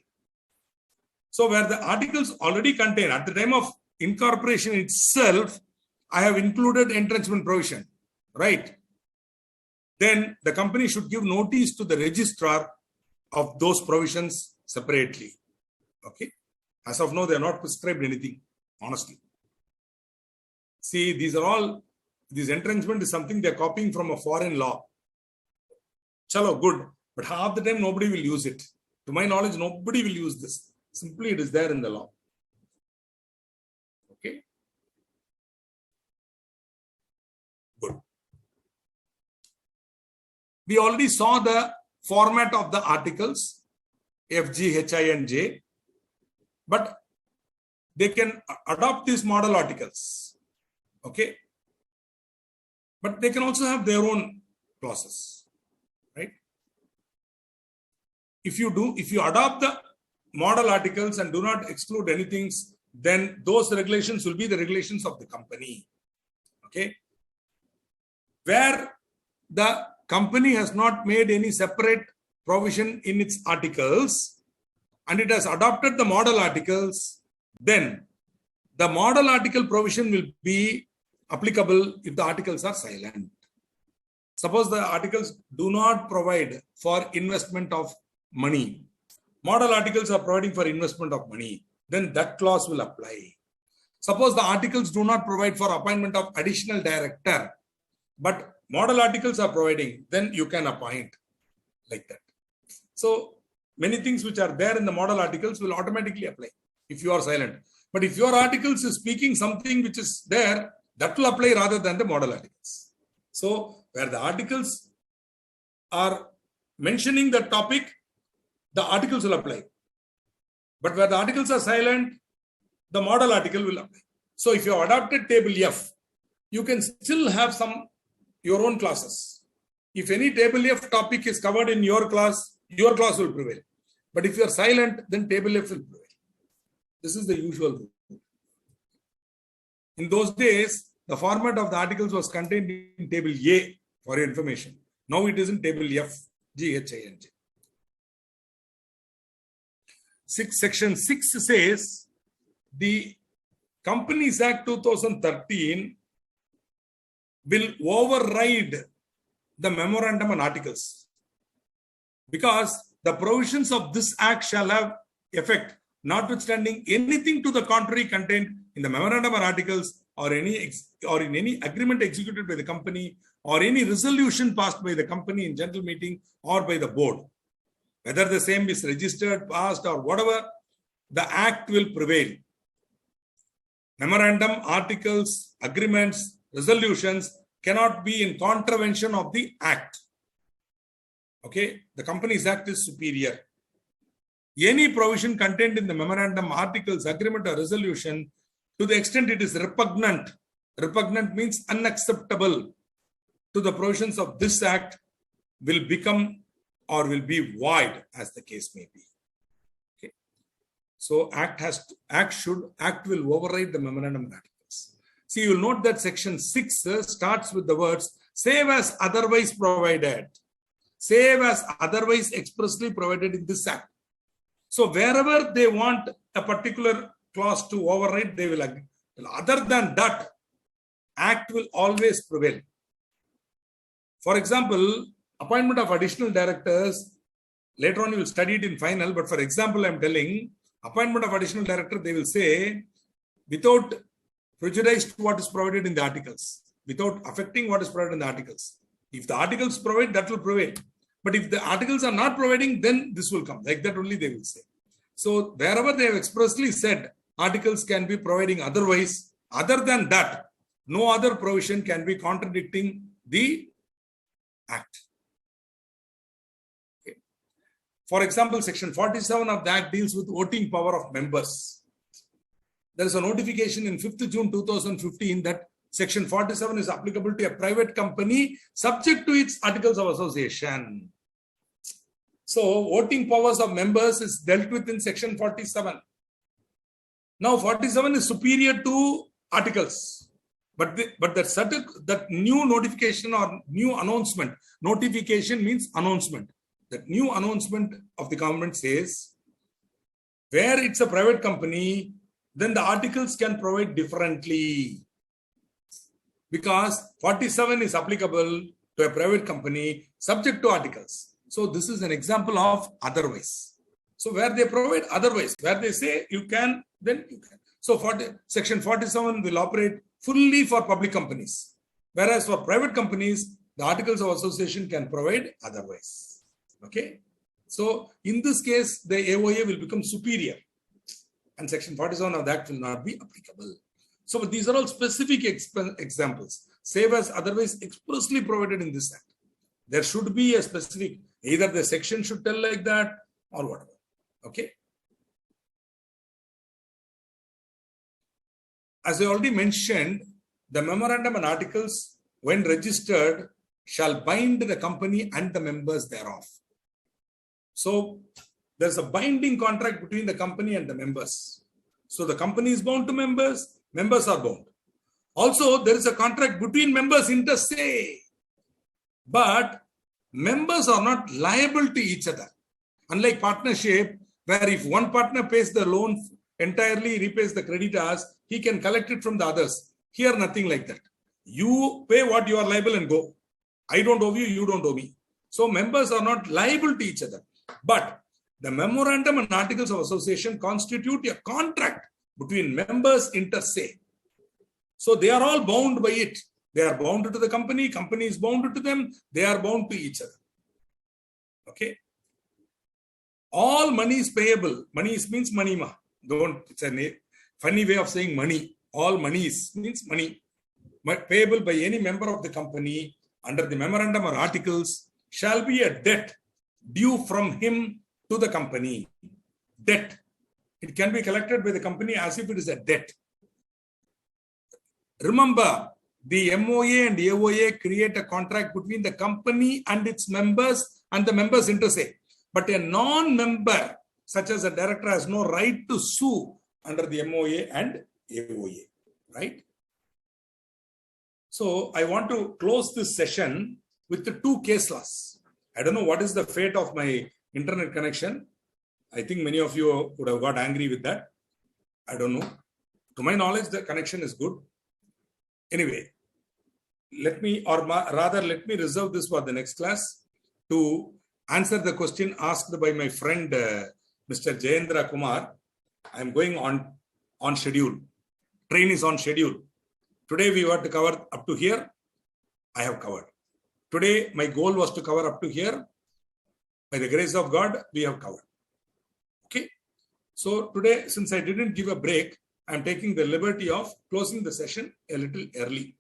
So where the articles already contain, at the time of incorporation itself, I have included entrenchment provision, right? Then the company should give notice to the registrar of those provisions separately. Okay. As of now, they are not prescribed anything, honestly. See, these entrenchment is something they are copying from a foreign law. Chalo, good. But half the time, nobody will use it. To my knowledge, nobody will use this. Simply, it is there in the law. Okay. Good. We already saw the format of the articles, F, G, H, I, and J. But they can adopt these model articles. Okay. But they can also have their own clauses. Right. If you adopt the model articles and do not exclude anything, then those regulations will be the regulations of the company. Okay. Where the company has not made any separate provision in its articles and it has adopted the model articles, then the model article provision will be applicable if the articles are silent. Suppose the articles do not provide for investment of money. Model articles are providing for investment of money. Then that clause will apply. Suppose the articles do not provide for appointment of additional director, but model articles are providing, then you can appoint like that. So many things which are there in the model articles will automatically apply if you are silent. But if your articles is speaking something which is there, that will apply rather than the model articles. So where the articles are mentioning the topic, the articles will apply. But where the articles are silent, the model article will apply. So if you have adopted table F, you can still have your own classes. If any table F topic is covered in your class will prevail. But if you are silent, then table F will prevail. This is the usual rule. In those days, the format of the articles was contained in table A for your information. Now it is in table F, G-H-I-N-J. Section 6 says the Companies Act 2013 will override the memorandum and articles because the provisions of this act shall have effect notwithstanding anything to the contrary contained in the memorandum or articles or in any agreement executed by the company or any resolution passed by the company in general meeting or by the board. Whether the same is registered, passed or whatever, the act will prevail. Memorandum, articles, agreements, resolutions cannot be in contravention of the act. Okay, the Companies Act is superior. Any provision contained in the memorandum, articles, agreement or resolution, to the extent it is repugnant means unacceptable to the provisions of this act, will become or will be void as the case may be. Okay. So act will override the memorandum and articles. See, you will note that section 6 starts with the words save as otherwise provided. Save as otherwise expressly provided in this act. So wherever they want a particular clause to override, they will agree. Other than that, act will always prevail. For example, appointment of additional directors, later on you will study it in final, but for example, I am telling, appointment of additional director, they will say, without prejudice to what is provided in the articles, without affecting what is provided in the articles. If the articles provide, that will prevail. But if the articles are not providing, then this will come. Like that only they will say. So wherever they have expressly said articles can be providing otherwise, other than that, no other provision can be contradicting the act. Okay. For example, section 47 of the act deals with voting power of members. There is a notification in 5th June 2015 that section 47 is applicable to a private company subject to its articles of association. So voting powers of members is dealt with in section 47. Now 47 is superior to articles. But that new notification or new announcement, notification means announcement. That new announcement of the government says, where it's a private company, then the articles can provide differently. Because 47 is applicable to a private company subject to articles. So this is an example of otherwise. So where they provide otherwise, where they say you can, then you can. So section 47 will operate fully for public companies. Whereas for private companies, the articles of association can provide otherwise. Okay. So in this case, the AOA will become superior. And section 47 of the act will not be applicable. So these are all specific examples. Save as otherwise expressly provided in this act. There should be a specific, either the section should tell like that or whatever. Okay. As I already mentioned, the memorandum and articles, when registered, shall bind the company and the members thereof. So there's a binding contract between the company and the members. So the company is bound to members, members are bound. Also, there is a contract between members inter se, but members are not liable to each other. Unlike partnership, where if one partner pays the loan entirely, repays the creditors, he can collect it from the others. Here, nothing like that. You pay what you are liable and go. I don't owe you, you don't owe me. So members are not liable to each other. But the memorandum and articles of association constitute a contract between members inter se. So they are all bound by it. They are bound to the company, company is bound to them, they are bound to each other. Okay. All money is payable. Money means money. It's a funny way of saying money. All money means money. Payable by any member of the company under the memorandum or articles shall be a debt due from him to the company. Debt. It can be collected by the company as if it is a debt. Remember, the MOA and AOA create a contract between the company and its members and the members inter se. But a non-member, such as a director, has no right to sue under the MOA and AOA. Right? So I want to close this session with the two case laws. I don't know what is the fate of my internet connection. I think many of you would have got angry with that. I don't know. To my knowledge, the connection is good. Anyway, let me reserve this for the next class to answer the question asked by my friend Mr. Jayendra Kumar. I am going on schedule. Train is on schedule. Today we were to cover up to here. I have covered. Today my goal was to cover up to here. By the grace of God, we have covered. Okay. So today, since I didn't give a break, I am taking the liberty of closing the session a little early.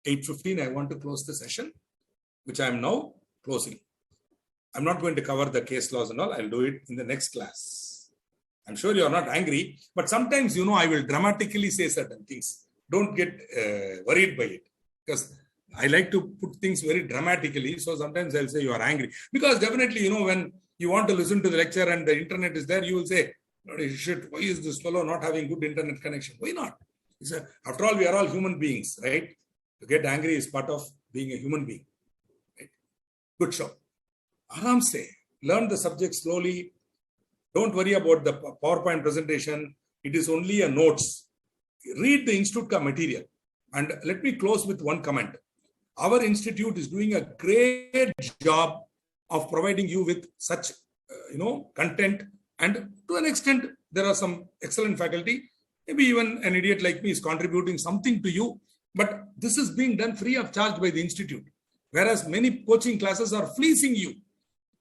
8:15, I want to close the session, which I am now closing. I'm not going to cover the case laws and all. I'll do it in the next class. I'm sure you are not angry, but sometimes, I will dramatically say certain things. Don't get worried by it, because I like to put things very dramatically. So sometimes I'll say you are angry, because definitely, when you want to listen to the lecture and the internet is there, you will say, shit, why is this fellow not having good internet connection? Why not? After all, we are all human beings, right? To get angry is part of being a human being. Right? Good show. Aram se, learn the subject slowly. Don't worry about the PowerPoint presentation. It is only a notes. Read the institute material. And let me close with one comment. Our institute is doing a great job of providing you with such, content. And to an extent, there are some excellent faculty. Maybe even an idiot like me is contributing something to you. But this is being done free of charge by the institute. Whereas many coaching classes are fleecing you.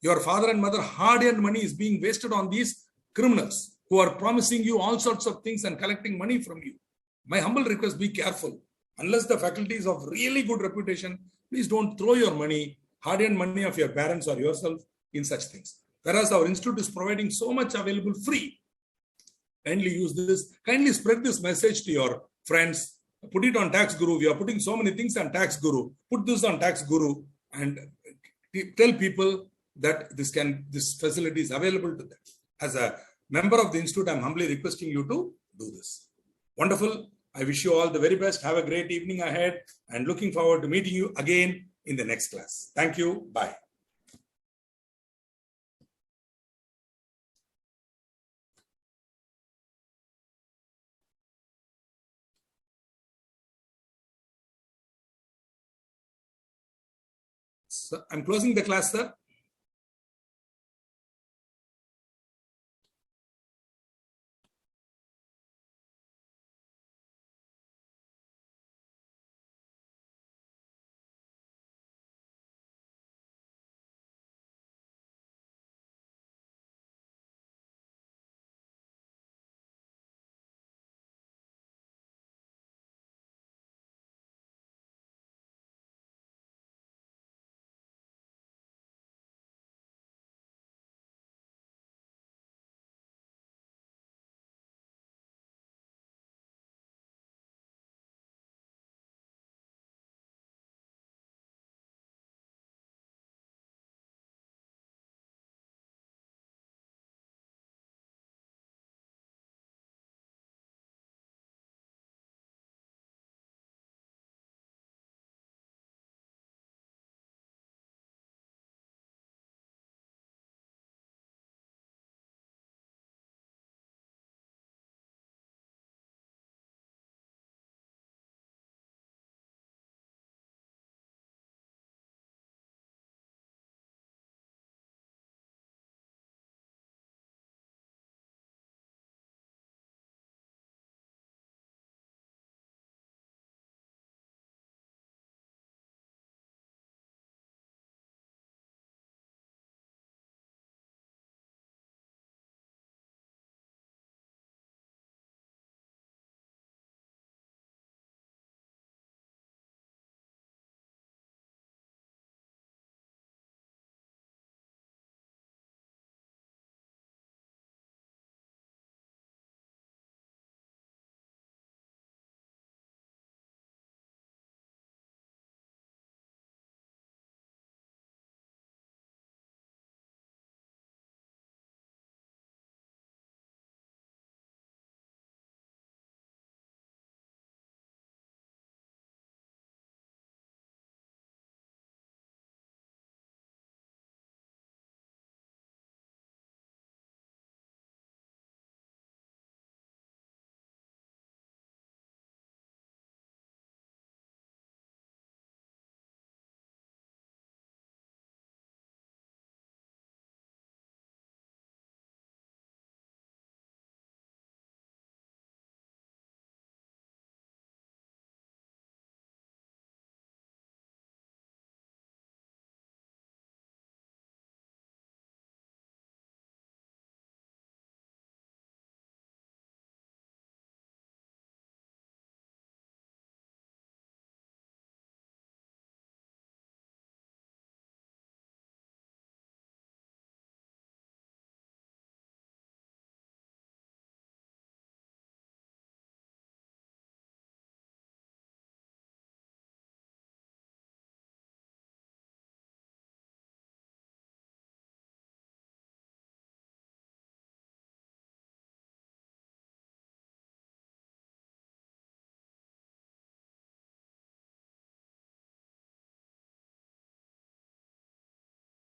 Your father and mother hard-earned money is being wasted on these criminals who are promising you all sorts of things and collecting money from you. My humble request, be careful. Unless the faculty is of really good reputation, please don't throw your money, hard-earned money of your parents or yourself in such things. Whereas our institute is providing so much available free. Kindly use this. Kindly spread this message to your friends. Put it on Tax Guru. We are putting so many things on Tax Guru. Put this on Tax Guru and tell people that this facility is available to them. As a member of the institute, I am humbly requesting you to do this. Wonderful. I wish you all the very best. Have a great evening ahead and looking forward to meeting you again in the next class. Thank you. Bye. So I'm closing the class, sir.